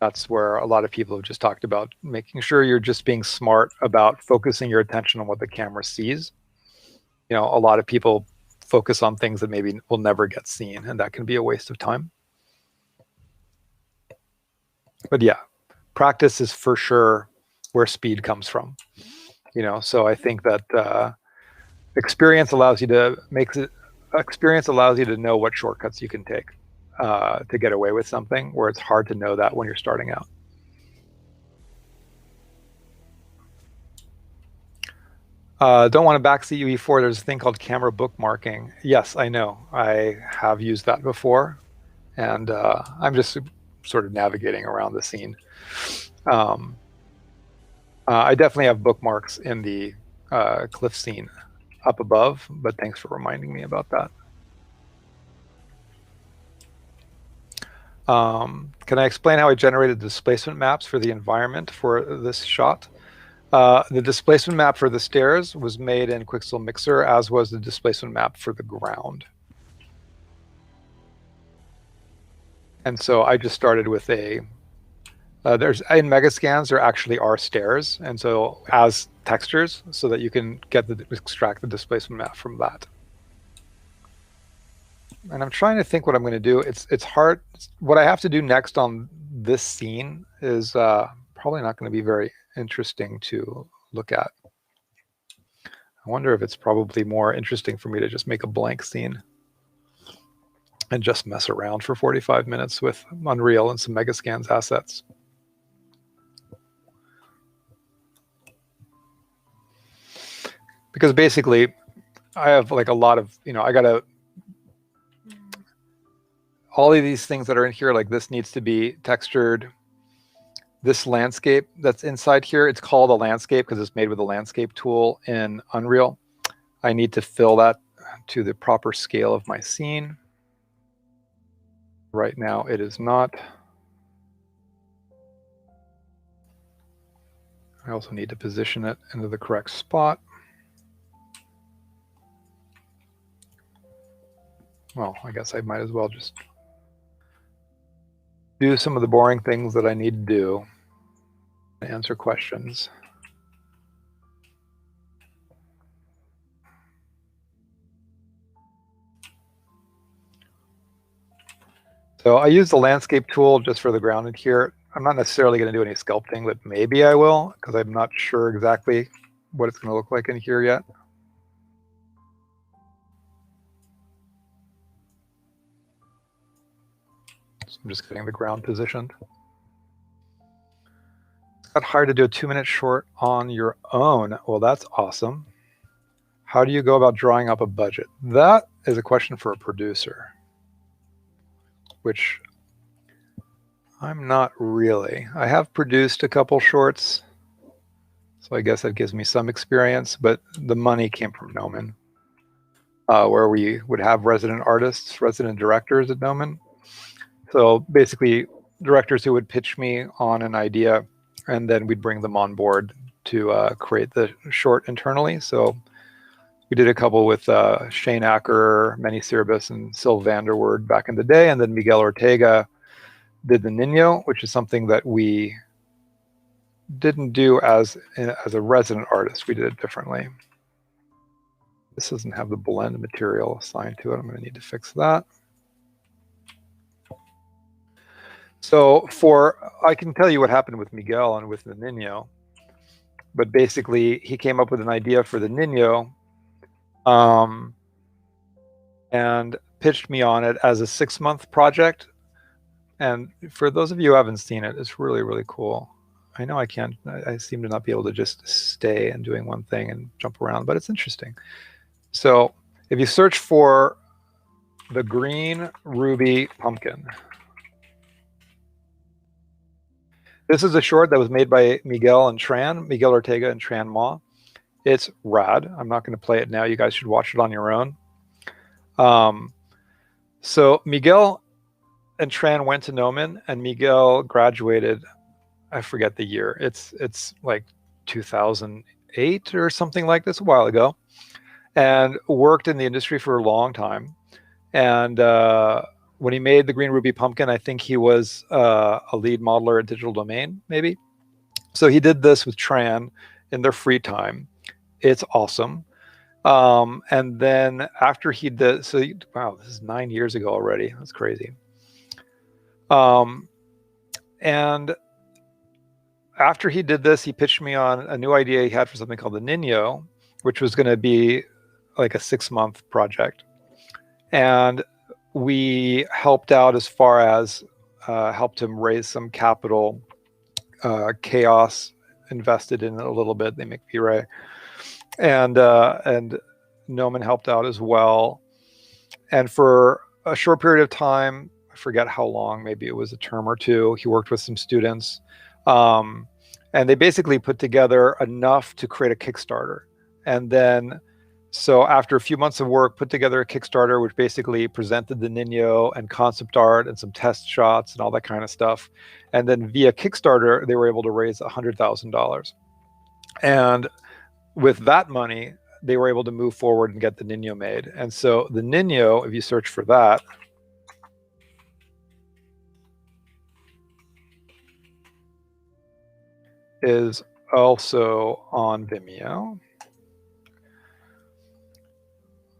that's where a lot of people have just talked about making sure you're just being smart about focusing your attention on what the camera sees. A lot of people focus on things that maybe will never get seen, and that can be a waste of time. But yeah, practice is for sure where speed comes from. So I think that experience allows you to know what shortcuts you can take to get away with something, where it's hard to know that when you're starting out. Don't want to backseat UE4. There's a thing called camera bookmarking. Yes, I know. I have used that before, and I'm just sort of navigating around the scene. I definitely have bookmarks in the cliff scene up above, but thanks for reminding me about that. Can I explain how I generated displacement maps for the environment for this shot? The displacement map for the stairs was made in Quixel Mixer, as was the displacement map for the ground. And so I just started with in Megascans, there actually are stairs, and so as textures, so that you can extract the displacement map from that. And I'm trying to think what I'm going to do. It's hard. What I have to do next on this scene is probably not going to be very interesting to look at. I wonder if it's probably more interesting for me to just make a blank scene and just mess around for 45 minutes with Unreal and some Megascans assets. because basically I have like a lot of, I gotta, all of these things that are in here, like this needs to be textured. This landscape that's inside here, it's called a landscape because it's made with a landscape tool in Unreal. I need to fill that to the proper scale of my scene. Right now it is not. I also need to position it into the correct spot. Well, I guess I might as well just do some of the boring things that I need to do to answer questions. So I use the landscape tool just for the grounded here. I'm not necessarily going to do any sculpting, but maybe I will, because I'm not sure exactly what it's going to look like in here yet. So I'm just getting the ground positioned. It's not hard to do a 2-minute short on your own. Well, that's awesome. How do you go about drawing up a budget? That is a question for a producer, which I'm not really. I have produced a couple shorts, so I guess that gives me some experience, but the money came from Gnomon, where we would have resident artists, resident directors at Gnomon. So basically, directors who would pitch me on an idea, and then we'd bring them on board to create the short internally. So we did a couple with Shane Acker, Manny Cirbis, and Syl Vanderwoord back in the day, and then Miguel Ortega did the Nino, which is something that we didn't do as a resident artist. We did it differently. This doesn't have the blend material assigned to it. I'm going to need to fix that. So I can tell you what happened with Miguel and with the Nino, but basically he came up with an idea for the Nino and pitched me on it as a 6-month project. And for those of you who haven't seen it, it's really, really cool. I know I seem to not be able to just stay and doing one thing and jump around, but it's interesting. So if you search for the green ruby pumpkin, this is a short that was made by Miguel Ortega and Tran Ma. It's rad. I'm not going to play it now. You guys should watch it on your own. So Miguel and Tran went to Gnomon, and Miguel graduated, I forget the year. It's like 2008 or something like this, a while ago, and worked in the industry for a long time. And when he made the Green Ruby Pumpkin, I think he was a lead modeler at Digital Domain, maybe. So he did this with Tran in their free time. It's awesome. And then after he did, wow, this is 9 years ago already. That's crazy. And after he did this, he pitched me on a new idea he had for something called the Nino, which was going to be like a 6-month project. And we helped out as far as helped him raise some capital. Chaos invested in it a little bit. They make V-Ray. And Gnomon helped out as well. And for a short period of time, I forget how long, maybe it was a term or two, he worked with some students. And they basically put together enough to create a Kickstarter. And then, so after a few months of work, put together a Kickstarter, which basically presented the Nino and concept art and some test shots and all that kind of stuff. And then via Kickstarter, they were able to raise $100,000. And with that money, they were able to move forward and get the Nino made. And so the Nino, if you search for that, is also on Vimeo.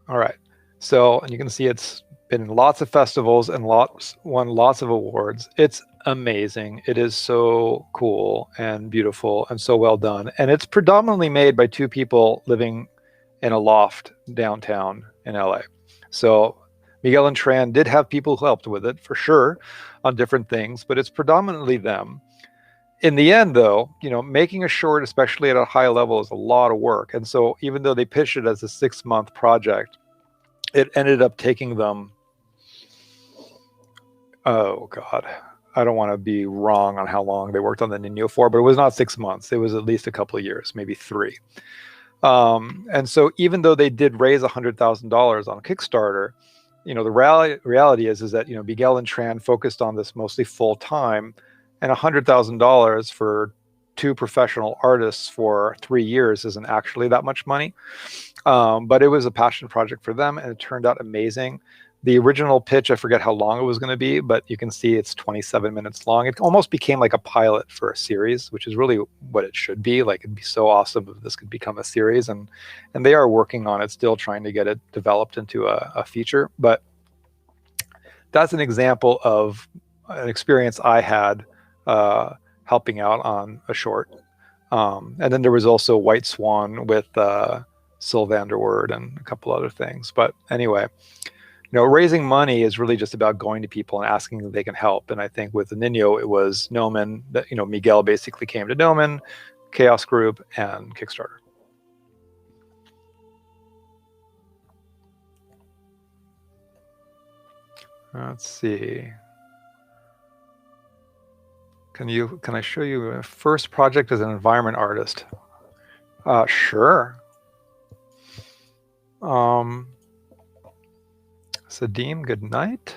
All right, so, and you can see it's been in lots of festivals and won lots of awards. It's amazing. It is so cool and beautiful and so well done. And it's predominantly made by 2 people living in a loft downtown in LA. So Miguel and Tran did have people who helped with it for sure on different things, but it's predominantly them. In the end, though, making a short, especially at a high level, is a lot of work. And so even though they pitched it as a 6-month project, it ended up taking them, oh God, I don't want to be wrong on how long they worked on the Nino for, but it was not 6 months. It was at least a couple of years, maybe 3. And so even though they did raise $100,000 on Kickstarter, the reality is that, Miguel and Tran focused on this mostly full time, and $100,000 for 2 professional artists for 3 years isn't actually that much money. But it was a passion project for them, and it turned out amazing. The original pitch, I forget how long it was going to be, but you can see it's 27 minutes long. It almost became like a pilot for a series, which is really what it should be. Like, it'd be so awesome if this could become a series, and they are working on it, still trying to get it developed into a feature. But that's an example of an experience I had helping out on a short. And then there was also White Swan with Sylvanderword and a couple other things. But anyway, raising money is really just about going to people and asking if they can help. And I think with the Nino, it was Gnomon that, Miguel basically came to Gnomon, Chaos Group, and Kickstarter. Let's see. Can I show you a first project as an environment artist? Sure. Sadim, good night.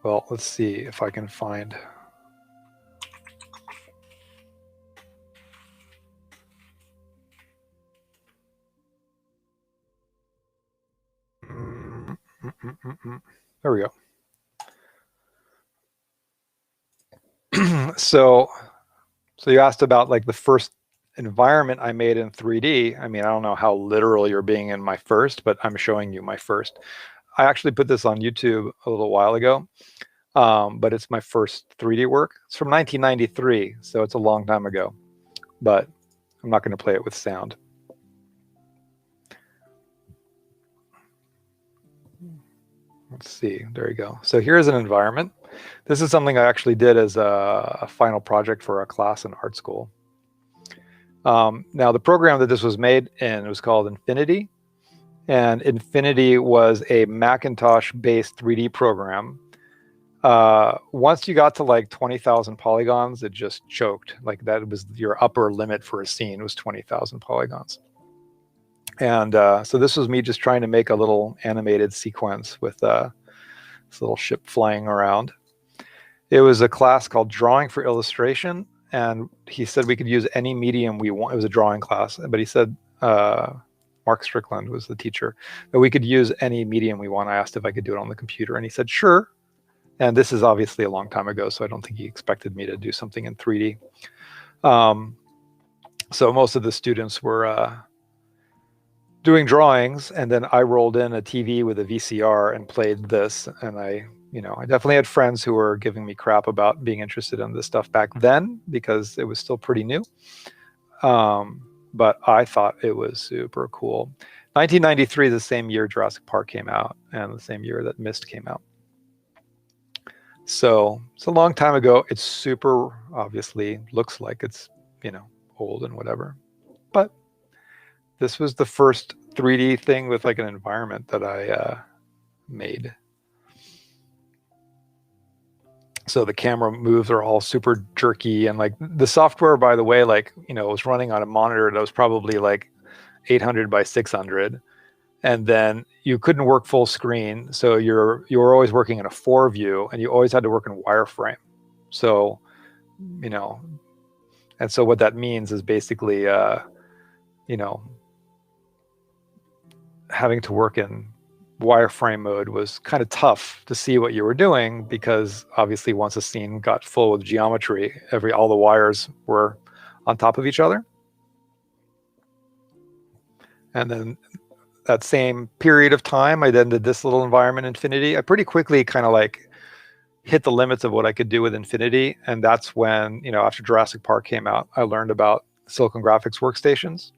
Well, let's see if I can find. There we go. So you asked about like the first environment I made in 3D. I mean, I don't know how literal you're being in my first, but I'm showing you my first. I actually put this on YouTube a little while ago, but it's my first 3D work. It's from 1993, so it's a long time ago, but I'm not going to play it with sound. Let's see, there you go. So here's an environment. This is something I actually did as a final project for a class in art school. Now, the program that this was made in was called Infinity, and Infinity was a Macintosh-based 3D program. Once you got to like 20,000 polygons, it just choked. Like, that was your upper limit for a scene, was 20,000 polygons. And so this was me just trying to make a little animated sequence with this little ship flying around. It was a class called Drawing for Illustration, and he said we could use any medium we want. It was a drawing class, but he said, Mark Strickland was the teacher, that we could use any medium we want. I asked if I could do it on the computer, and he said, sure. And this is obviously a long time ago, so I don't think he expected me to do something in 3D. So most of the students were doing drawings, and then I rolled in a TV with a VCR and played this. And I definitely had friends who were giving me crap about being interested in this stuff back then, because it was still pretty new. But I thought it was super cool. 1993 is the same year Jurassic Park came out, and the same year that Myst came out. So it's a long time ago. It's super, obviously, looks like it's, old and whatever. But this was the first 3D thing with like an environment that I made. So the camera moves are all super jerky, and like the software, by the way, like, it was running on a monitor that was probably like 800 by 600. And then you couldn't work full screen. So you were always working in a 4 view, and you always had to work in wireframe. So, and so what that means is basically, having to work in wireframe mode was kind of tough to see what you were doing, because obviously once a scene got full with geometry, all the wires were on top of each other. And then that same period of time, I then did this little environment, Infinity. I pretty quickly kind of like hit the limits of what I could do with Infinity. And that's when, after Jurassic Park came out, I learned about Silicon Graphics workstations,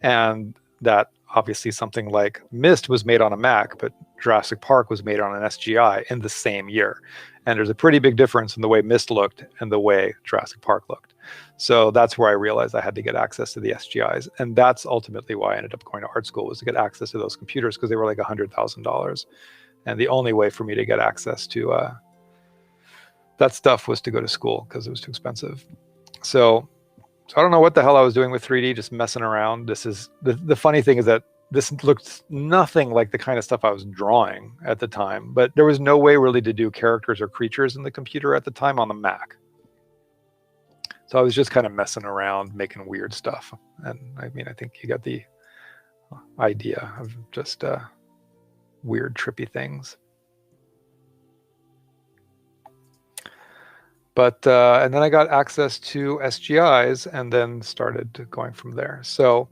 and that obviously something like Myst was made on a Mac, but Jurassic Park was made on an SGI in the same year. And there's a pretty big difference in the way Myst looked and the way Jurassic Park looked. So that's where I realized I had to get access to the SGIs. And that's ultimately why I ended up going to art school, was to get access to those computers, because they were like $100,000. And the only way for me to get access to that stuff was to go to school, because it was too expensive. So I don't know what the hell I was doing with 3D, just messing around. This is the funny thing is that this looked nothing like the kind of stuff I was drawing at the time, but there was no way really to do characters or creatures in the computer at the time on the Mac. So I was just kind of messing around, making weird stuff. And I mean, I think you got the idea of just weird, trippy things. But and then I got access to SGIs and then started going from there. So,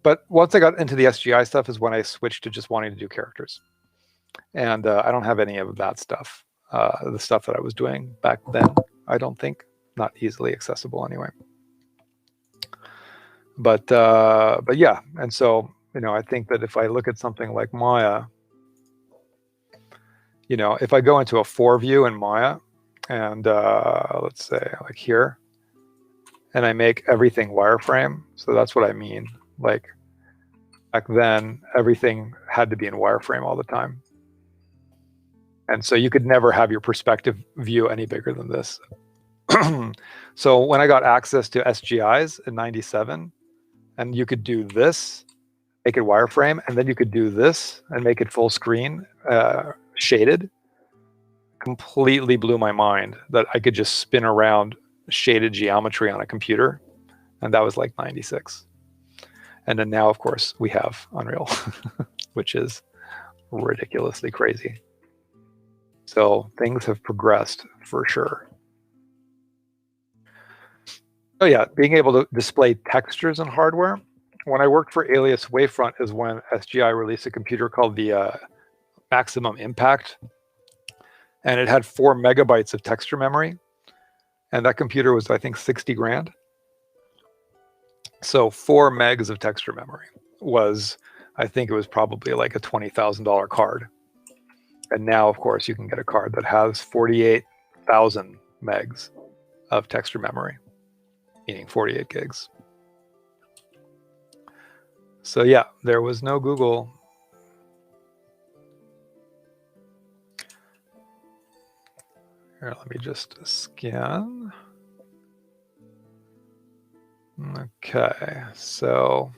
but once I got into the SGI stuff is when I switched to just wanting to do characters. And I don't have any of that stuff. The stuff that I was doing back then, I don't think, not easily accessible anyway. But yeah, and so, you know, I think that if I look at something like Maya, you know, if I go into a 4 view in Maya, and let's say like here, and I make everything wireframe. So that's what I mean. Like back then, everything had to be in wireframe all the time. And so you could never have your perspective view any bigger than this. So when I got access to SGIs in 97, and you could do this, make it wireframe, and then you could do this and make it full screen, shaded, completely blew my mind that I could just spin around shaded geometry on a computer. And that was like 96. And then now, of course, we have Unreal, which is ridiculously crazy. So things have progressed for sure. Oh yeah, being able to display textures in hardware. When I worked for Alias Wavefront is when SGI released a computer called the Maximum Impact. And it had 4 megabytes of texture memory. And that computer was, I think, 60 grand. So 4 megs of texture memory was, I think it was probably like a $20,000 card. And now, of course, you can get a card that has 48,000 megs of texture memory, meaning 48 gigs. So yeah, there was no Google. Here, let me just scan. Okay, so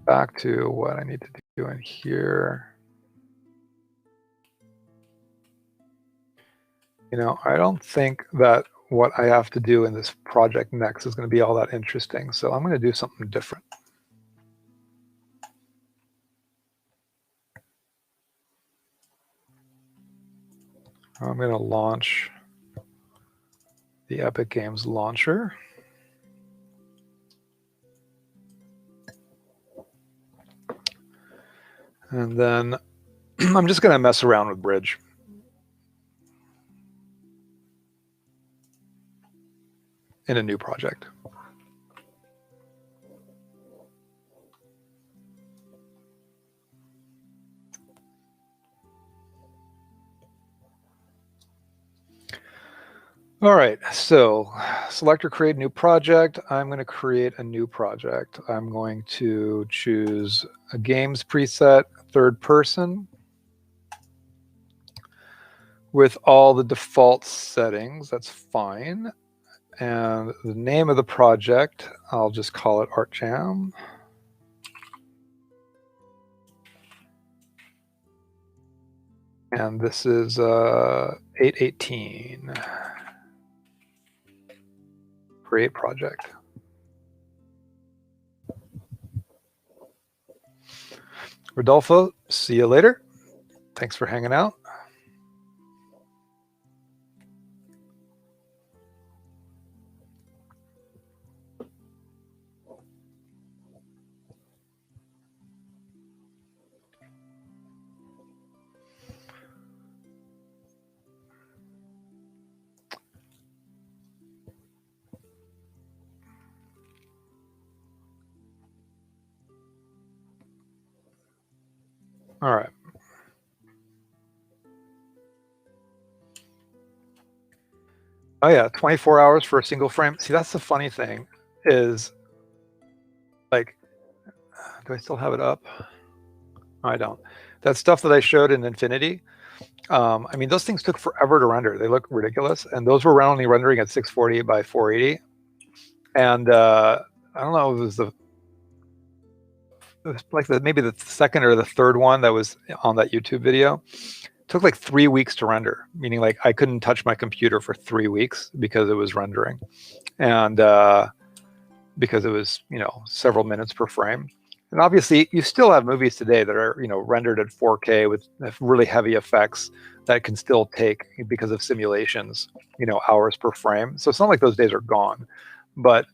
back to what I need to do in here. You know, I don't think that what I have to do in this project next is going to be all that interesting. So I'm going to do something different. I'm going to launch the Epic Games launcher. And then I'm just going to mess around with Bridge. In a new project. All right, so select or create new project. I'm going to create a new project. I'm going to choose a games preset, third person, with all the default settings. That's fine. And the name of the project, I'll just call it Art Jam. And this is 818. Create project. Rodolfo, see you later. Thanks for hanging out. All right. Oh yeah, 24 hours for a single frame. See, that's the funny thing is, like, do I still have it up? No, I don't. That stuff that I showed in Infinity, I mean, those things took forever to render. They look ridiculous. And those were only rendering at 640 by 480. And I don't know, it was like maybe the second or the third one that was on that YouTube video. It took like 3 weeks to render, meaning like I couldn't touch my computer for 3 weeks because it was rendering. And because it was, you know, several minutes per frame. And obviously, you still have movies today that are, you know, rendered at 4K with really heavy effects that can still take, because of simulations, you know, hours per frame. So it's not like those days are gone, but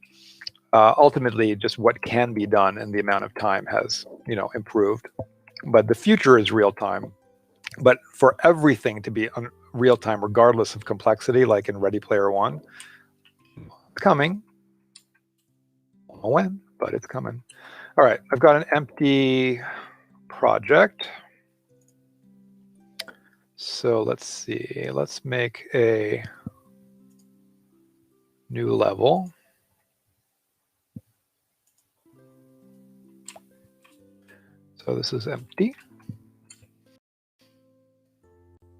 ultimately, just what can be done and the amount of time has, you know, improved. But the future is real time. But for everything to be real time, regardless of complexity, like in Ready Player One, it's coming. I don't know when, but it's coming. All right, I've got an empty project. So let's see, let's make a new level. So this is empty.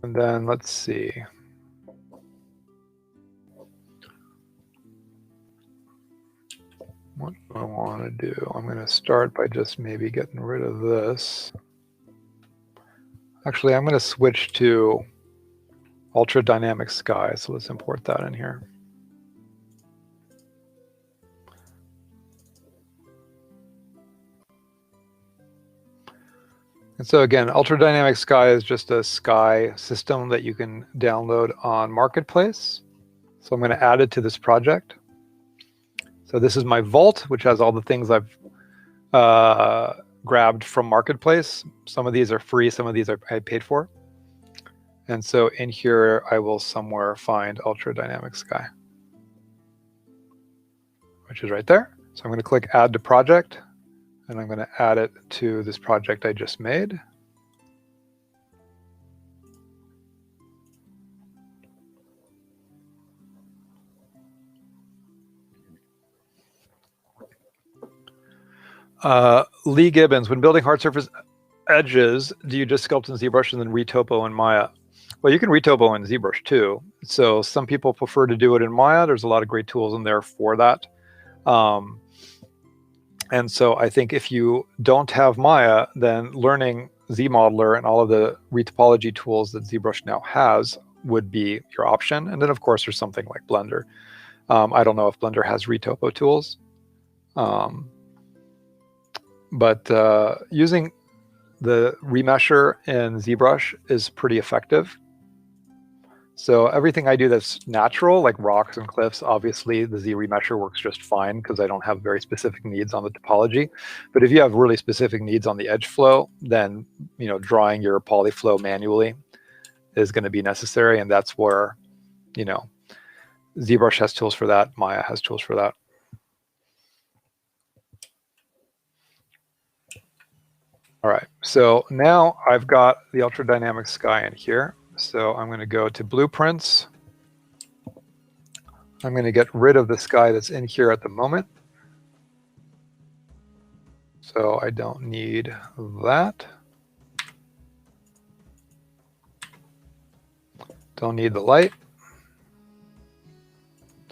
And then let's see. What do I want to do? I'm going to start by just maybe getting rid of this. Actually, I'm going to switch to ultra dynamic sky. So let's import that in here. And so again, ultra dynamic sky is just a sky system that you can download on Marketplace. So I'm going to add it to this project. So this is my vault, which has all the things I've grabbed from Marketplace. Some of these are free, some of these I paid for. And so in here, I will somewhere find Ultra Dynamic Sky, which is right there. So I'm going to click Add to Project, and I'm going to add it to this project I just made. Lee Gibbons, when building hard surface edges, do you just sculpt in ZBrush and then retopo in Maya? Well, you can retopo in ZBrush too. So some people prefer to do it in Maya. There's a lot of great tools in there for that. And so I think if you don't have Maya, then learning ZModeler and all of the retopology tools that ZBrush now has would be your option. And then of course, there's something like Blender. I don't know if Blender has retopo tools. But using the remesher in ZBrush is pretty effective. So everything I do that's natural, like rocks and cliffs, obviously the Z remesher works just fine because I don't have very specific needs on the topology. But if you have really specific needs on the edge flow, then drawing your polyflow manually is going to be necessary, and that's where ZBrush has tools for that, Maya has tools for that. All right, so now I've got the ultra dynamic sky in here. So I'm going to go to blueprints. I'm going to get rid of the sky that's in here at the moment. So I don't need that. Don't need the light.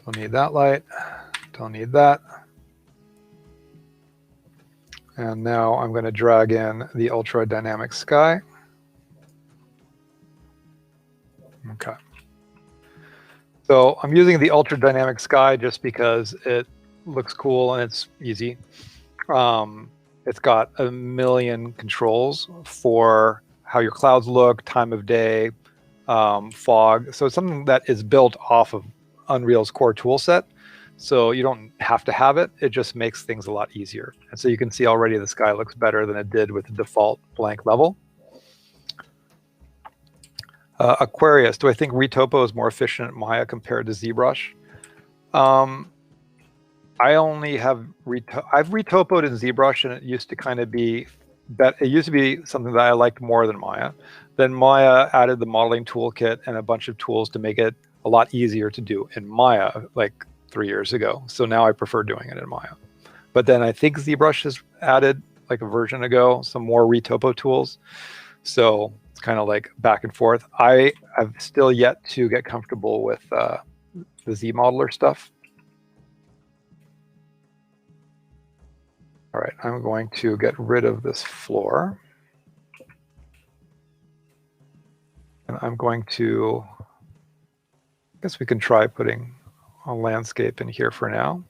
Don't need that light. Don't need that. And now I'm going to drag in the ultra dynamic sky. Okay. So I'm using the ultra dynamic sky just because it looks cool and it's easy. It's got a million controls for how your clouds look, time of day, fog. So it's something that is built off of Unreal's core tool set. So you don't have to have it. It just makes things a lot easier. And so you can see already the sky looks better than it did with the default blank level. Aquarius, do I think retopo is more efficient in Maya compared to ZBrush? I only have I've retopoed in ZBrush, and it used to kind of be that it used to be something that I liked more than Maya. Then Maya added the modeling toolkit and a bunch of tools to make it a lot easier to do in Maya, like 3 years ago. So now I prefer doing it in Maya. But then I think ZBrush has added, like a version ago, some more retopo tools. So it's kind of like back and forth. I have still yet to get comfortable with the Z modeler stuff. All right, I'm going to get rid of this floor. And I'm going to, I guess we can try putting a landscape in here for now.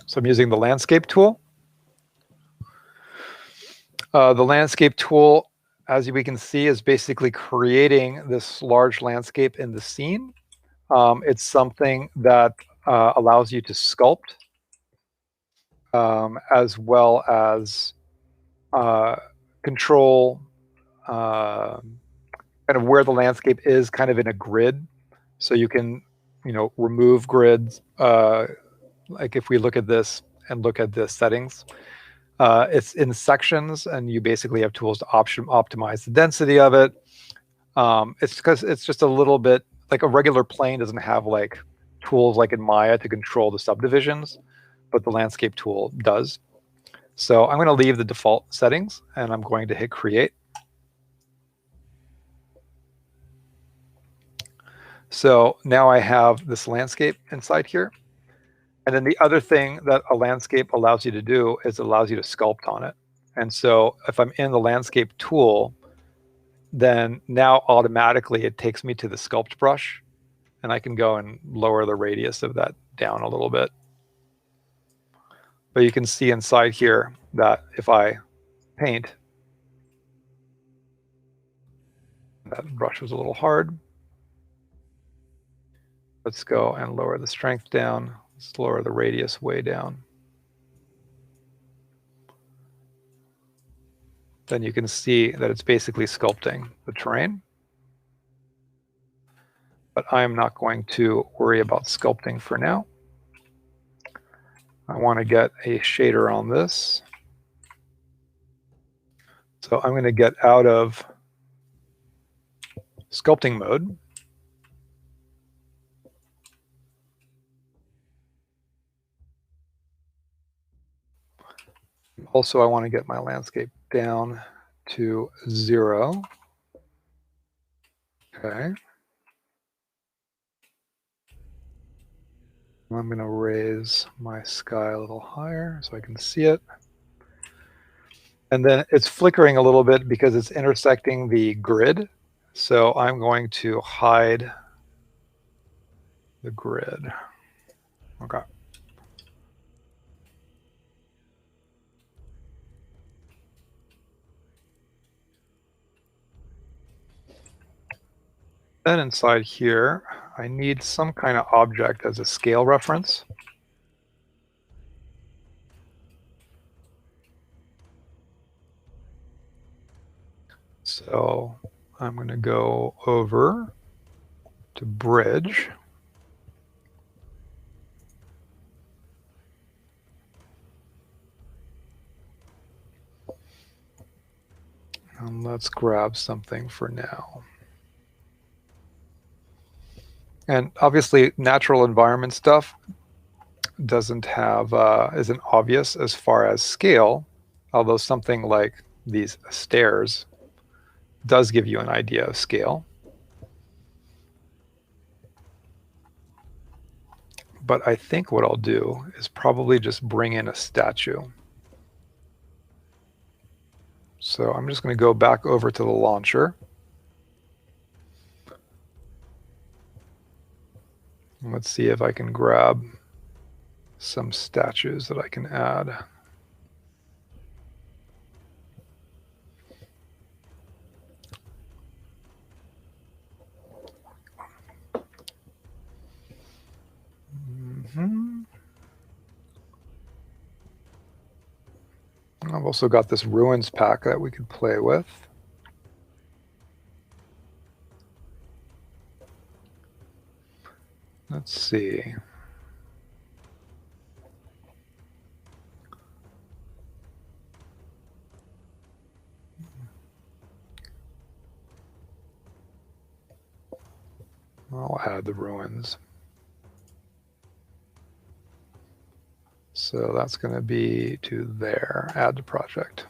So I'm using the landscape tool. The landscape tool, as we can see, is basically creating this large landscape in the scene. It's something that allows you to sculpt, as well as control kind of where the landscape is kind of in a grid. So you can, remove grids. Like if we look at this and look at the settings, it's in sections, and you basically have tools to optimize the density of it. It's because it's just a little bit like a regular plane doesn't have like tools like in Maya to control the subdivisions, but the landscape tool does. So I'm going to leave the default settings, and I'm going to hit create. So now I have this landscape inside here. And then the other thing that a landscape allows you to do is it allows you to sculpt on it. And so if I'm in the landscape tool, then now automatically it takes me to the sculpt brush, and I can go and lower the radius of that down a little bit. But you can see inside here that if I paint, that brush was a little hard. Let's go and lower the strength down. Let's lower the radius way down. Then you can see that it's basically sculpting the terrain. But I'm not going to worry about sculpting for now. I want to get a shader on this. So I'm going to get out of sculpting mode. Also, I want to get my landscape down to 0. Okay. I'm going to raise my sky a little higher so I can see it. And then it's flickering a little bit because it's intersecting the grid. So I'm going to hide the grid. Okay. Then inside here, I need some kind of object as a scale reference. So I'm going to go over to bridge. And let's grab something for now. And obviously, natural environment stuff isn't obvious as far as scale, although something like these stairs does give you an idea of scale. But I think what I'll do is probably just bring in a statue. So I'm just going to go back over to the launcher. Let's see if I can grab some statues that I can add. I've also got this ruins pack that we could play with. Let's see. I'll add the ruins. So that's going to be to there, add to project.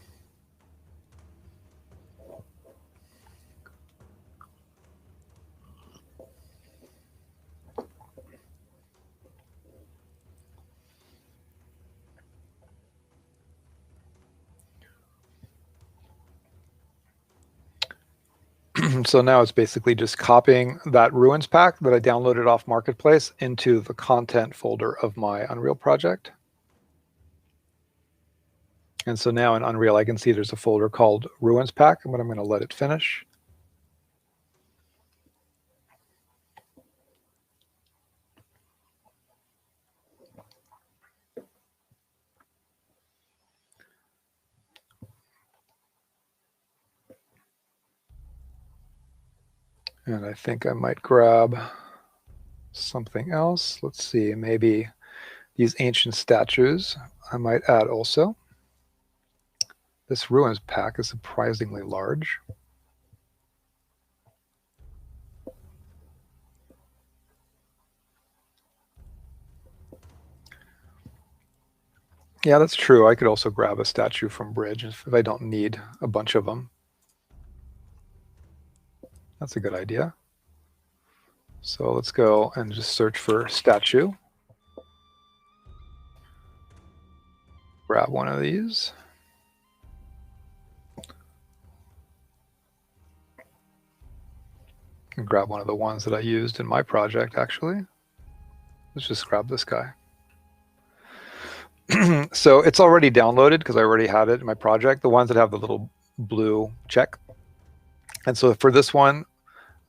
So now it's basically just copying that ruins pack that I downloaded off Marketplace into the content folder of my Unreal project. And so now in Unreal, I can see there's a folder called ruins pack, but I'm going to let it finish. And I think I might grab something else. Let's see, maybe these ancient statues I might add also. This ruins pack is surprisingly large. Yeah, that's true. I could also grab a statue from Bridge if I don't need a bunch of them. That's a good idea. So let's go and just search for statue. Grab one of these. And grab one of the ones that I used in my project, actually. Let's just grab this guy. So it's already downloaded because I already had it in my project, the ones that have the little blue check. And so for this one,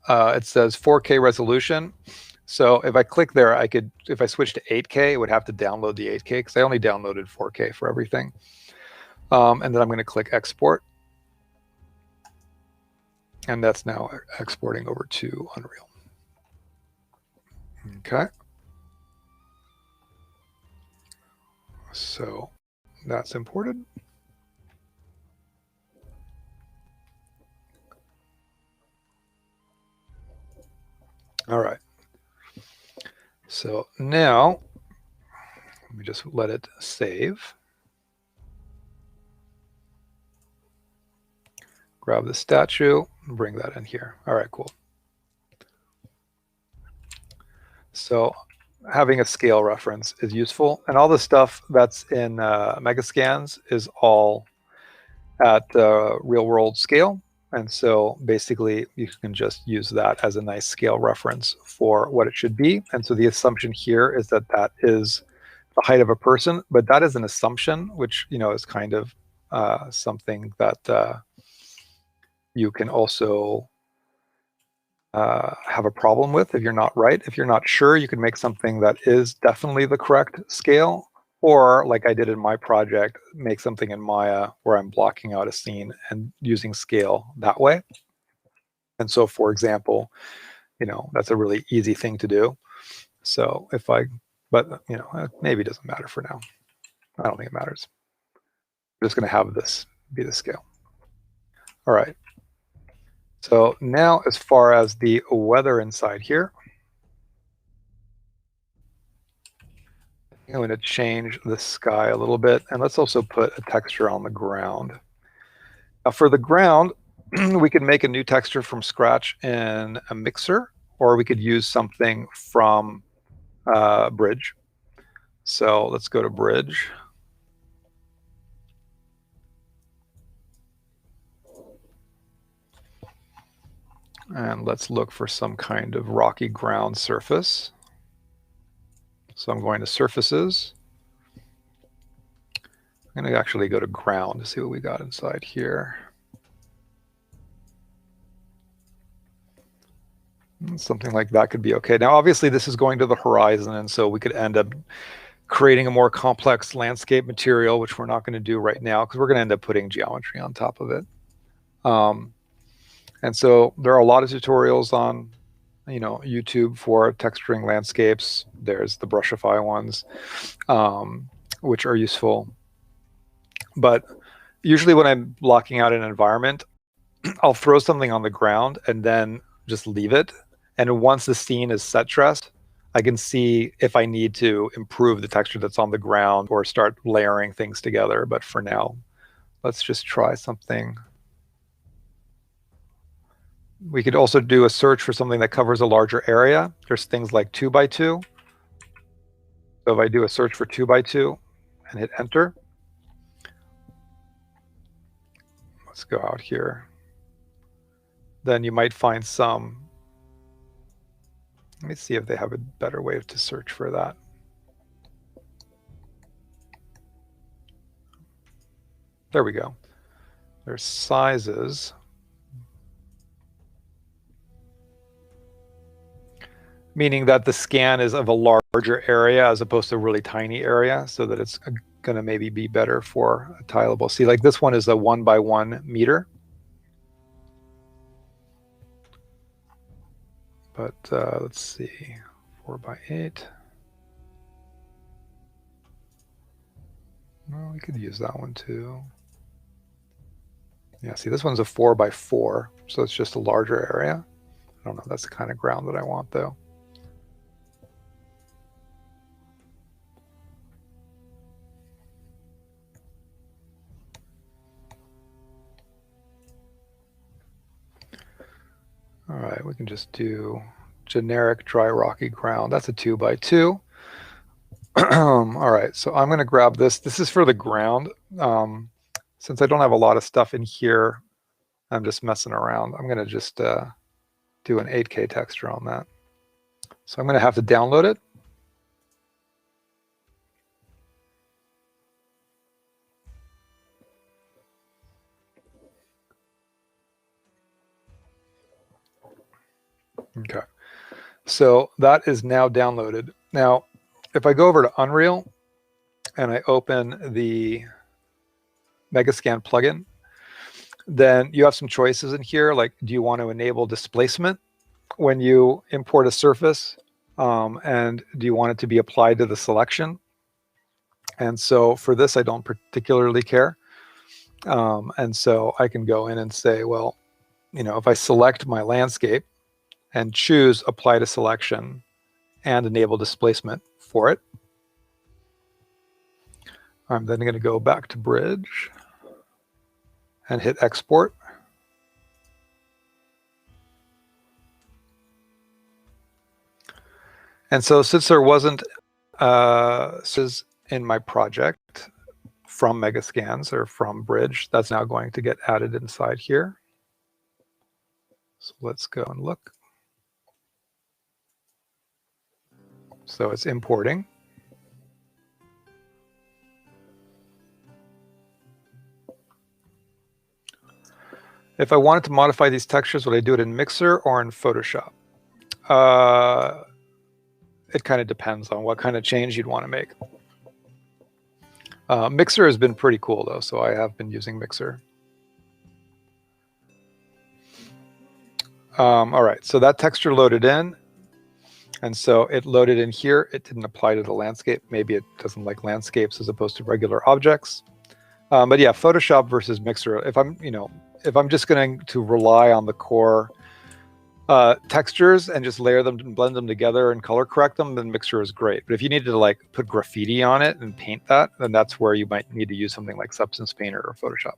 it says 4K resolution. So if I click there, I could, if I switch to 8K, it would have to download the 8K because I only downloaded 4K for everything. And then I'm going to click export. And that's now exporting over to Unreal. Okay. So that's imported. All right. So now, let me just let it save. Grab the statue and bring that in here. All right, cool. So having a scale reference is useful. And all the stuff that's in Megascans is all at real world scale. And so basically you can just use that as a nice scale reference for what it should be. And so the assumption here is that that is the height of a person, but that is an assumption, which, you know, is kind of something that you can also have a problem with if you're not right. If you're not sure, you can make something that is definitely the correct scale, or like I did in my project, make something in Maya where I'm blocking out a scene and using scale that way. And so, for example, you know, that's a really easy thing to do. So if I, but you know, maybe it doesn't matter for now. I don't think it matters. I'm just going to have this be the scale. All right. So now as far as the weather inside here, I'm going to change the sky a little bit, and let's also put a texture on the ground. Now for the ground, we could make a new texture from scratch in a mixer, or we could use something from Bridge. So let's go to Bridge. And let's look for some kind of rocky ground surface. So I'm going to surfaces. I'm going to actually go to ground to see what we got inside here. Something like that could be okay. Now, obviously, this is going to the horizon, and so we could end up creating a more complex landscape material, which we're not going to do right now because we're going to end up putting geometry on top of it. And so there are a lot of tutorials on, you know, YouTube for texturing landscapes. There's the Brushify ones, which are useful. But usually when I'm blocking out an environment, I'll throw something on the ground and then just leave it And once the scene is set dressed, I can see if I need to improve the texture that's on the ground or start layering things together. But for now, let's just try something. We could also do a search for something that covers a larger area. There's things like 2x2. So if I do a search for 2x2 and hit enter, let's go out here. Then you might find some. Let me see if they have a better way to search for that. There we go. There's sizes. Meaning that the scan is of a larger area as opposed to a really tiny area, so that it's going to maybe be better for a tileable. See, like this one is a 1x1 meter. But let's see, 4x8. Well, we could use that one too. Yeah, see, this one's a 4x4, so it's just a larger area. I don't know, that's the kind of ground that I want though. All right, we can just do generic dry rocky ground. That's a 2x2. All right, so I'm going to grab this. This is for the ground. Since I don't have a lot of stuff in here, I'm just messing around. I'm going to just do an 8K texture on that. So I'm going to have to download it. Okay, so that is now downloaded. Now, if I go over to Unreal and I open the Megascan plugin, then you have some choices in here. Like, do you want to enable displacement when you import a surface? And do you want it to be applied to the selection? And so for this, I don't particularly care. And so I can go in and say, well, you know, if I select my landscape and choose apply to selection and enable displacement for it, I'm then going to go back to Bridge and hit export. And so since there wasn't in my project from Megascans or from Bridge, that's now going to get added inside here. So let's go and look. So it's importing. If I wanted to modify these textures, would I do it in Mixer or in Photoshop? It kind of depends on what kind of change you'd want to make. Mixer has been pretty cool though, so I have been using Mixer. All right, so that texture loaded in. And so it loaded in here. It didn't apply to the landscape. Maybe it doesn't like landscapes as opposed to regular objects. But yeah, Photoshop versus Mixer. If I'm just going to rely on the core textures and just layer them and blend them together and color correct them, then Mixer is great. But if you needed to like put graffiti on it and paint that, then that's where you might need to use something like Substance Painter or Photoshop.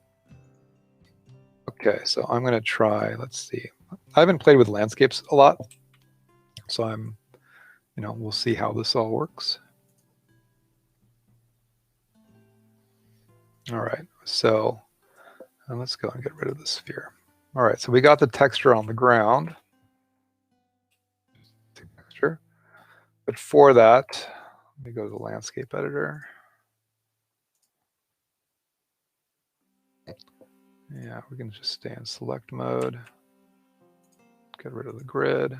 Okay, so I'm going to try, let's see. I haven't played with landscapes a lot, so we'll see how this all works. All right, so let's go and get rid of the sphere. All right, so we got the texture on the ground. Texture. But for that, let me go to the landscape editor. Yeah, we can just stay in select mode. Get rid of the grid.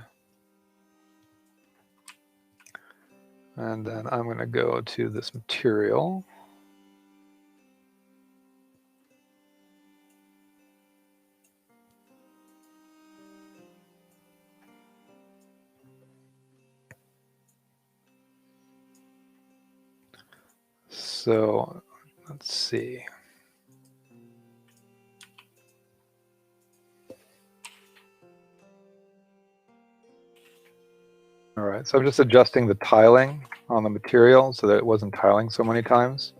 And then I'm going to go to this material. So let's see. All right, so I'm just adjusting the tiling on the material so that it wasn't tiling so many times.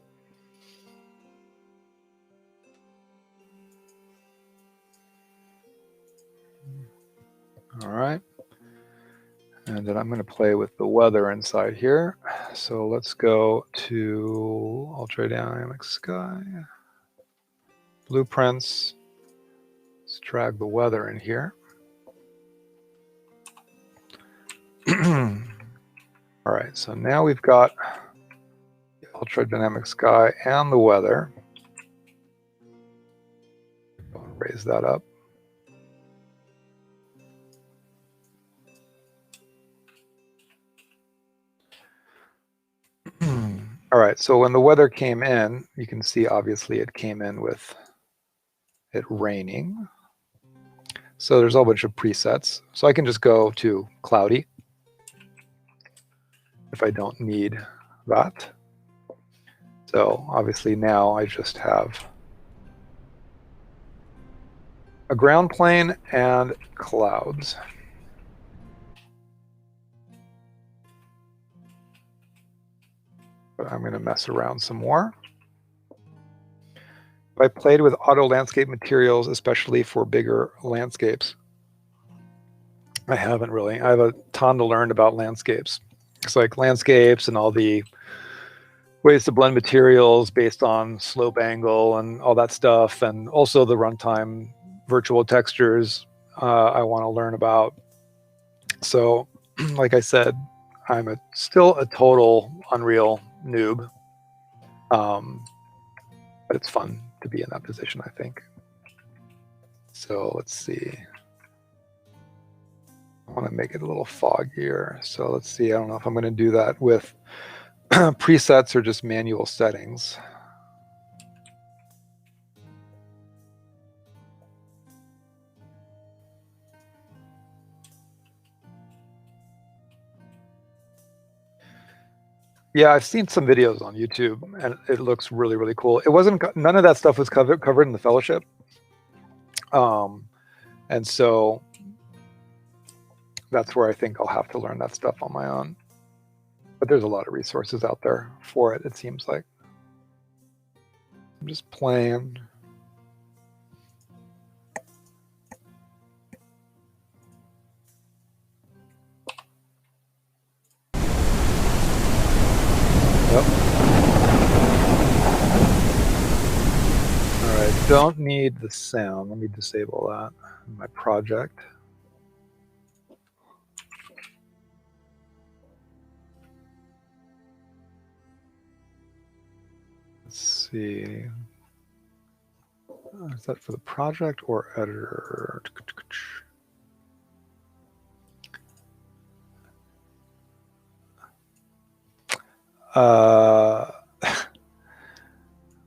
All right. And then I'm going to play with the weather inside here. So let's go to Ultra Dynamic Sky, Blueprints. Let's drag the weather in here. All right, so now we've got the Ultra Dynamic Sky and the weather. Raise that up. All right, so when the weather came in, you can see obviously it came in with it raining. So there's a whole bunch of presets. So I can just go to cloudy if I don't need that. So obviously now I just have a ground plane and clouds. But I'm going to mess around some more. I played with auto landscape materials, especially for bigger landscapes. I haven't really. I have a ton to learn about landscapes. It's like landscapes and all the ways to blend materials based on slope angle and all that stuff. And also the runtime virtual textures I want to learn about. So like I said, I'm still a total Unreal noob. But it's fun to be in that position, I think. So let's see. I want to make it a little foggier. So let's see. I don't know if I'm going to do that with presets or just manual settings. Yeah, I've seen some videos on YouTube, and it looks really, really cool. It wasn't, none of that stuff was covered in the fellowship. And so that's where I think I'll have to learn that stuff on my own. But there's a lot of resources out there for it, it seems like. I'm just playing. Yep. All right, don't need the sound. Let me disable that in my project. Let's see. Is that for the project or editor?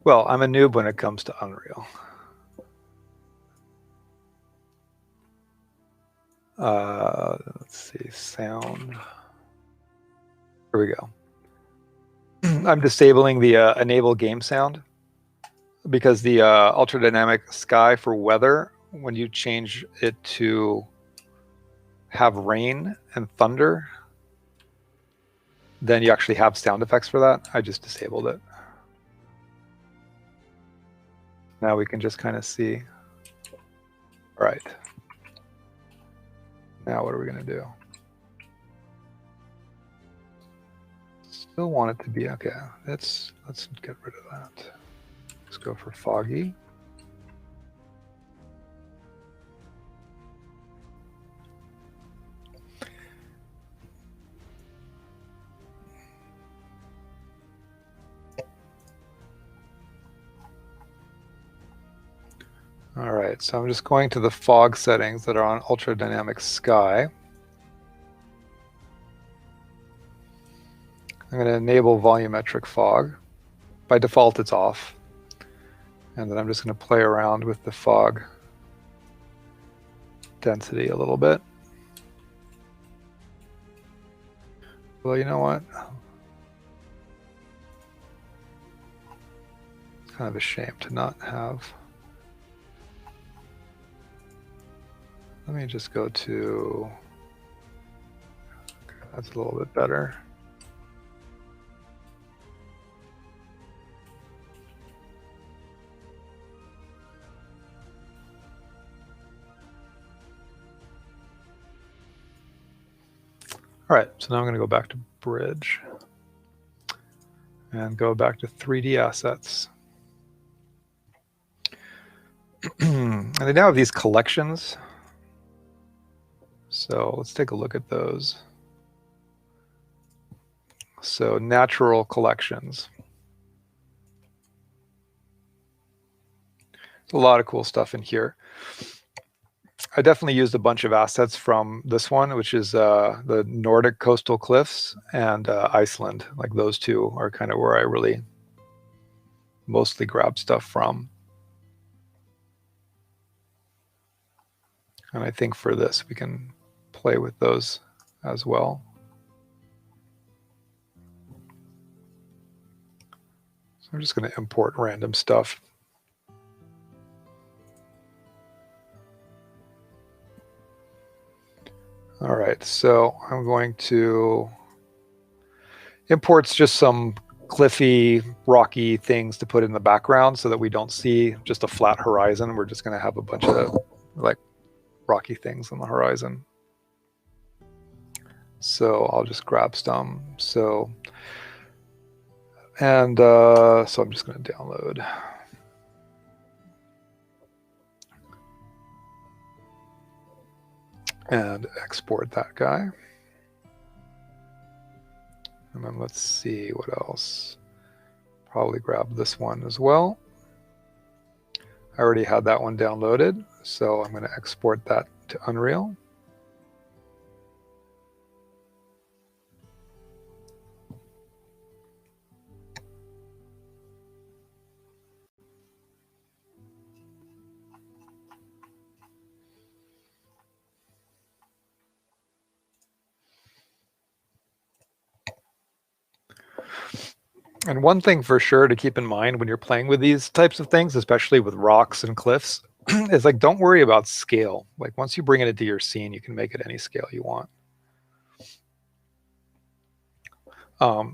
Well, I'm a noob when it comes to Unreal. Let's see, sound. Here we go. I'm disabling the enable game sound because the ultra dynamic sky for weather, when you change it to have rain and thunder, then you actually have sound effects for that. I just disabled it. Now we can just kind of see. All right. Now what are we going to do? Still want it to be okay. Let's get rid of that. Let's go for foggy. All right, so I'm just going to the fog settings that are on Ultra Dynamic Sky. I'm going to enable volumetric fog. By default, it's off. And then I'm just going to play around with the fog density a little bit. Well, you know what? It's kind of a shame to not have. Let me just go to That's a little bit better. All right, so now I'm going to go back to Bridge and go back to 3D assets. And they now have these collections. So let's take a look at those. So natural collections. There's a lot of cool stuff in here. I definitely used a bunch of assets from this one, which is the Nordic coastal cliffs and Iceland. Like those two are kind of where I really mostly grab stuff from. And I think for this, we can play with those as well. So I'm just going to import random stuff. All right, so I'm going to import just some cliffy, rocky things to put in the background so that we don't see just a flat horizon. We're just going to have a bunch of like rocky things on the horizon. So I'll just grab some. So I'm just going to download. And export that guy. And then let's see what else. Probably grab this one as well. I already had that one downloaded, so I'm going to export that to Unreal. And one thing for sure to keep in mind when you're playing with these types of things, especially with rocks and cliffs, is like don't worry about scale. Like once you bring it into your scene, you can make it any scale you want.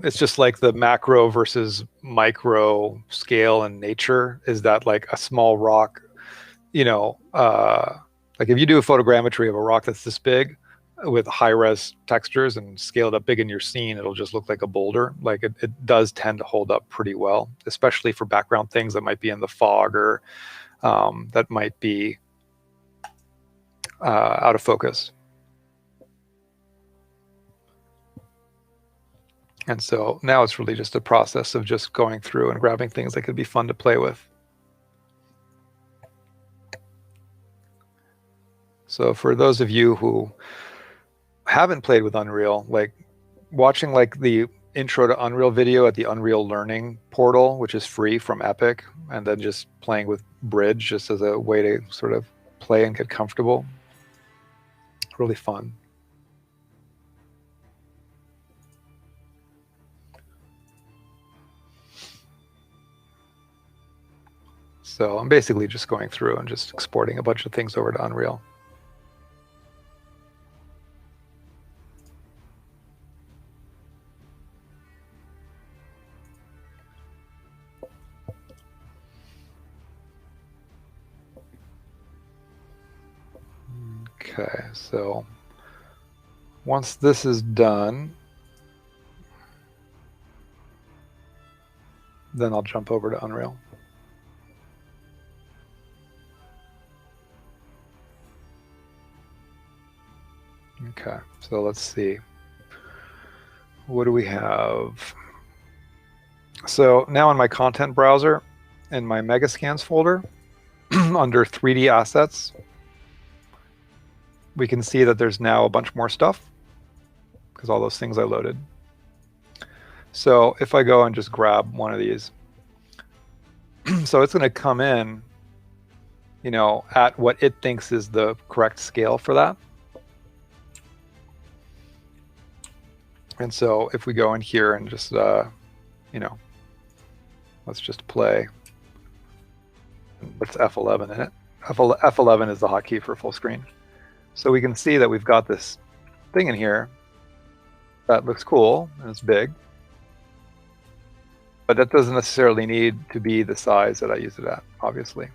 It's just like the macro versus micro scale in nature is that like a small rock, you know, like if you do a photogrammetry of a rock that's this big, with high-res textures and scaled up big in your scene, it'll just look like a boulder. Like it does tend to hold up pretty well, especially for background things that might be in the fog or that might be out of focus. And so now it's really just a process of just going through and grabbing things that could be fun to play with. So for those of you who haven't played with Unreal, like watching like the intro to Unreal video at the Unreal Learning portal, which is free from Epic, and then just playing with Bridge just as a way to sort of play and get comfortable. Really fun. So I'm basically just going through and just exporting a bunch of things over to Unreal. Okay, so once this is done, then I'll jump over to Unreal. Okay, so let's see. What do we have? So now in my content browser, in my Megascans folder, under 3D assets, we can see that there's now a bunch more stuff because all those things I loaded. So if I go and just grab one of these, so it's going to come in, you know, at what it thinks is the correct scale for that. And so if we go in here and just, you know, let's just play. What's F11 in it? F11 is the hotkey for full screen. So we can see that we've got this thing in here. That looks cool, and it's big. But that doesn't necessarily need to be the size that I use it at, obviously.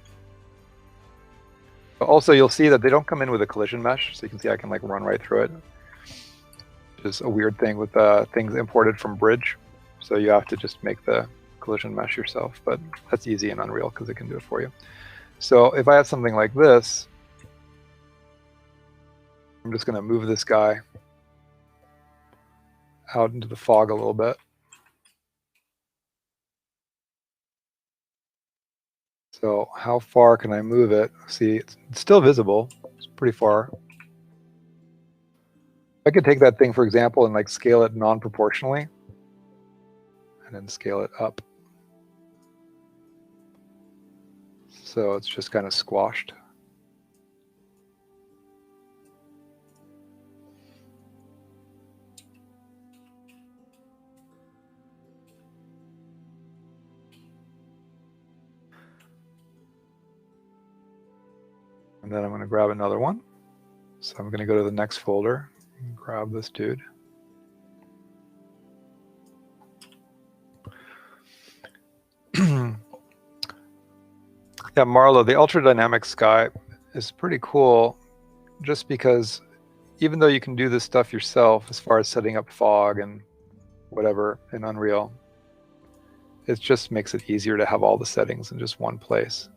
But also, you'll see that they don't come in with a collision mesh, so you can see I can like run right through it. Which is a weird thing with things imported from Bridge. So you have to just make the collision mesh yourself, but that's easy in Unreal because it can do it for you. So if I have something like this, I'm just going to move this guy out into the fog a little bit. So how far can I move it? See, it's still visible. It's pretty far. I could take that thing, for example, and like scale it non-proportionally, and then scale it up. So it's just kind of squashed. And then I'm going to grab another one. So I'm going to go to the next folder and grab this dude. Yeah, Marlow, the ultra dynamic sky is pretty cool just because even though you can do this stuff yourself as far as setting up fog and whatever in Unreal, it just makes it easier to have all the settings in just one place.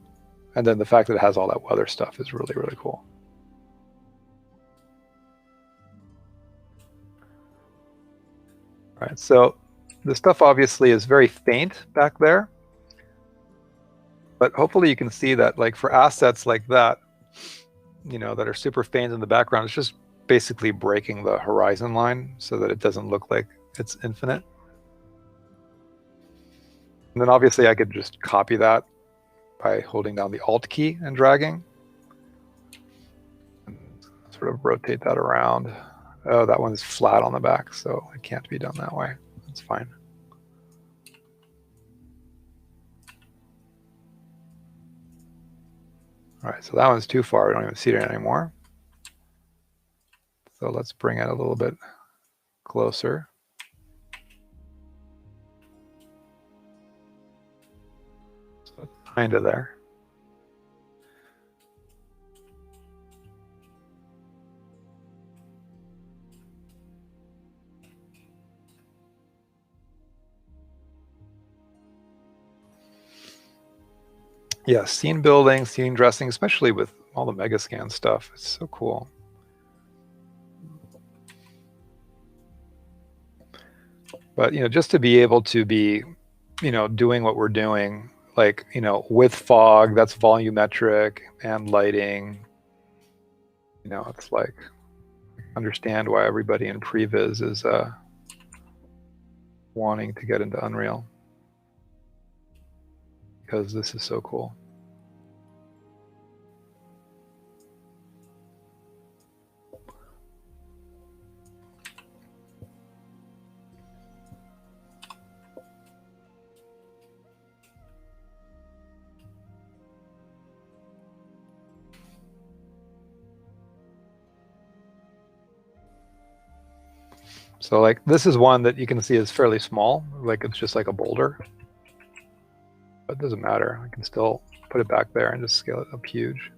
And then the fact that it has all that weather stuff is really, really cool. All right, so the stuff obviously is very faint back there, but hopefully you can see that like for assets like that, you know, that are super faint in the background, it's just basically breaking the horizon line so that it doesn't look like it's infinite. And then obviously I could just copy that by holding down the Alt key and dragging. And sort of rotate that around. Oh, that one's flat on the back, so it can't be done that way. That's fine. All right, so that one's too far. We don't even see it anymore. So let's bring it a little bit closer. So kind of there. Yeah, scene building, scene dressing, especially with all the Megascan stuff. It's so cool. But, you know, just to be able to be, you know, doing what we're doing, like, you know, with fog, that's volumetric and lighting. You know, it's like, understand why everybody in previz is wanting to get into Unreal. Because this is so cool. So like this is one that you can see is fairly small, like it's just like a boulder. But it doesn't matter. I can still put it back there and just scale it up huge.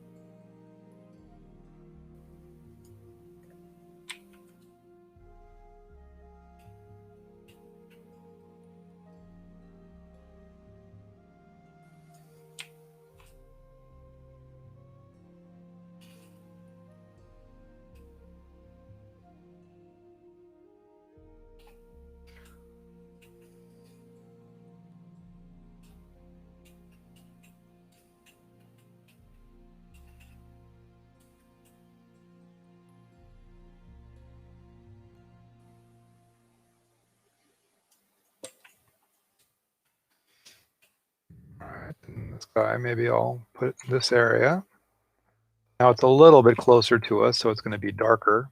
All right, and this guy, maybe I'll put this area. Now it's a little bit closer to us, so it's going to be darker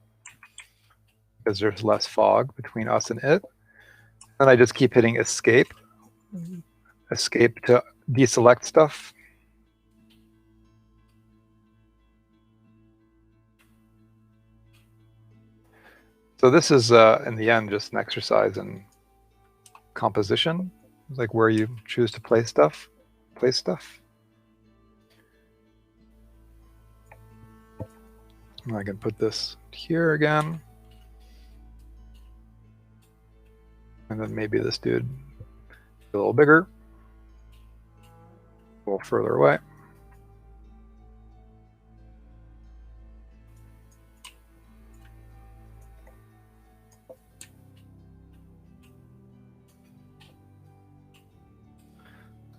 because there's less fog between us and it. And I just keep hitting escape. Escape to deselect stuff. So this is, in the end, just an exercise in composition, like where you choose to place stuff. I can put this here again. And then maybe this dude a little bigger, a little further away.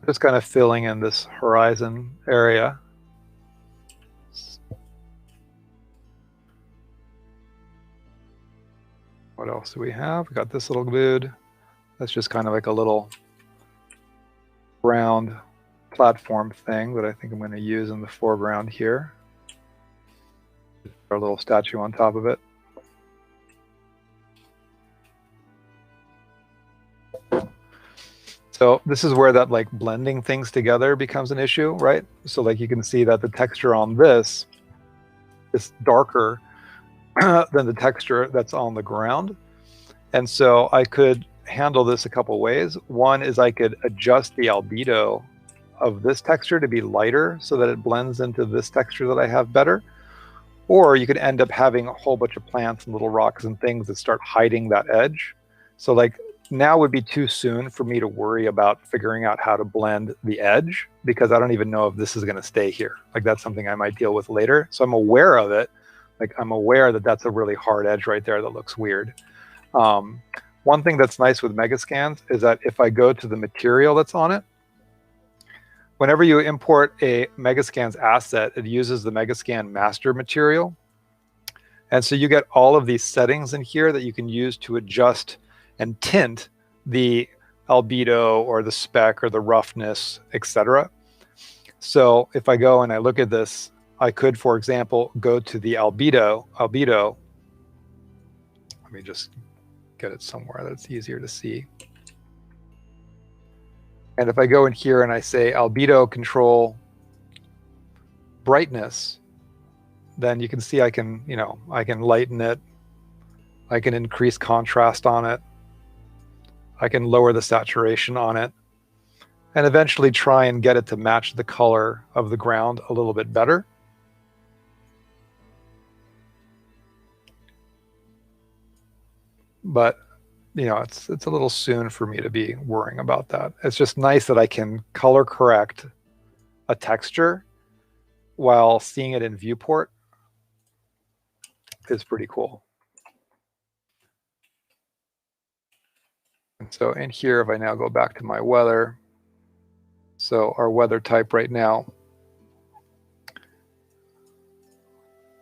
Just kind of filling in this horizon area. What else do we have? We got this little dude. That's just kind of like a little round platform thing that I think I'm going to use in the foreground here. Our little statue on top of it. So this is where that like blending things together becomes an issue, right? So like you can see that the texture on this is darker than the texture that's on the ground. And so I could handle this a couple ways. One is I could adjust the albedo of this texture to be lighter so that it blends into this texture that I have better. Or you could end up having a whole bunch of plants and little rocks and things that start hiding that edge. So like now would be too soon for me to worry about figuring out how to blend the edge, because I don't even know if this is going to stay here. Like that's something I might deal with later. So I'm aware of it. Like I'm aware that that's a really hard edge right there that looks weird. One thing that's nice with Megascans is that if I go to the material that's on it, whenever you import a Megascans asset, it uses the Megascan master material. And so you get all of these settings in here that you can use to adjust and tint the albedo or the speck or the roughness, etc. So if I go and I look at this, I could, for example, go to the albedo. Let me just get it somewhere that's easier to see. And if I go in here and I say albedo control brightness, then you can see I can, I can lighten it. I can increase contrast on it. I can lower the saturation on it, and eventually try and get it to match the color of the ground a little bit better. But it's a little soon for me to be worrying about that. It's just nice that I can color correct a texture while seeing it in viewport is pretty cool. And so in here, if I now go back to my weather, so our weather type right now,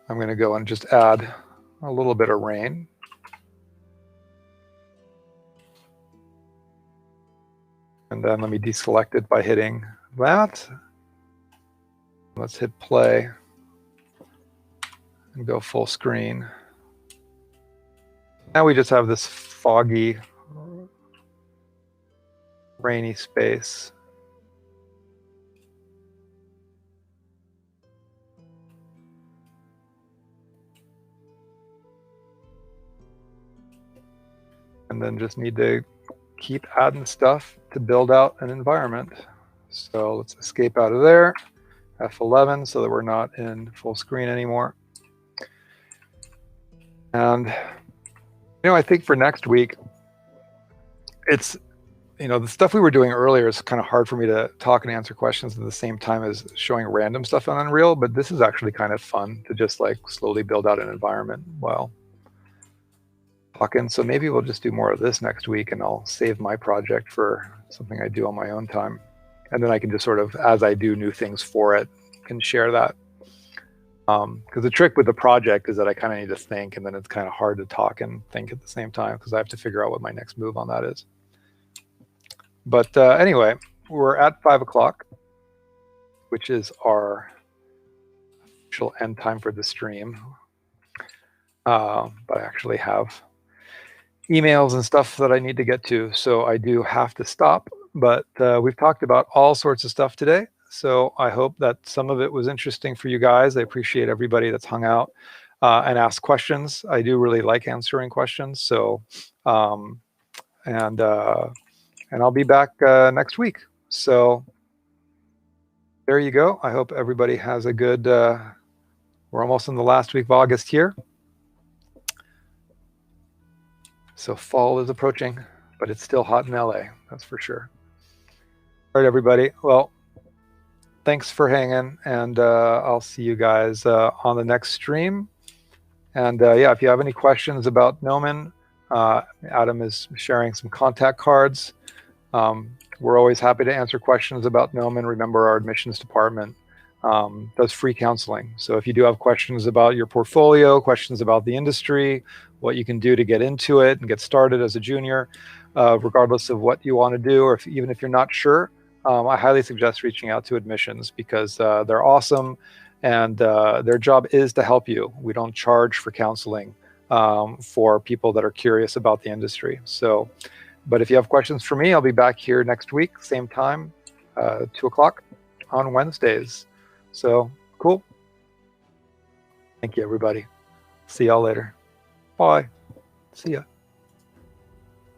I'm going to go and just add a little bit of rain. And then let me deselect it by hitting that. Let's hit play and go full screen. Now we just have this foggy, rainy space. And then just need to keep adding stuff to build out an environment. So let's escape out of there, F11, so that we're not in full screen anymore. And, I think for next week, it's, the stuff we were doing earlier is kind of hard for me to talk and answer questions at the same time as showing random stuff on Unreal, but this is actually kind of fun to just like slowly build out an environment while talking. So maybe we'll just do more of this next week, and I'll save my project for something I do on my own time. And then I can just sort of, as I do new things for it, can share that. Because the trick with the project is that I kind of need to think, and then it's kind of hard to talk and think at the same time because I have to figure out what my next move on that is. But anyway, we're at 5 o'clock, which is our official end time for the stream. But I actually have emails and stuff that I need to get to, so I do have to stop. But we've talked about all sorts of stuff today, so I hope that some of it was interesting for you guys. I appreciate everybody that's hung out. and ask questions. I do really like answering questions. So, and I'll be back next week. So there you go. I hope everybody has a good, we're almost in the last week of August here. So fall is approaching, but it's still hot in LA, that's for sure. All right, everybody. Well, thanks for hanging, and I'll see you guys on the next stream. And yeah, if you have any questions about Gnomon, Adam is sharing some contact cards. We're always happy to answer questions about Gnomon. Remember, our admissions department does free counseling. So if you do have questions about your portfolio, questions about the industry, what you can do to get into it and get started as a junior, regardless of what you want to do, or even if you're not sure, I highly suggest reaching out to admissions, because they're awesome, and their job is to help you. We don't charge for counseling for people that are curious about the industry. So, but if you have questions for me, I'll be back here next week, same time, 2 o'clock on Wednesdays. So cool. Thank you, everybody. See y'all later. Bye. See ya.